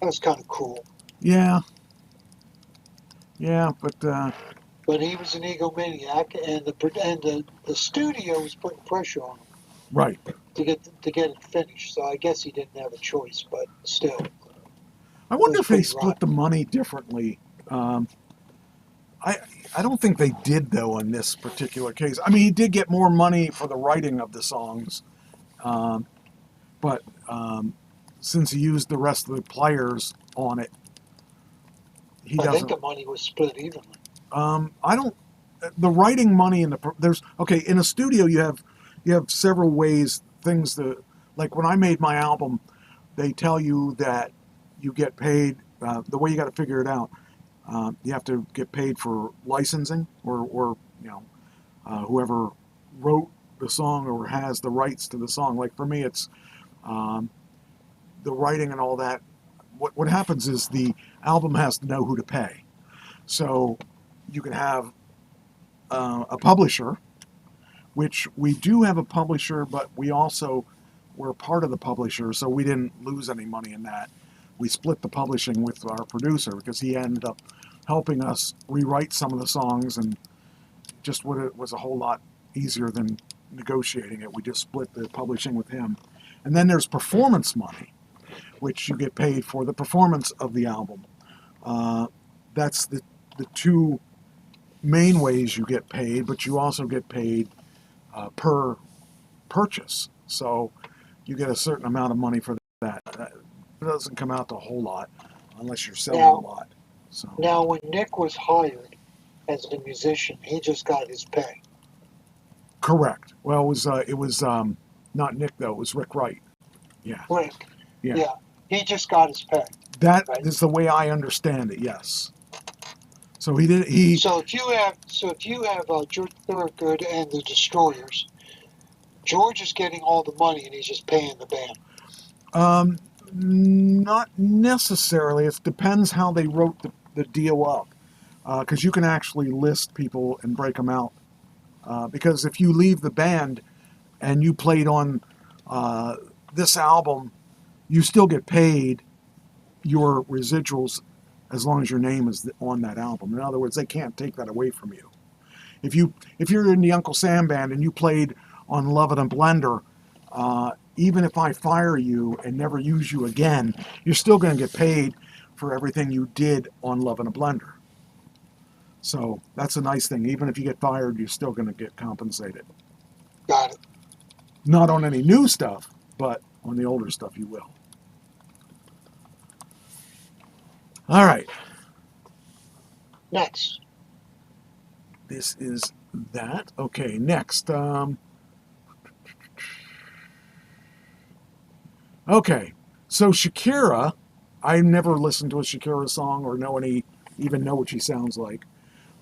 That was kind of cool. Yeah. Yeah, but he was an egomaniac, and the studio was putting pressure on him. Right. To get it finished. So I guess he didn't have a choice, but still. I wonder if they split the money differently. I don't think they did though in this particular case. I mean, he did get more money for the writing of the songs, but since he used the rest of the players on it, he I think doesn't. the money was split evenly. I don't. The writing money in there's okay in a studio you have several ways things that like when I made my album, they tell you that you get paid. The way you got to figure it out, you have to get paid for licensing or you know whoever wrote the song or has the rights to the song. Like for me, it's the writing and all that. What happens is the album has to know who to pay. So you can have a publisher, which we do have a publisher, but we're part of the publisher, so we didn't lose any money in that. We split the publishing with our producer because he ended up helping us rewrite some of the songs, and just it was a whole lot easier than negotiating it. We just split the publishing with him. And then there's performance money, which you get paid for the performance of the album. That's the two main ways you get paid, but you also get paid per purchase. So you get a certain amount of money for that. It doesn't come out to a whole lot unless you're selling a lot. So Now, when Nick was hired as a musician, he just got his pay. correct. Well, it was not Nick though. It was Rick Wright. Yeah. Rick. Yeah. He just got his pay. That Right. is the way I understand it. Yes. So he did. He So if you have George Thorogood and the Destroyers, George is getting all the money and he's just paying the band. Not necessarily. It depends how they wrote the deal up, because you can actually list people and break them out. Because if you leave the band and you played on this album, you still get paid your residuals as long as your name is on that album. In other words, they can't take that away from you. If you're in the Uncle Sam band and you played on Love in a Blender, even if I fire you and never use you again, you're still going to get paid for everything you did on Love in a Blender. So that's a nice thing. Even if you get fired, you're still going to get compensated. Got it. Not on any new stuff, but on the older stuff you will. All right. Next. This is that. Okay, next. Okay, so Shakira, I never listened to a Shakira song or even know what she sounds like,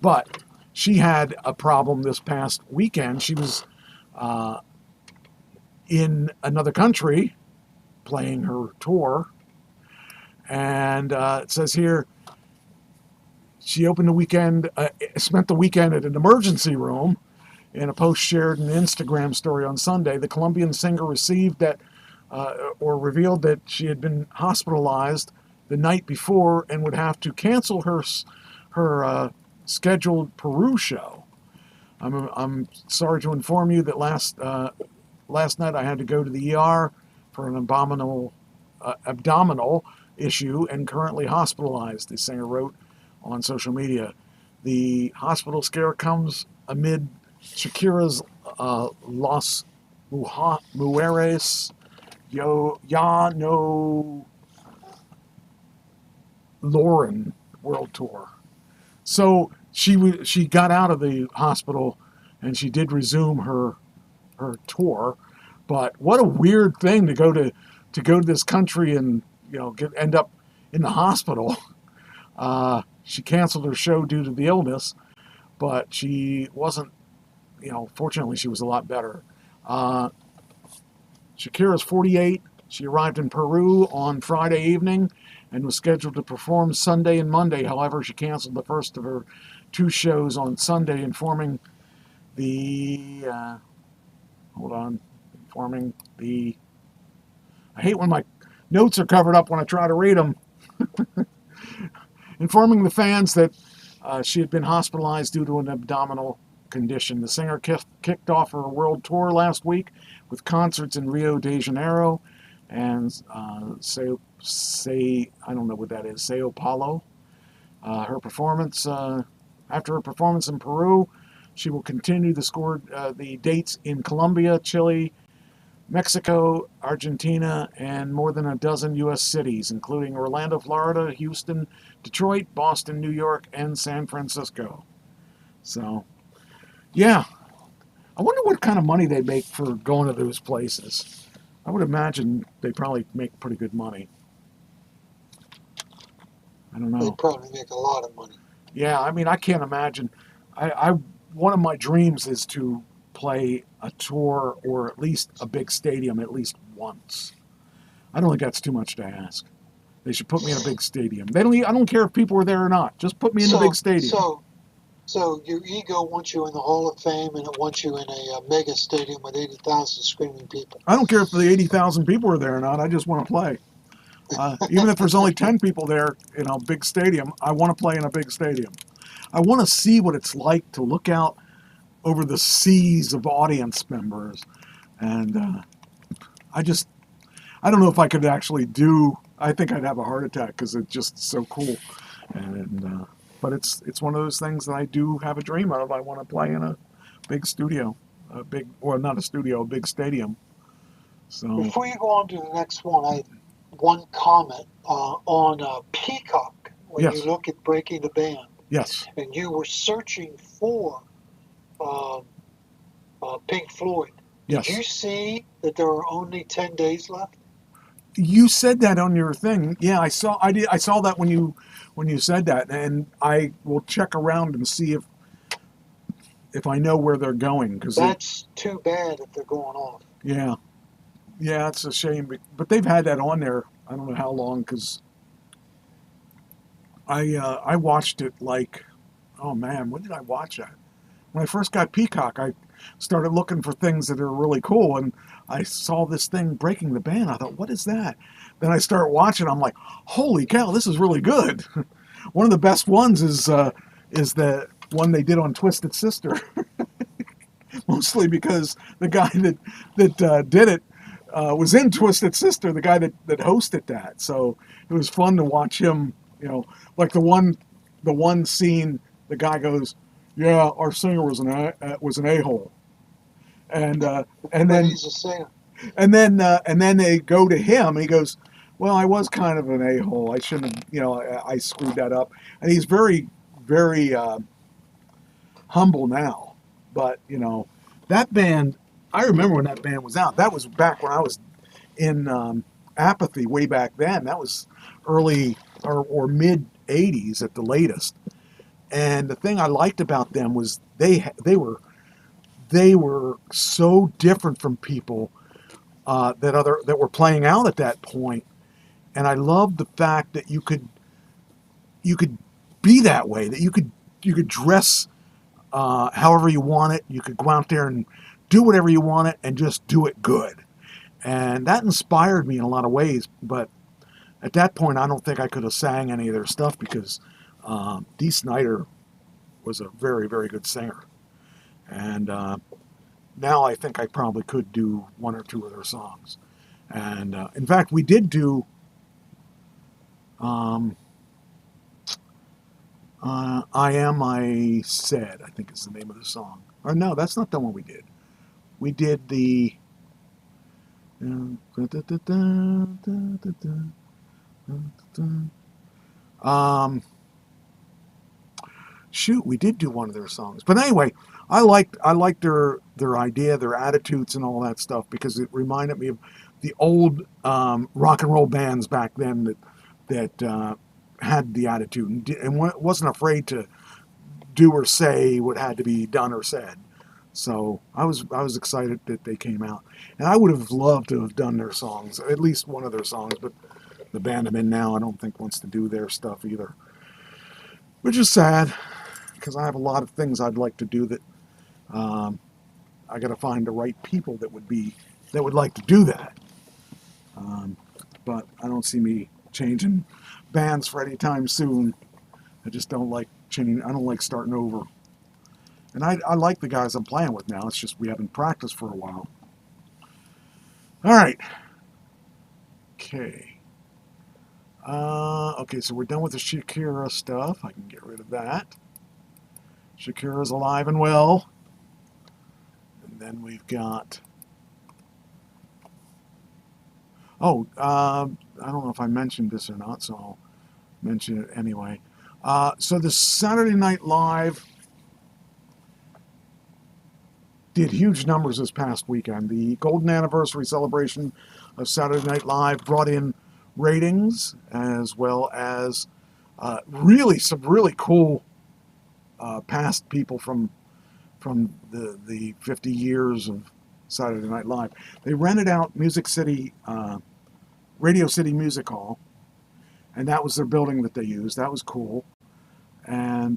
but she had a problem this past weekend. She was in another country playing her tour, and it says here she spent the weekend at an emergency room. In a post shared an Instagram story on Sunday, the Colombian singer revealed that she had been hospitalized the night before and would have to cancel her scheduled Peru show. I'm sorry to inform you that last night I had to go to the ER for an abdominal issue and currently hospitalized, the singer wrote on social media. The hospital scare comes amid Shakira's Los Mujeres Ya No Lauren World Tour. So she got out of the hospital and she did resume her tour, but what a weird thing to go to this country and end up in the hospital. She canceled her show due to the illness, but she wasn't. Fortunately, she was a lot better. Shakira's 48. She arrived in Peru on Friday evening and was scheduled to perform Sunday and Monday. However, she canceled the first of her two shows on Sunday, informing the... I hate when my notes are covered up when I try to read them. Informing the fans that she had been hospitalized due to an abdominal condition. The singer kicked off her world tour last week with concerts in Rio de Janeiro and I don't know what that is, Sao Paulo. Her performance After her performance in Peru, she will continue the dates in Colombia, Chile, Mexico, Argentina, and more than a dozen U.S. cities, including Orlando, Florida, Houston, Detroit, Boston, New York, and San Francisco. So, yeah. I wonder what kind of money they make for going to those places. I would imagine they probably make pretty good money. I don't They know. probably make a lot of money. Yeah, I mean, I can't imagine. One of my dreams is to play a tour or at least a big stadium at least once. I don't think that's too much to ask. They should put me in a big stadium. I don't care if people are there or not. Just put me in the big stadium. So your ego wants you in the Hall of Fame, and it wants you in a mega stadium with 80,000 screaming people. I don't care if the 80,000 people are there or not. I just want to play. Even if there's only 10 people there in a big stadium, I want to play in a big stadium. I want to see what it's like to look out over the seas of audience members. And I don't know if I could actually I think I'd have a heart attack because it's just so cool. And but it's one of those things that I do have a dream of. I want to play in a big studio, a big stadium. So Before you go on to the next one, I one comment on Peacock when Yes. you look at Breaking the Band, yes, and you were searching for Pink Floyd. yes. Did you see that there are only 10 days left? You said that on your thing. Yeah, I saw that when you said that, and I will check around and see if I know where they're going, because That's too bad if they're going off. yeah, it's a shame, but they've had that on there. I don't know how long, because I watched it like, oh man, when did I watch that? When I first got Peacock, I started looking for things that are really cool, and I saw this thing, Breaking the Band. I thought, what is that? Then I start watching. I'm like, holy cow, this is really good. One of the best ones is the one they did on Twisted Sister. Mostly because the guy that did it was in Twisted Sister, the guy that hosted that. So it was fun to watch him. Like the one scene, the guy goes, "Yeah, our singer was an a-hole," and then He's a singer. and then they go to him, and he goes, "Well, I was kind of an a-hole. I shouldn't have, I screwed that up." And he's very, very humble now. But that band, I remember when that band was out. That was back when I was in Apathy, way back then. That was early or mid '80s at the latest. And the thing I liked about them was they were so different from people that were playing out at that point. And I loved the fact that you could be that way, that you could dress however you want it. You could go out there and do whatever you want it and just do it good. And that inspired me in a lot of ways. But at that point, I don't think I could have sang any of their stuff because Dee Snider was a very, very good singer. And now I think I probably could do one or two of their songs. And in fact, we did do I Am I Said, I think is the name of the song. Or no, that's not the one we did. We did the shoot, we did do one of their songs. But anyway, I liked their idea, their attitudes, and all that stuff because it reminded me of the old rock and roll bands back then that had the attitude and wasn't afraid to do or say what had to be done or said. So I was excited that they came out, and I would have loved to have done their songs, at least one of their songs. But the band I'm in now, I don't think wants to do their stuff either, which is sad because I have a lot of things I'd like to do that I got to find the right people that would like to do that. But I don't see me changing bands for any time soon. I just don't like changing. I don't like starting over. And I like the guys I'm playing with now. It's just we haven't practiced for a while. All right. Okay. Okay, so we're done with the Shakira stuff. I can get rid of that. Shakira's alive and well. And then we've got... I don't know if I mentioned this or not, so I'll mention it anyway. So the Saturday Night Live did huge numbers this past weekend. The golden anniversary celebration of Saturday Night Live brought in ratings as well as some really cool past people from the 50 years of Saturday Night Live. They rented out Radio City Music Hall, and that was their building that they used. That was cool. And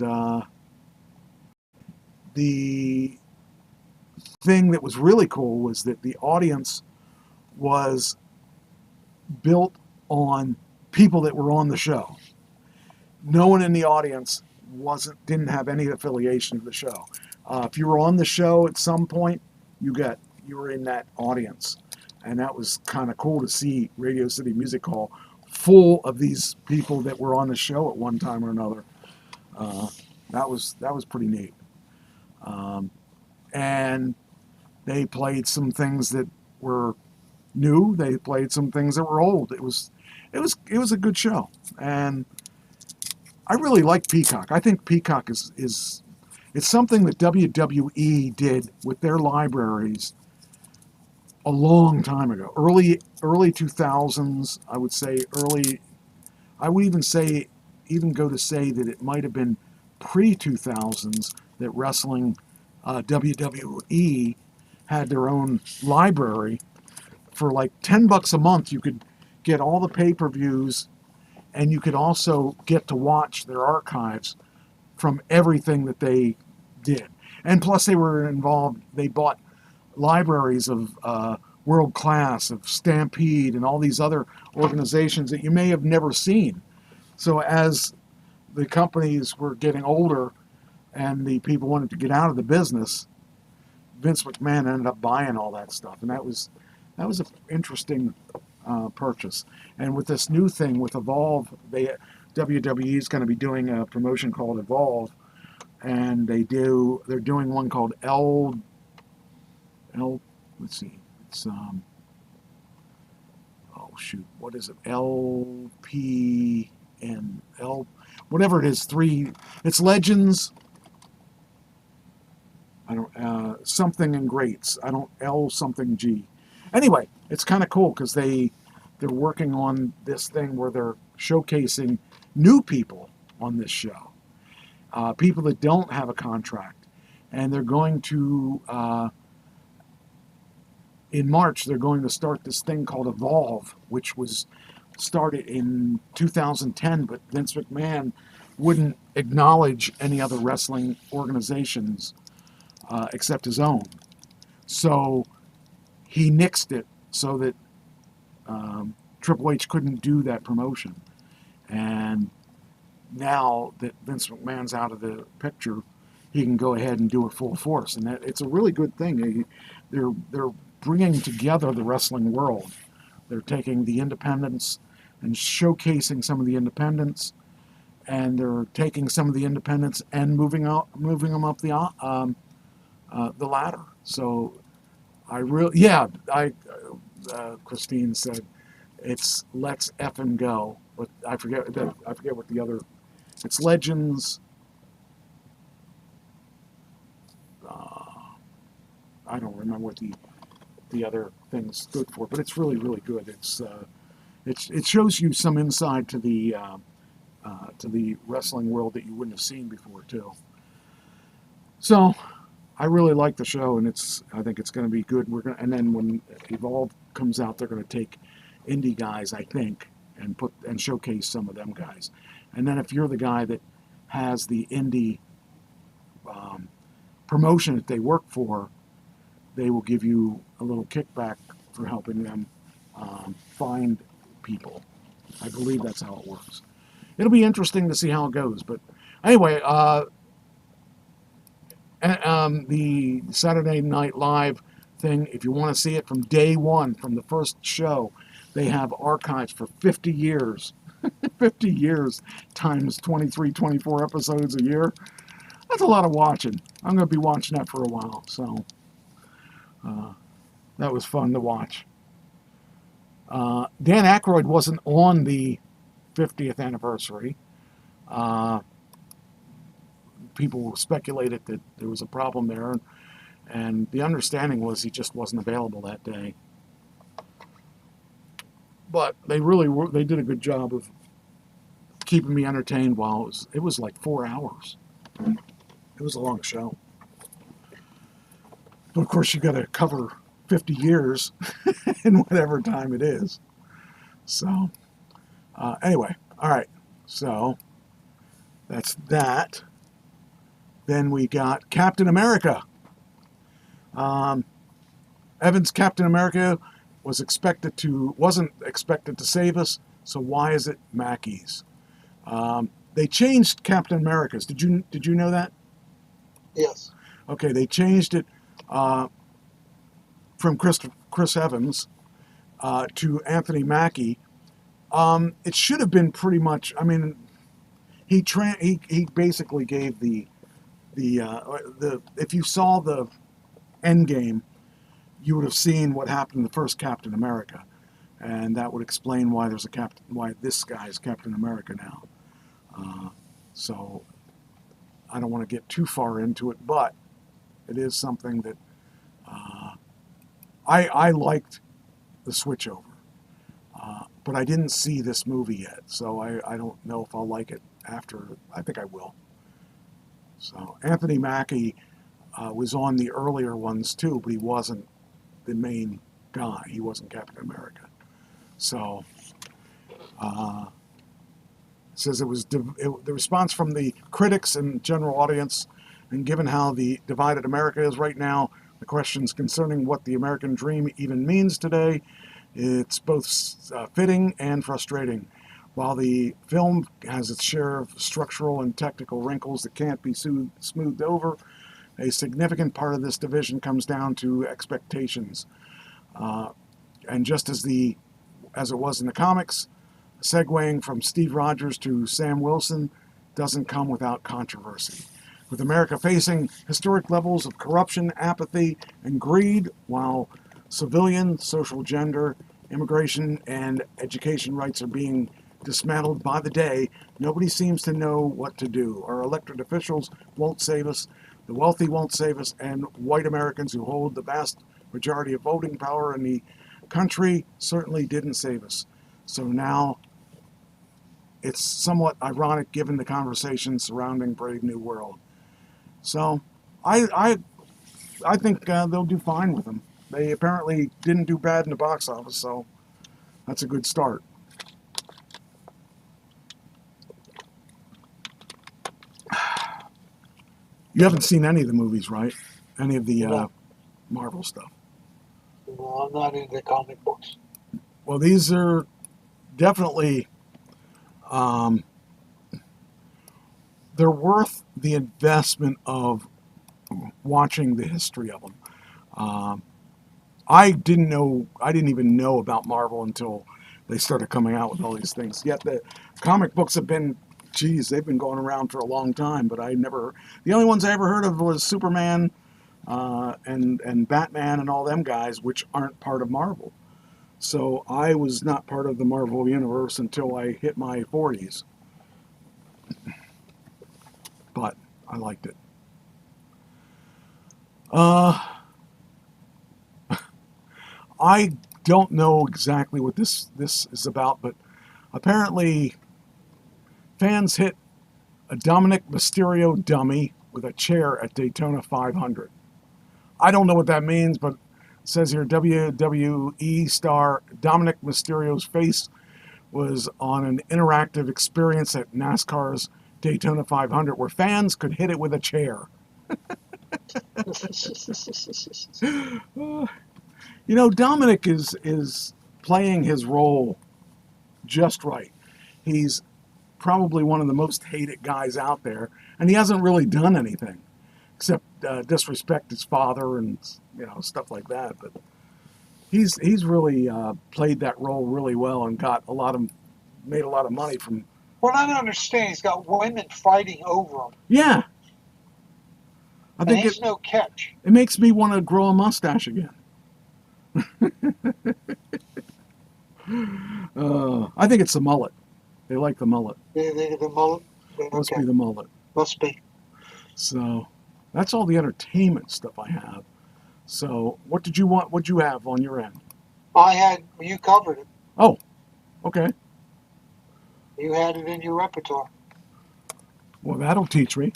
the thing that was really cool was that the audience was built on people that were on the show. No one in the audience didn't have any affiliation to the show. If you were on the show at some point, you were in that audience. And that was kind of cool to see Radio City Music Hall full of these people that were on the show at one time or another. That was pretty neat. And they played some things that were new. They played some things that were old. It was a good show. And I really like Peacock. I think Peacock is it's something that WWE did with their libraries a long time ago. Early 2000s, I would say I would even go to say that it might have been pre-2000s that wrestling, WWE had their own library. For like $10 a month, you could get all the pay-per-views, and you could also get to watch their archives from everything that they did. And plus they were involved, they bought libraries of World Class, of Stampede, and all these other organizations that you may have never seen. So as the companies were getting older and the people wanted to get out of the business, Vince McMahon ended up buying all that stuff, and that was an interesting purchase. And with this new thing with Evolve, WWE is going to be doing a promotion called Evolve, and they're doing one called let's see, it's what is it? LPN, whatever it is, it's Legends. I don't something and Greats. I don't L something G. Anyway, it's kind of cool because they're working on this thing where they're showcasing new people on this show, people that don't have a contract, and they're going to in March they're going to start this thing called Evolve, which was started in 2010, but Vince McMahon wouldn't acknowledge any other wrestling organizations except his own. So he nixed it so that Triple H couldn't do that promotion. And now that Vince McMahon's out of the picture, he can go ahead and do it full force. And it's a really good thing. They're bringing together the wrestling world. They're taking the independents and showcasing some of the independents, and they're taking some of the independents and moving them up the ladder. So Christine said it's Let's Effing Go, but I forget what the other. It's Legends. I don't remember what the other thing stood for, but it's really, really good. It shows you some insight to the wrestling world that you wouldn't have seen before too. So I really like the show, and I think it's going to be good. And then when Evolve comes out, they're going to take indie guys, I think, and showcase some of them guys. And then if you're the guy that has the indie promotion that they work for, they will give you a little kickback for helping them find people. I believe that's how it works. It'll be interesting to see how it goes. But anyway, the Saturday Night Live thing, if you want to see it from day one, from the first show, they have archives for 50 years. 50 years times 23, 24 episodes a year. That's a lot of watching. I'm going to be watching that for a while. So that was fun to watch. Dan Aykroyd wasn't on the 50th anniversary. People speculated that there was a problem there, and the understanding was he just wasn't available that day. But they did a good job of keeping me entertained while it was like 4 hours. It was a long show. But of course, you got to cover 50 years in whatever time it is. So, anyway, all right. So, that's that. Then we got Captain America. Evans' Captain America wasn't expected to save us. So why is it Mackey's? They changed Captain America's. Did you know that? Yes. Okay, they changed it from Chris Evans to Anthony Mackie. It should have been pretty much. I mean, he basically gave the if you saw the Endgame, you would have seen what happened in the first Captain America, and that would explain why why this guy is Captain America now. So I don't want to get too far into it, but it is something that I liked the switchover, but I didn't see this movie yet, so I don't know if I'll like it after. I think I will. So Anthony Mackie was on the earlier ones too, but he wasn't the main guy. He wasn't Captain America. So it says it was the response from the critics and general audience, and given how the divided America is right now, the questions concerning what the American dream even means today, it's both fitting and frustrating. While the film has its share of structural and technical wrinkles that can't be smoothed over, a significant part of this division comes down to expectations. And just as it was in the comics, segueing from Steve Rogers to Sam Wilson doesn't come without controversy. With America facing historic levels of corruption, apathy, and greed, while civilian, social, gender, immigration, and education rights are being dismantled by the day, nobody seems to know what to do. Our elected officials won't save us, the wealthy won't save us, and white Americans who hold the vast majority of voting power in the country certainly didn't save us. So now it's somewhat ironic given the conversation surrounding Brave New World. So I think they'll do fine with them. They apparently didn't do bad in the box office, so that's a good start. You haven't seen any of the movies, right? Any of the Marvel stuff? No, I'm not into comic books. Well, these are definitely, they're worth the investment of watching the history of them. I didn't even know about Marvel until they started coming out with all these things. Yet the comic books have been, they've been going around for a long time, but the only ones I ever heard of was Superman and Batman and all them guys, which aren't part of Marvel. So I was not part of the Marvel universe until I hit my 40s. But I liked it. I don't know exactly what this is about, but apparently fans hit a Dominic Mysterio dummy with a chair at Daytona 500. I don't know what that means, but it says here WWE star Dominic Mysterio's face was on an interactive experience at NASCAR's Daytona 500 where fans could hit it with a chair. You know, Dominic is playing his role just right. He's probably one of the most hated guys out there, and he hasn't really done anything except disrespect his father and stuff like that. But he's really played that role really well and made a lot of money from. What I don't understand, he's got women fighting over him. Yeah, I And think he's no catch. it makes me want to grow a mustache again. I think it's the mullet. They like the mullet. The mullet. Must Okay, be the mullet. must be. So that's all the entertainment stuff I have. So what did you want? What'd you have on your end? You covered it. Oh, okay. You had it in your repertoire. Well, that'll teach me.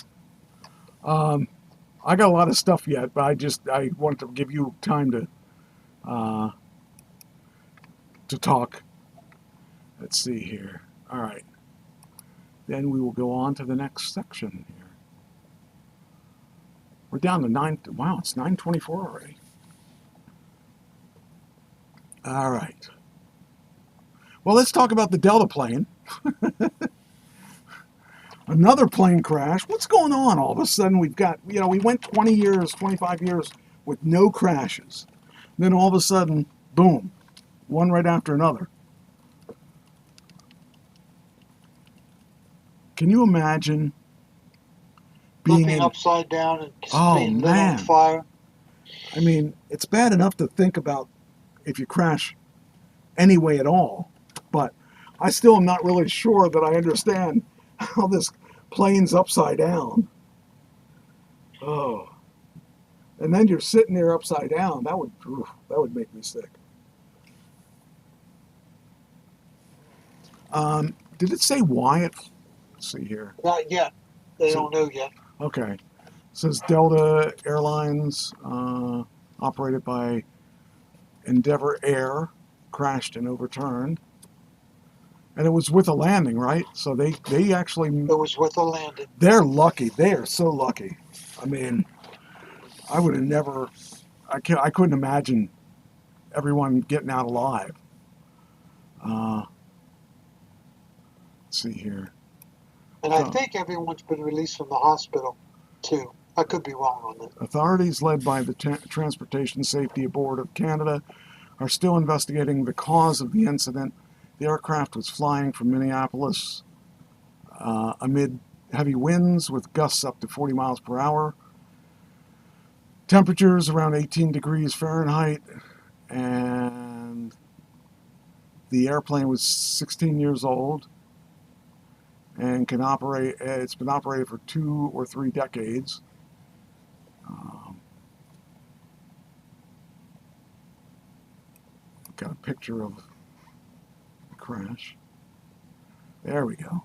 I got a lot of stuff yet, but I wanted to give you time to talk. Let's see here. All right. Then we will go on to the next section here. We're down to 9. Wow, it's 9:24 already. All right. Well, let's talk about the Delta plane. Another plane crash. What's going on? All of a sudden, we've got, we went 20 years, 25 years with no crashes. Then all of a sudden, boom, one right after another. Can you imagine being Flipping upside down and Oh, being lit man. on fire. I mean, it's bad enough to think about if you crash any way at all, but I still am not really sure that I understand how this plane's upside down. Oh. And then you're sitting there upside down. That would make me sick. Did it say why it? Let's see here. Not yet. They don't know yet. Okay. It says Delta Airlines, operated by Endeavor Air, crashed and overturned. And it was with a landing, right? So they actually... It was with a landing. They're lucky. They are so lucky. I mean, I would have never... I couldn't imagine everyone getting out alive. Let's see here. And I think everyone's been released from the hospital, too. I could be wrong on that. Authorities led by the Transportation Safety Board of Canada are still investigating the cause of the incident. The aircraft was flying from Minneapolis amid heavy winds with gusts up to 40 miles per hour. Temperatures around 18 degrees Fahrenheit, and the airplane was 16 years old and can operate. It's been operated for 2 or 3 decades. Got a picture of the crash. There we go.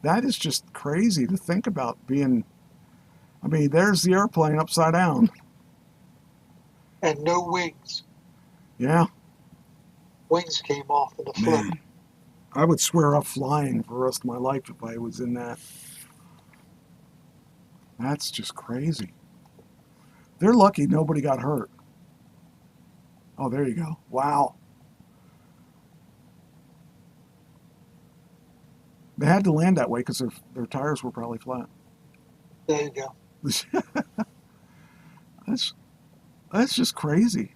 That is just crazy to think about being... I mean, there's the airplane upside down. And no wings. Yeah. Wings came off in the flip. Man, I would swear off flying for the rest of my life if I was in that. That's just crazy. They're lucky nobody got hurt. Oh, there you go. Wow. They had to land that way because their tires were probably flat. There you go. That's just crazy.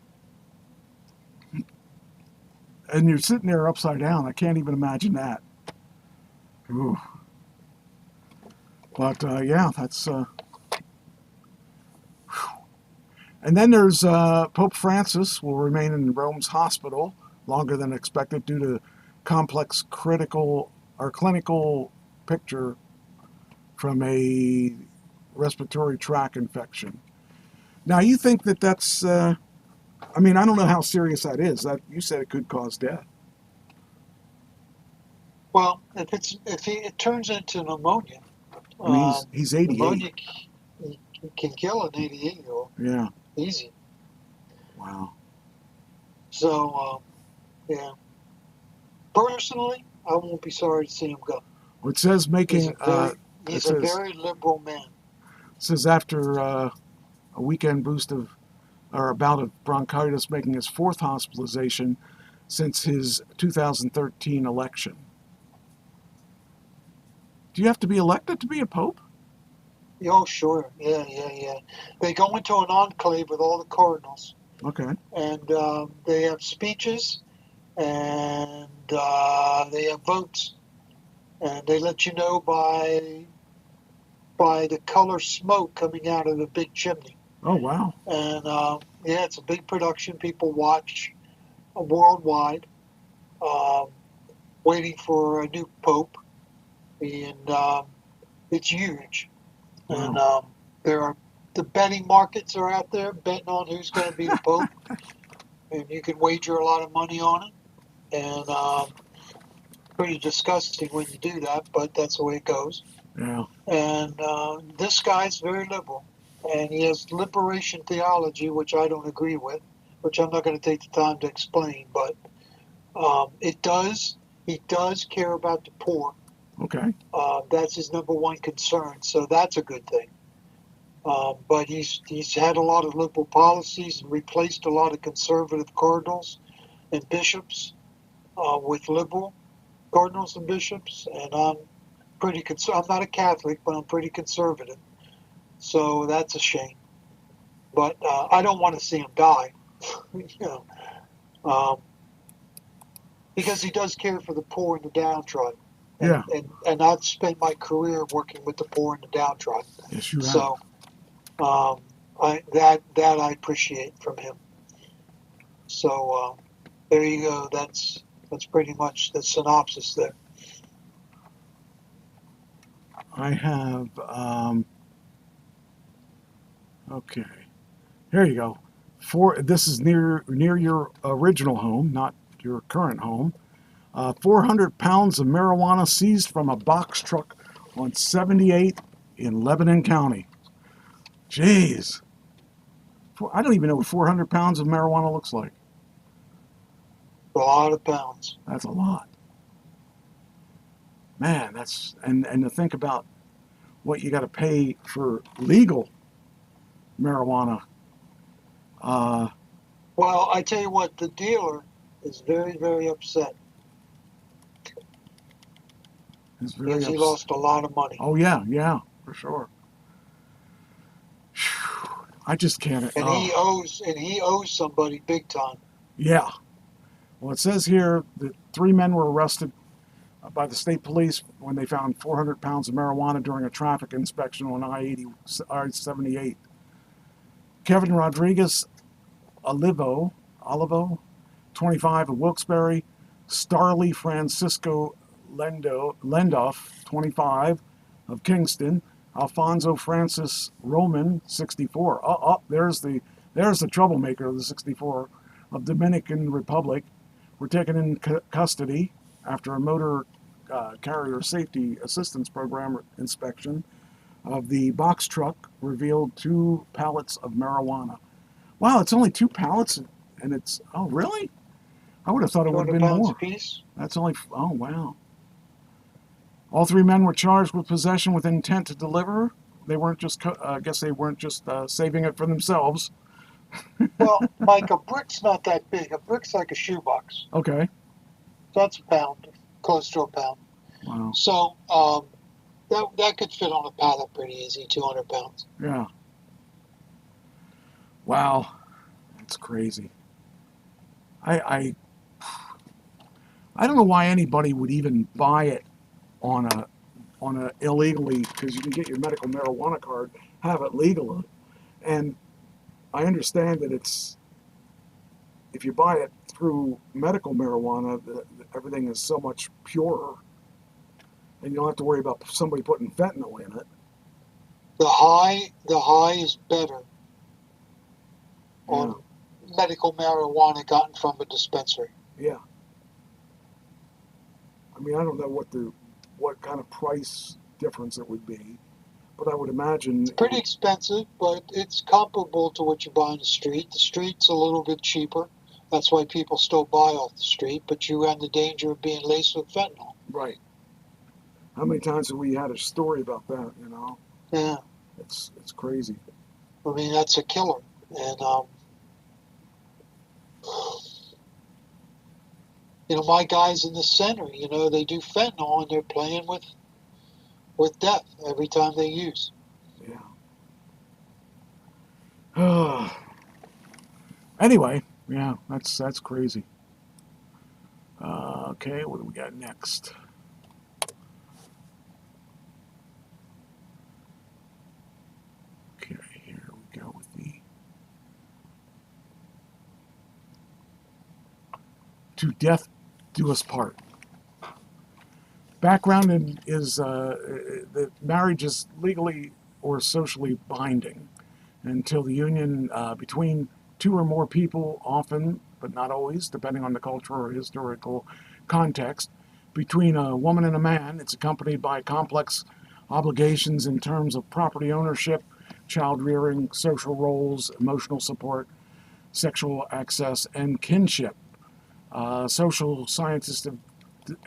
And you're sitting there upside down. I can't even imagine that. Ooh. But yeah, that's. And then there's Pope Francis will remain in Rome's hospital longer than expected due to complex clinical picture from a respiratory tract infection. Now, you think that's, I mean, I don't know how serious that is. That you said it could cause death. Well, if it turns into pneumonia, I mean, he's 88. pneumonia can kill an 88-year-old. Yeah. Easy. Wow. So, yeah. Personally, I won't be sorry to see him go. Well, it says making. He's a very liberal man. It says after a weekend bout of bronchitis, making his 4th hospitalization since his 2013 election. Do you have to be elected to be a pope? Oh, sure. Yeah. They go into an enclave with all the cardinals. Okay. And they have speeches, and they have votes. And they let you know by by the color smoke coming out of the big chimney. Oh, wow. And yeah, it's a big production. People watch worldwide, waiting for a new pope, and it's huge. And the betting markets are out there betting on who's going to be the pope, and you can wager a lot of money on it. And pretty disgusting when you do that, but that's the way it goes. Yeah. And this guy's very liberal, and he has liberation theology, which I don't agree with, which I'm not going to take the time to explain. But he does care about the poor. Okay. That's his number one concern, so that's a good thing. But he's had a lot of liberal policies and replaced a lot of conservative cardinals and bishops with liberal cardinals and bishops, and I'm pretty I'm not a Catholic, but I'm pretty conservative, so that's a shame. But I don't want to see him die, you know, because he does care for the poor and the downtrodden. Yeah. And I've spent my career working with the poor and the downtrodden. Yes, you have. So that I appreciate from him. So there you go. That's pretty much the synopsis there. I have, okay, here you go. This is near your original home, not your current home. 400 pounds of marijuana seized from a box truck on 78 in Lebanon County. Jeez. I don't even know what 400 pounds of marijuana looks like. A lot of pounds. That's a lot. Man, that's, and to think about what you got to pay for legal marijuana. Well, I tell you what, the dealer is very, very upset. Because he lost a lot of money. Oh yeah, for sure. I just can't. And he owes somebody big time. Yeah. Well, it says here that 3 men were arrested by the state police when they found 400 pounds of marijuana during a traffic inspection on I-78. Kevin Rodriguez Olivo, 25 of Wilkes-Barre, Starley Francisco Lendoff, 25 of Kingston, Alfonso Francis Roman, 64. There's the troublemaker of the 64 of Dominican Republic. Were taken in custody after a motor carrier safety assistance program inspection of the box truck revealed 2 pallets of marijuana. Wow, it's only 2 pallets, and it's, oh really? I would have thought it would have been more. Piece? That's only, oh wow. All 3 men were charged with possession with intent to deliver. They weren't just, I guess they weren't just saving it for themselves. Well, Mike, a brick's not that big. A brick's like a shoebox. Okay. So that's a pound, close to a pound. Wow. So that could fit on a pallet pretty easy, 200 pounds. Yeah. Wow. That's crazy. I don't know why anybody would even buy it on a illegally, because you can get your medical marijuana card, have it legally, and I understand that it's, if you buy it through medical marijuana, everything is so much purer, and you don't have to worry about somebody putting fentanyl in it. The high is better on medical marijuana gotten from a dispensary. Yeah. I mean, I don't know what kind of price difference it would be, but I would imagine it's pretty expensive, but it's comparable to what you buy on the street. The street's a little bit cheaper. That's why people still buy off the street, but you run the danger of being laced with fentanyl. Right. How many times have we had a story about that, you know? Yeah. It's crazy. I mean, that's a killer. And, you know, my guys in the center, you know, they do fentanyl and they're playing with death every time they use. Yeah. Anyway, yeah, that's crazy. Okay, what do we got next? to death do us part. Background is that marriage is legally or socially binding until the union between two or more people, often, but not always, depending on the cultural or historical context, between a woman and a man. It's accompanied by complex obligations in terms of property ownership, child rearing, social roles, emotional support, sexual access, and kinship. Social scientists have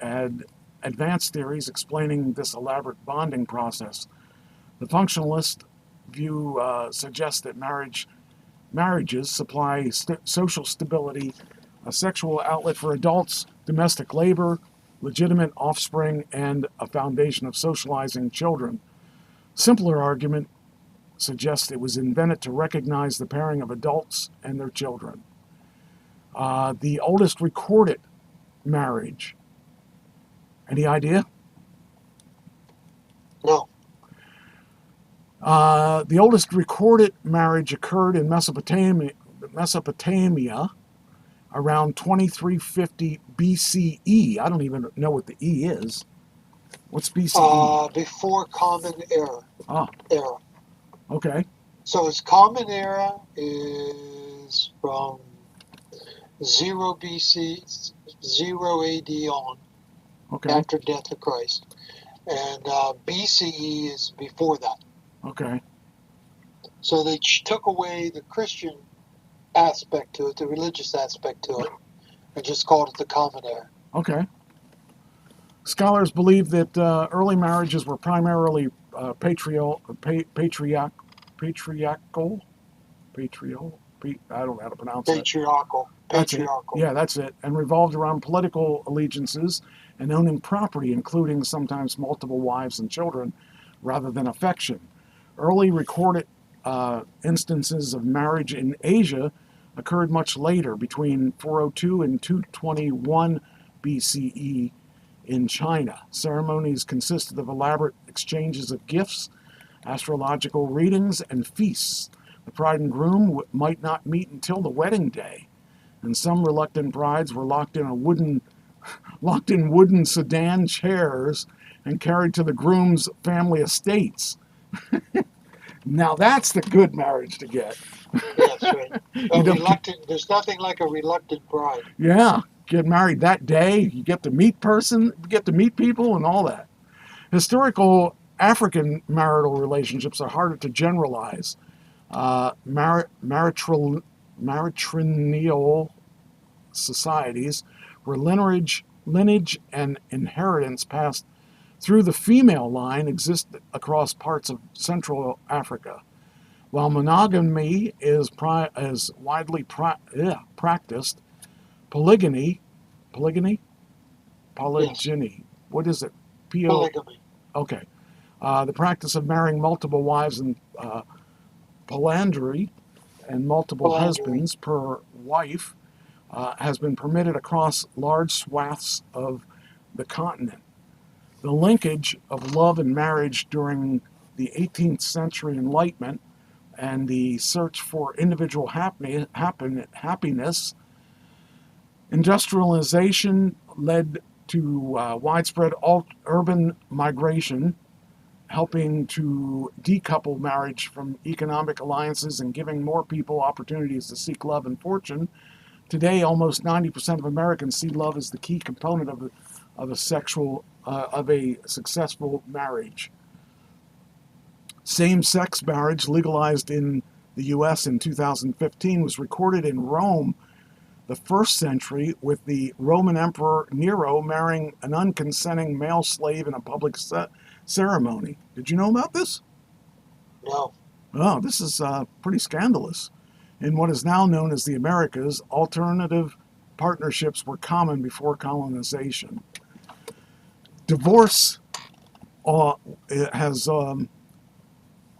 had advanced theories explaining this elaborate bonding process. The functionalist view suggests that marriages supply social stability, a sexual outlet for adults, domestic labor, legitimate offspring, and a foundation of socializing children. Simpler argument suggests it was invented to recognize the pairing of adults and their children. The oldest recorded marriage. Any idea? No. The oldest recorded marriage occurred in Mesopotamia around 2350 BCE. I don't even know what the E is. What's BCE? Before Common Era. Era. Okay. So its Common Era is from 0 BC, 0 AD on, Okay. after death of Christ. And BCE is before that. Okay. So they took away the Christian aspect to it, the religious aspect to it, and just called it the Common Era. Okay. Scholars believe that early marriages were primarily patriarchal. I don't know how to pronounce that. Patriarchal. That's it. Yeah, that's it. And revolved around political allegiances and owning property, including sometimes multiple wives and children, rather than affection. Early recorded instances of marriage in Asia occurred much later, between 402 and 221 BCE in China. Ceremonies consisted of elaborate exchanges of gifts, astrological readings, and feasts. The bride and groom might not meet until the wedding day, and some reluctant brides were locked in wooden sedan chairs and carried to the groom's family estates. Now that's the good marriage to get. That's right. There's nothing like a reluctant bride. Yeah, get married that day. You get to meet people and all that. Historical African marital relationships are harder to generalize. Matrilineal societies where lineage and inheritance passed through the female line exist across parts of Central Africa. While monogamy is widely practiced, polygyny, Yes. what is it? Polygamy. Okay. The practice of marrying multiple wives and polyandry and multiple husbands per wife has been permitted across large swaths of the continent. The linkage of love and marriage during the 18th century Enlightenment and the search for individual happiness, industrialization led to widespread urban migration, helping to decouple marriage from economic alliances and giving more people opportunities to seek love and fortune. Today, almost 90% of Americans see love as the key component of a successful marriage. Same-sex marriage, legalized in the U.S. in 2015, was recorded in Rome the 1st century, with the Roman Emperor Nero marrying an unconsenting male slave in a public ceremony. Did you know about this? No. Oh, this is pretty scandalous. In what is now known as the Americas, alternative partnerships were common before colonization. Divorce has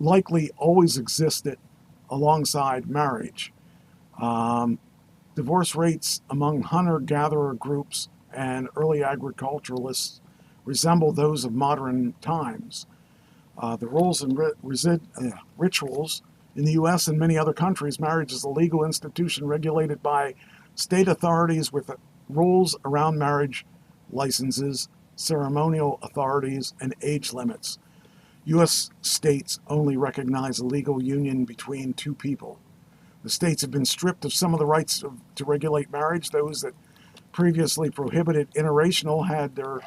likely always existed alongside marriage. Divorce rates among hunter-gatherer groups and early agriculturalists resemble those of modern times. The rules and rituals in the U.S. and many other countries, marriage is a legal institution regulated by state authorities with rules around marriage licenses, ceremonial authorities, and age limits. U.S. states only recognize a legal union between two people. The states have been stripped of some of the rights to regulate marriage. Those that previously prohibited interracial had their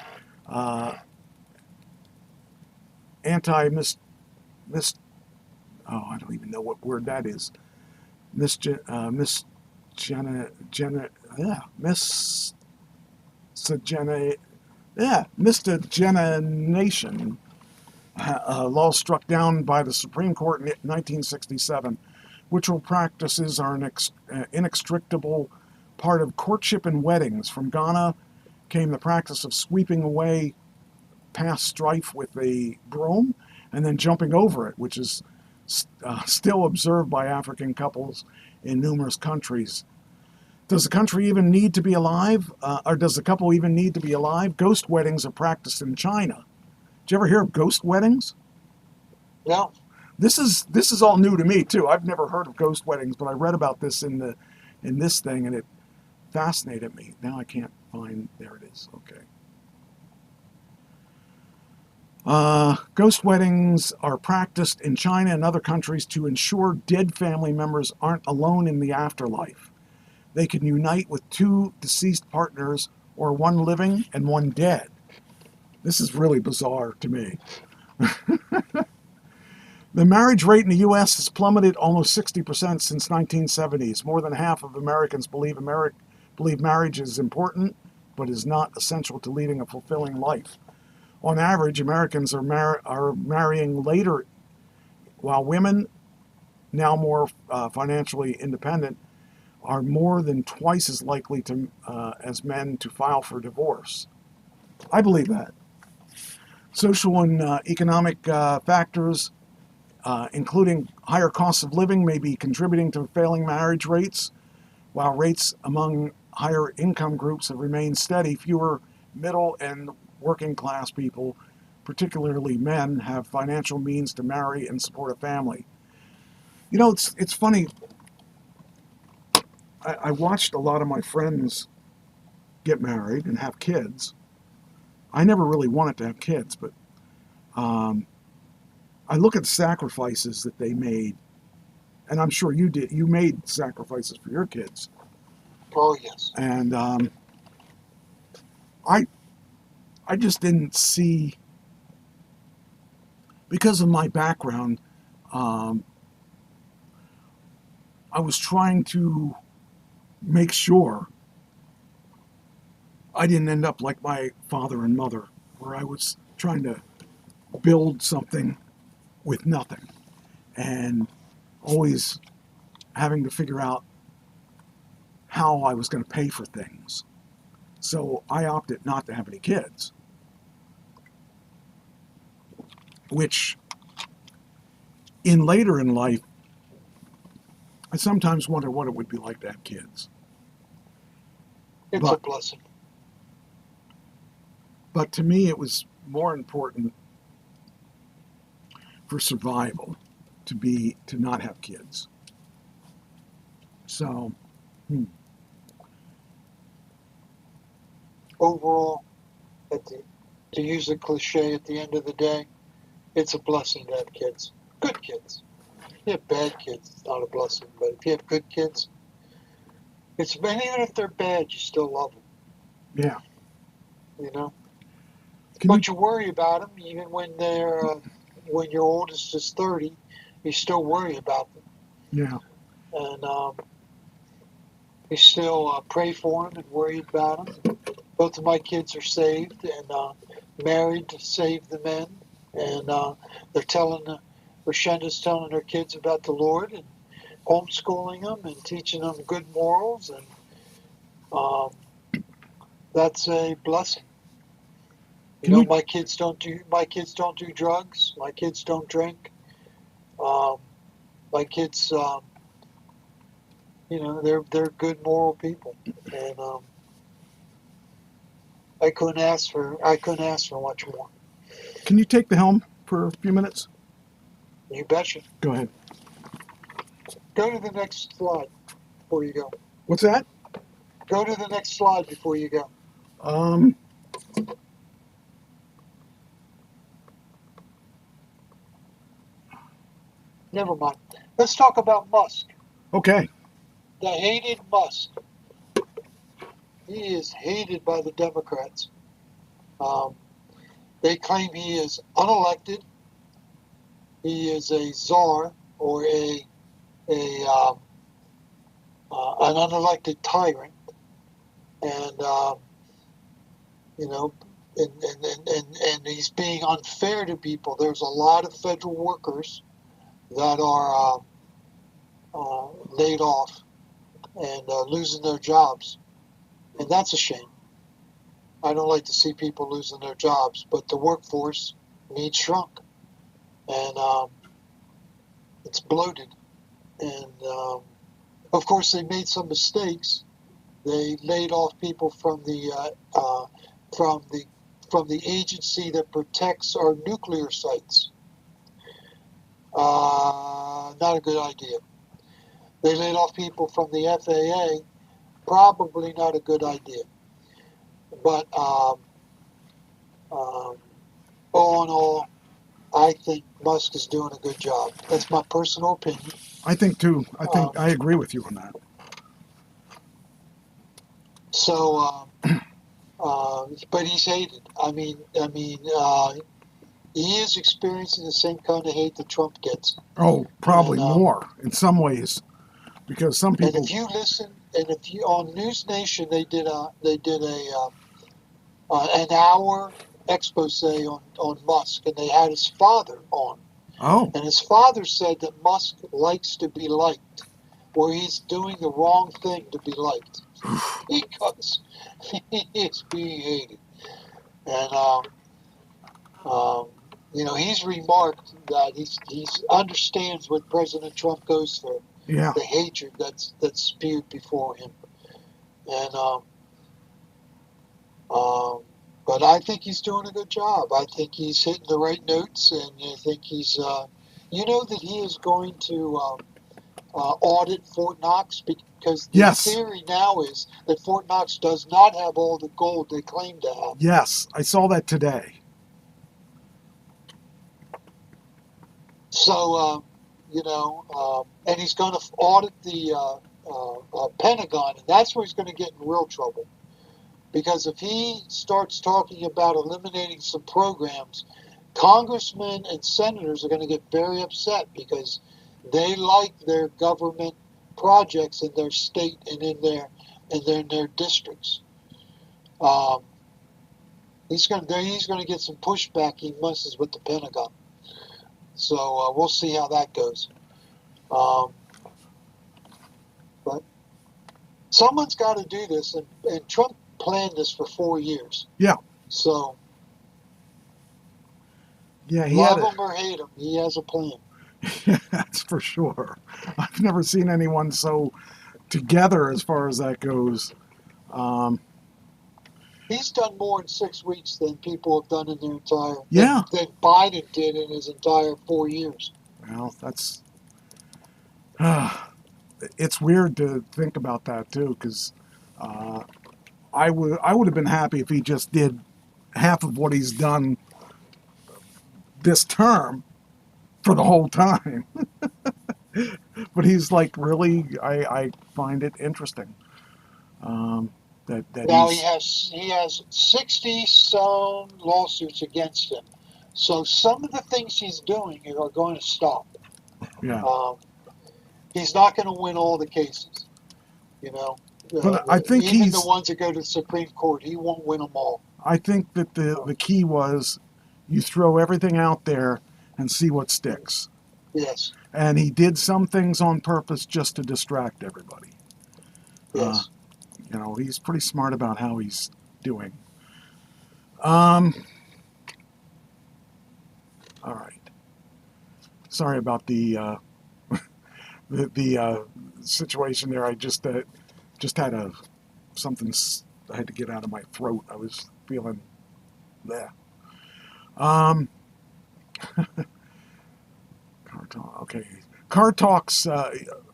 I don't even know what word that is. Miscegenation law struck down by the Supreme Court in 1967. Ritual practices are an inextricable part of courtship and weddings. From Ghana came the practice of sweeping away past strife with a broom and then jumping over it, which is still observed by African couples in numerous countries. Does the country even need to be alive? Or does the couple even need to be alive? Ghost weddings are practiced in China. Did you ever hear of ghost weddings? No. This is all new to me too. I've never heard of ghost weddings, but I read about this in this thing, and it fascinated me. Now I can't find. There it is. Okay. Ghost weddings are practiced in China and other countries to ensure dead family members aren't alone in the afterlife. They can unite with two deceased partners or one living and one dead. This is really bizarre to me. The marriage rate in the U.S. has plummeted almost 60% since 1970s. More than half of Americans believe marriage is important, but is not essential to leading a fulfilling life. On average, Americans are marrying later, while women, now more financially independent, are more than twice as likely to as men to file for divorce. I believe that. Social and economic factors, including higher costs of living, may be contributing to failing marriage rates. While rates among higher income groups have remained steady, fewer middle and working class people, particularly men, have financial means to marry and support a family. You know, it's funny. I watched a lot of my friends get married and have kids. I never really wanted to have kids, but I look at the sacrifices that they made, and I'm sure you did. You made sacrifices for your kids. Oh, yes. And I just didn't see, because of my background, I was trying to make sure I didn't end up like my father and mother, where I was trying to build something with nothing and always having to figure out how I was going to pay for things. So I opted not to have any kids, which later in life, I sometimes wonder what it would be like to have kids. It's a blessing. But to me, it was more important for survival to not have kids. So, Overall, to use a cliche, at the end of the day, it's a blessing to have kids. Good kids. If you have bad kids, it's not a blessing. But if you have good kids, it's, even if they're bad, you still love them. Yeah. You know? But you worry about them, even when they're, when your oldest is 30, you still worry about them. Yeah. And you still pray for them and worry about them. Both of my kids are saved and married to save the men. And they're Rashenda's telling her kids about the Lord and homeschooling them and teaching them good morals. And that's a blessing. My kids don't do drugs. My kids don't drink. My kids, they're good moral people, and I couldn't ask for much more. Can you take the helm for a few minutes? You betcha. Go ahead. Go to the next slide before you go. What's that? Go to the next slide before you go. Never mind. Let's talk about Musk. Okay. The hated Musk. He is hated by the Democrats. They claim he is unelected. He is a czar or an unelected tyrant, and and he's being unfair to people. There's a lot of federal workers that are laid off and losing their jobs, and that's a shame. I don't like to see people losing their jobs, but the workforce needs shrunk, and it's bloated. And of course, they made some mistakes. They laid off people from the agency that protects our nuclear sites. Not a good idea. They laid off people from the FAA. Probably not a good idea. But all in all, I think Musk is doing a good job. That's my personal opinion. I think too. I agree with you on that. So, but he's hated. I mean, he is experiencing the same kind of hate that Trump gets. Oh, probably more in some ways, because some people. And if you listen, and if you on News Nation, they did an hour expose on Musk, and they had his father on. Oh. And his father said that Musk likes to be liked, where he's doing the wrong thing to be liked, because he is being hated. And he's remarked that he understands what President Trump goes through. Yeah. The hatred that's spewed before him. And but I think he's doing a good job. I think he's hitting the right notes, and I think he's that he is going to audit Fort Knox, because the theory now is that Fort Knox does not have all the gold they claim to have. Yes, I saw that today. So, and he's going to audit the Pentagon, and that's where he's going to get in real trouble. Because if he starts talking about eliminating some programs, congressmen and senators are going to get very upset, because they like their government projects in their state and in their districts. He's going to get some pushback. He messes with the Pentagon. So we'll see how that goes. But someone's got to do this, and Trump planned this for 4 years. Yeah. So, yeah, love him or hate him, he has a plan. That's for sure. I've never seen anyone so together as far as that goes. He's done more in 6 weeks than people have done in their entire. Yeah. Than Biden did in his entire 4 years. Well, that's. It's weird to think about that too, because I would have been happy if he just did half of what he's done this term for the whole time. But he's like, really, I find it interesting. That now he has 60 some lawsuits against him, so some of the things he's doing are going to stop. Yeah. He's not going to win all the cases, But I think even the ones that go to the Supreme Court, he won't win them all. I think that the key was you throw everything out there and see what sticks. Yes. And he did some things on purpose just to distract everybody. Yes. He's pretty smart about how he's doing. All right. Sorry about the situation there. I just had something I had to get out of my throat. I was feeling there. Car talk. Okay. Car talks. Are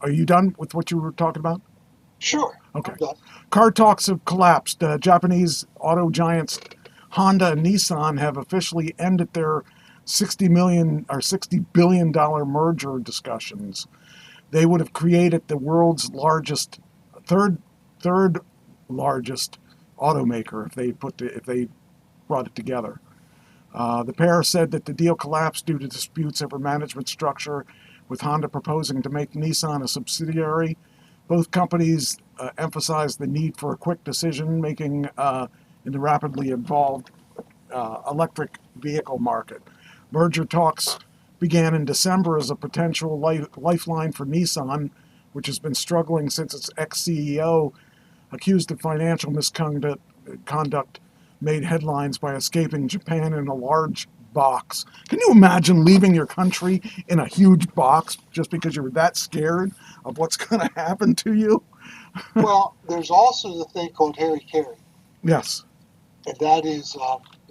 you done with what you were talking about? Sure. Okay. I'm done. Car talks have collapsed. Japanese auto giants Honda and Nissan have officially ended their $60 billion merger discussions. They would have created the world's third largest automaker if they brought it together. The pair said that the deal collapsed due to disputes over management structure, with Honda proposing to make Nissan a subsidiary. Both companies emphasized the need for a quick decision-making in the rapidly evolved electric vehicle market. Merger talks began in December as a potential lifeline for Nissan, which has been struggling since its ex-CEO, accused of financial misconduct, made headlines by escaping Japan in a large box. Can you imagine leaving your country in a huge box just because you were that scared of what's going to happen to you? Well, there's also the thing called Harry Carey, Yes. and that is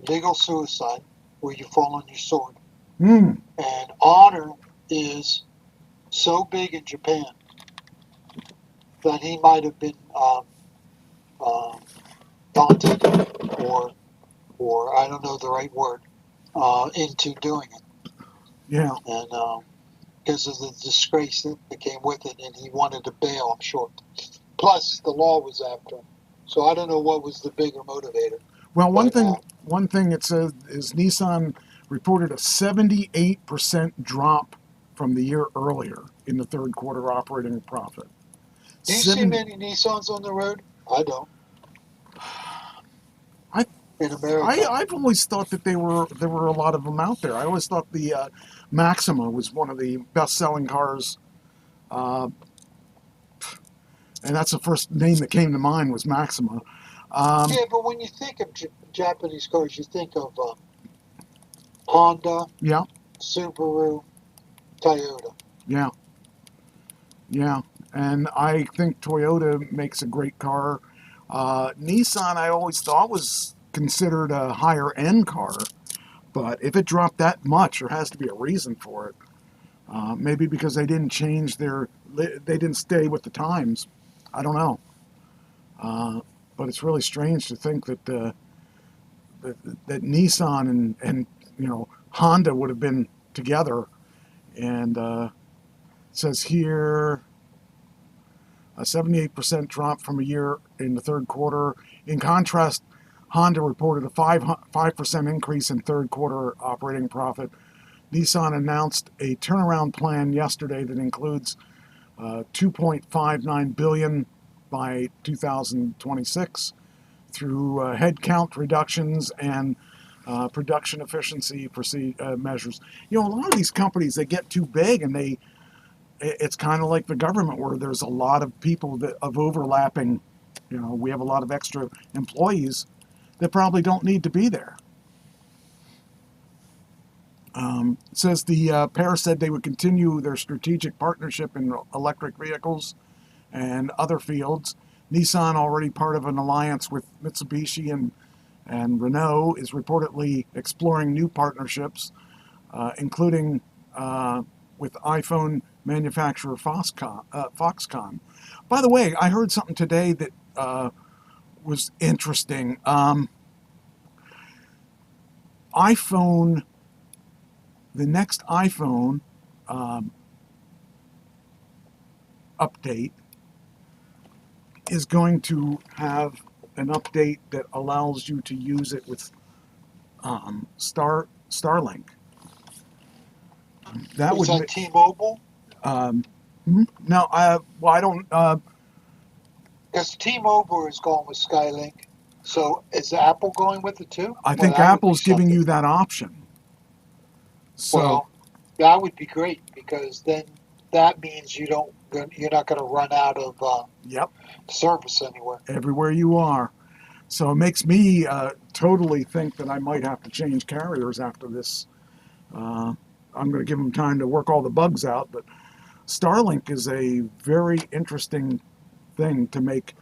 legal suicide, where you fall on your sword. Mm. And honor is so big in Japan that he might have been daunted, or I don't know the right word, into doing it. Yeah. And because of the disgrace that came with it, and he wanted to bail, I'm sure. Plus, the law was after him. So I don't know what was the bigger motivator. Well, one thing it says is Nissan reported a 78% drop from the year earlier in the third quarter operating profit. Do you see many Nissans on the road? I don't. In America. I've always thought that there were a lot of them out there. I always thought the Maxima was one of the best-selling cars, and that's the first name that came to mind was Maxima. Yeah, but when you think of Japanese cars, you think of Honda, Yeah, Subaru, Toyota. yeah, and I think Toyota makes a great car. Nissan, I always thought was considered a higher end car, but if it dropped that much, there has to be a reason for it. Maybe because they didn't they didn't stay with the times. I don't know. But it's really strange to think that that Nissan and Honda would have been together. And it says here a 78% drop from a year in the third quarter. In contrast, Honda reported a 5% increase in third quarter operating profit. Nissan announced a turnaround plan yesterday that includes $2.59 billion by 2026 through headcount reductions and production efficiency measures. A lot of these companies, they get too big, and it's kind of like the government, where there's a lot of people of overlapping. We have a lot of extra employees that probably don't need to be there. It says the pair said they would continue their strategic partnership in electric vehicles and other fields. Nissan, already part of an alliance with Mitsubishi and Renault, is reportedly exploring new partnerships, including with iPhone manufacturer Foxconn. By the way, I heard something today that was interesting. The next iPhone update is going to have an update that allows you to use it with Starlink. That Is would that T-Mobile? No, I don't. Because T-Mobile is going with Skylink. So is Apple going with it too? I think Apple's giving you that option. So Well, that would be great, because then that means you're not going to run out of yep, service anywhere. everywhere you are. So it makes me totally think that I might have to change carriers after this. I'm going to give them time to work all the bugs out, but Starlink is a very interesting thing to make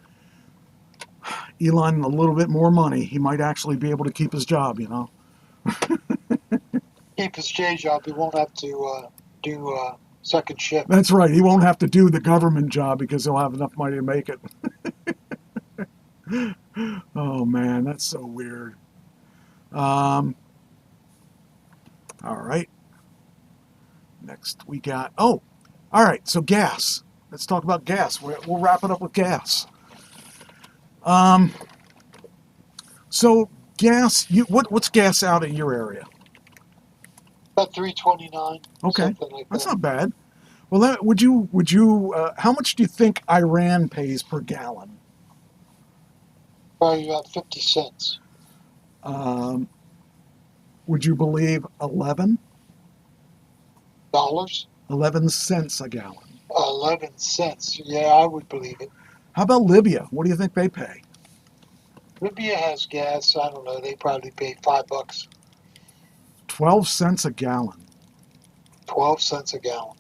Elon a little bit more money. He might actually be able to keep his job, Keep his J job. He won't have to do second shift. That's right. He won't have to do the government job because he'll have enough money to make it. Oh man, that's so weird. All right. Next we got, all right, so gas. Let's talk about gas. We'll wrap it up with gas. So gas, what's gas out in your area? About 329. Okay, Something like that's that. not bad. Well, would you how much do you think Iran pays per gallon? Probably about 50 cents. Would you believe 11? Dollars? 11 cents a gallon. 11 cents. Yeah, I would believe it. How about Libya? What do you think they pay? Libya has gas. I don't know. They probably pay $5. 12 cents a gallon. 12 cents a gallon.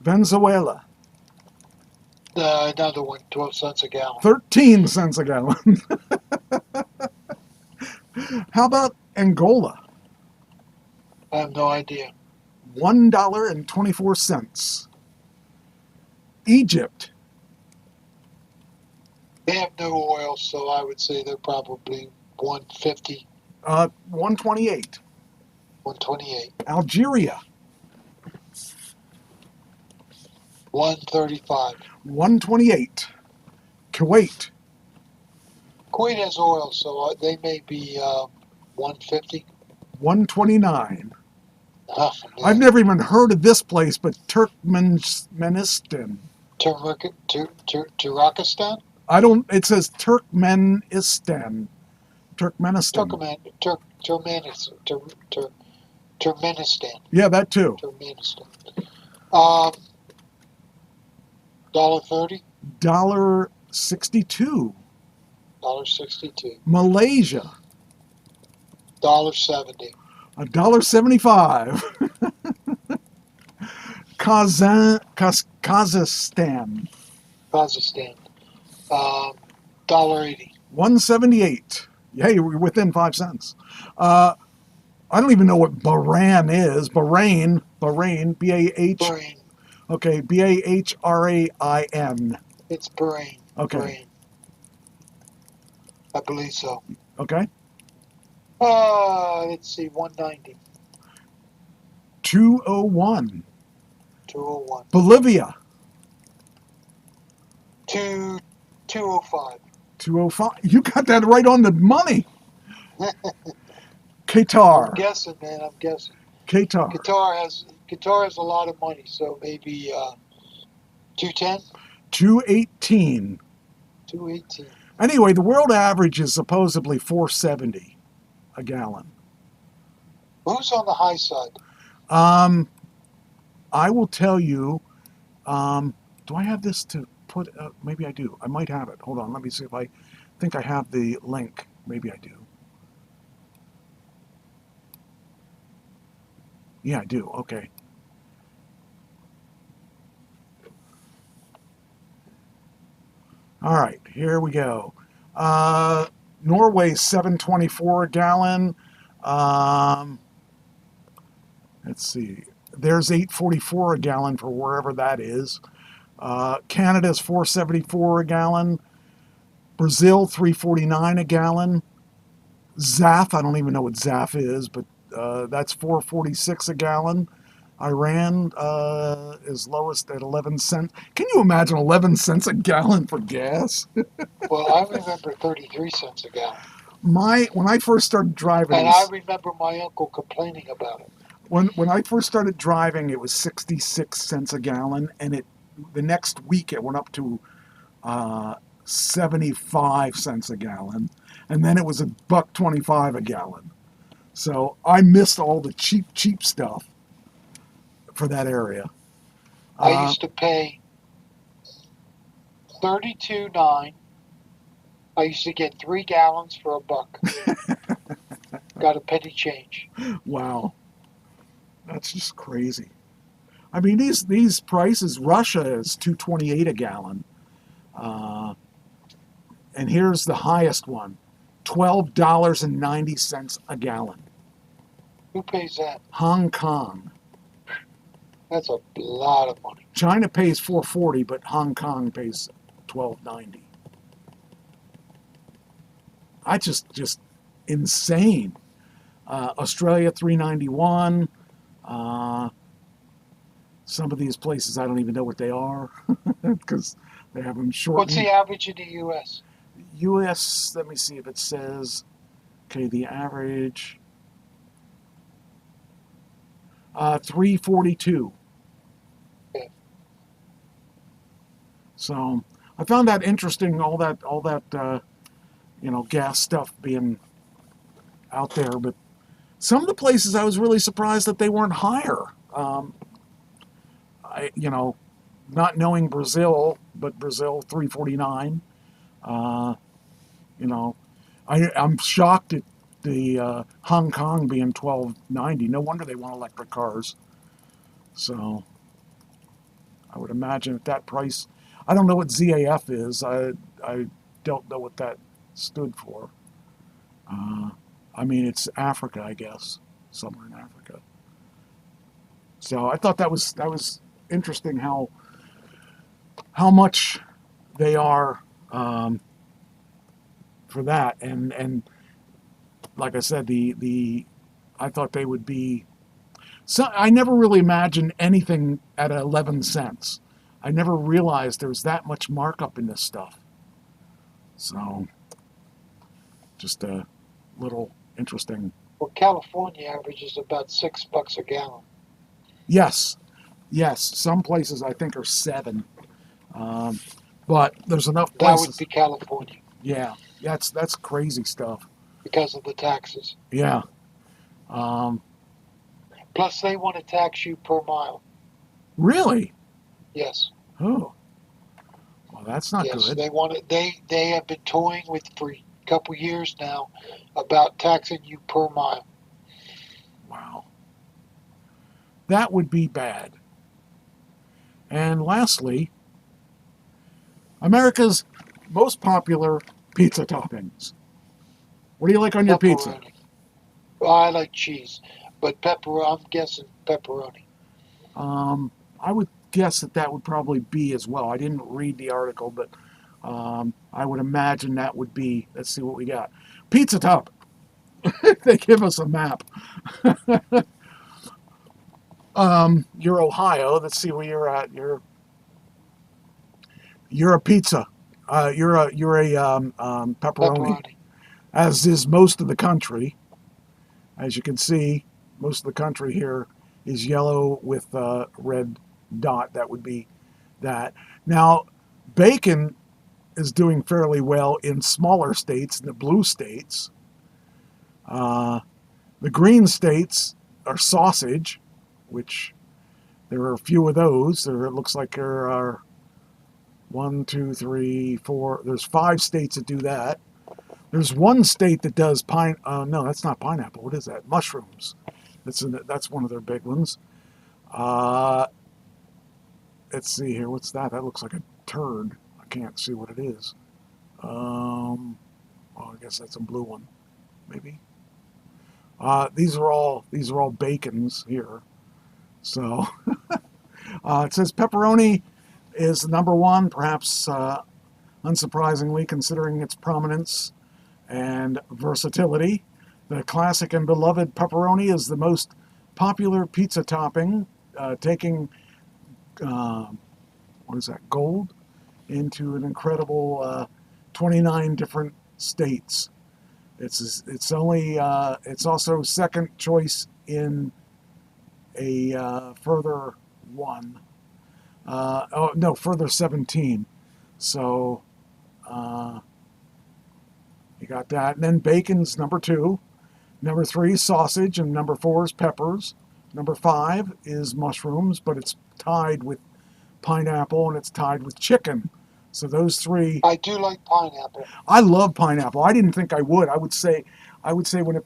Venezuela, Another one, 12 cents a gallon. 13 cents a gallon. How about Angola? I have no idea. $1.24. Egypt, They have no oil, so I would say they're probably 150, 128. 128, Algeria, 135. 128. Kuwait, Kuwait has oil, so they may be 150. 129. Oh, I've never even heard of this place, but Turkmenistan. Turkmenistan? It says Turkmenistan. Turkmenistan. Turkmenistan. Yeah, that too. Turkmenistan. $1.30? $1.62. $1.62. Malaysia, $1.70. $1.75. Kazakhstan, Kazakhstan. $1.80. $1.78. Hey, we're within 5 cents. I don't even know what Bahrain is. Bahrain, B-A-H. Bahrain. Okay, B-A-H-R-A-I-N. It's Bahrain. Okay. Bahrain. I believe so. Okay. Let's see, 190. 201. 201. Bolivia, 205. 205. You got that right on the money. Qatar. I'm guessing, man. I'm guessing. Qatar. Qatar has a lot of money, so maybe 210, 218. 218. Anyway, the world average is supposedly 470 a gallon. Who's on the high side? I will tell you, do I have this to put, maybe I do. I might have it. Hold on, let me see if I think I have the link. Maybe I do. Yeah, I do. Okay. All right, here we go. Norway, 724 a gallon. Let's see. There's 844 a gallon for wherever that is. Canada's 474 a gallon. Brazil, 349 a gallon. ZAF, I don't even know what ZAF is, but that's 446 a gallon. Iran is lowest at 11 cents. Can you imagine 11 cents a gallon for gas? Well, I remember 33 cents a gallon. When I first started driving, And I remember my uncle complaining about it. when I first started driving, it was 66 cents a gallon, and the next week it went up to 75 cents a gallon, and then it was $1.25 a gallon. So I missed all the cheap stuff for that area. I used to pay $32.9. I used to get 3 gallons for $1. Got a penny change. Wow, that's just crazy. I mean, these prices. Russia is $2.28 a gallon, and here's the highest one, $12.90 a gallon. Who pays that? Hong Kong, That's a lot of money. China pays $4.40, but Hong Kong pays $12.90. I just insane. Australia $3.91. Some of these places I don't even know what they are because they have them shortened. What's the average in the U.S.? U.S. Let me see if it says. Okay, the average. $3.42. Okay. So I found that interesting. All that gas stuff being out there, but some of the places I was really surprised that they weren't higher. Not knowing Brazil, but Brazil $3.49. I'm shocked at the Hong Kong being $12.90. No wonder they want electric cars. So I would imagine at that price, I don't know what ZAF is. I don't know what that stood for. It's Africa, I guess, somewhere in Africa. So I thought that was interesting how much they are for that, and like I said, I thought they would be. So I never really imagined anything at 11 cents. I never realized there was that much markup in this stuff. So just a little interesting. Well, California averages about $6 a gallon. Yes. Some places I think are 7, but there's enough places. That would be California. Yeah, that's crazy stuff. Because of the taxes. Yeah. Plus, they want to tax you per mile. Really? Yes. Oh. Well, that's not good. They want it. They have been toying with for a couple years now about taxing you per mile. Wow. That would be bad. And lastly, America's most popular pizza toppings. What do you like on your pizza? Well, I like cheese, but I'm guessing pepperoni. I would guess that would probably be as well. I didn't read the article, but I would imagine that would be. Let's see what we got. Pizza top. They give us a map. You're Ohio. Let's see where you're at. You're a pizza. You're a pepperoni, as is most of the country. As you can see, most of the country here is yellow with a red dot. That would be that. Now, bacon is doing fairly well in smaller states, in the blue states. The green states are sausage, which there are a few of those. It looks like there are 1, 2, 3, 4. There's 5 states that do that. There's one state that does no, that's not pineapple. What is that? Mushrooms. That's one of their big ones. Let's see here. What's that? That looks like a turd. I can't see what it is. I guess that's a blue one, maybe. These are all bacons here. So it says pepperoni is number 1, perhaps unsurprisingly, considering its prominence and versatility. The classic and beloved pepperoni is the most popular pizza topping, taking gold into an incredible 29 different states. It's also second choice in a further one. Further 17. So you got that. And then bacon's number 2. Number 3 is sausage, and number 4 is peppers. Number 5 is mushrooms, but it's tied with pineapple and it's tied with chicken. So those 3. I do like pineapple. I love pineapple. I didn't think I would. I would say when I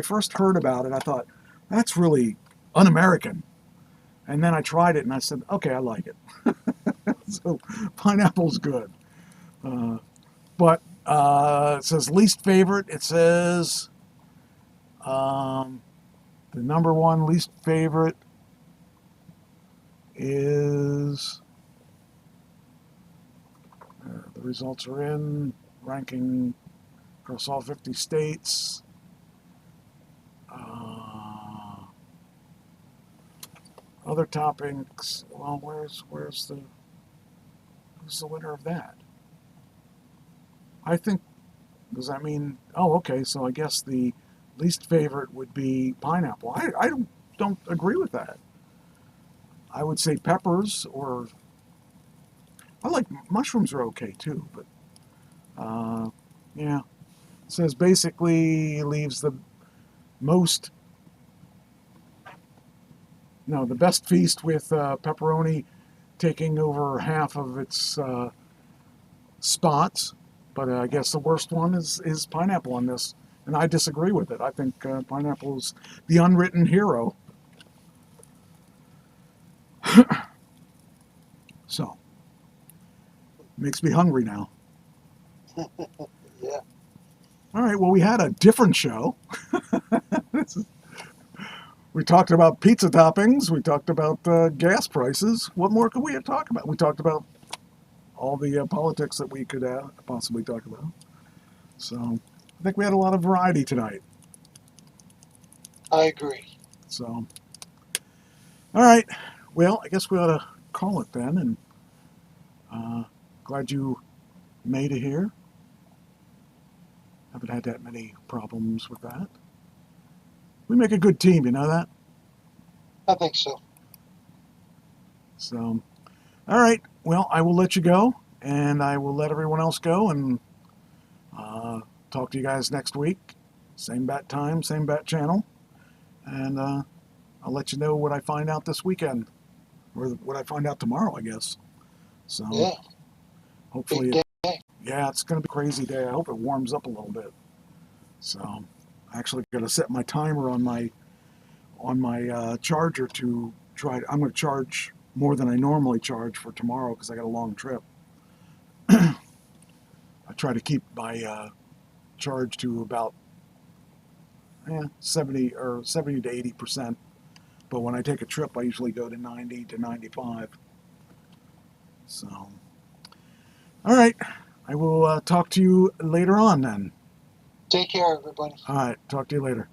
first heard about it, I thought that's really un-American. And then I tried it and I said, okay, I like it. So pineapple's good. But it says least favorite. It says the number 1 least favorite is, the results are in, ranking across all 50 states. Other topics, well, who's the winner of that? I think, does that mean, oh, okay, so I guess the least favorite would be pineapple. I don't agree with that. I would say peppers, or I like mushrooms are okay too, but yeah. It says basically leaves the best feast with pepperoni taking over half of its spots, but I guess the worst one is pineapple on this, and I disagree with it. I think pineapple is the unwritten hero. So, makes me hungry now. Yeah. All right, well, we had a different show. We talked about pizza toppings. We talked about gas prices. What more could we have talked about? We talked about all the politics that we could possibly talk about. So I think we had a lot of variety tonight. I agree. So, all right. Well, I guess we ought to call it then. And glad you made it here. Haven't had that many problems with that. We make a good team, you know that? I think so. So, all right. Well, I will let you go, and I will let everyone else go, and talk to you guys next week. Same bat time, same bat channel. And I'll let you know what I find out this weekend, or what I find out tomorrow, I guess. So, Yeah. hopefully, Big day. yeah, it's going to be a crazy day. I hope it warms up a little bit. So, I actually got to set my timer on my charger to try. I'm going to charge more than I normally charge for tomorrow because I got a long trip. I try to keep my charge to about 70 to 80%. But when I take a trip, I usually go to 90 to 95. So, all right. I will talk to you later on then. Take care, everybody. All right. Talk to you later.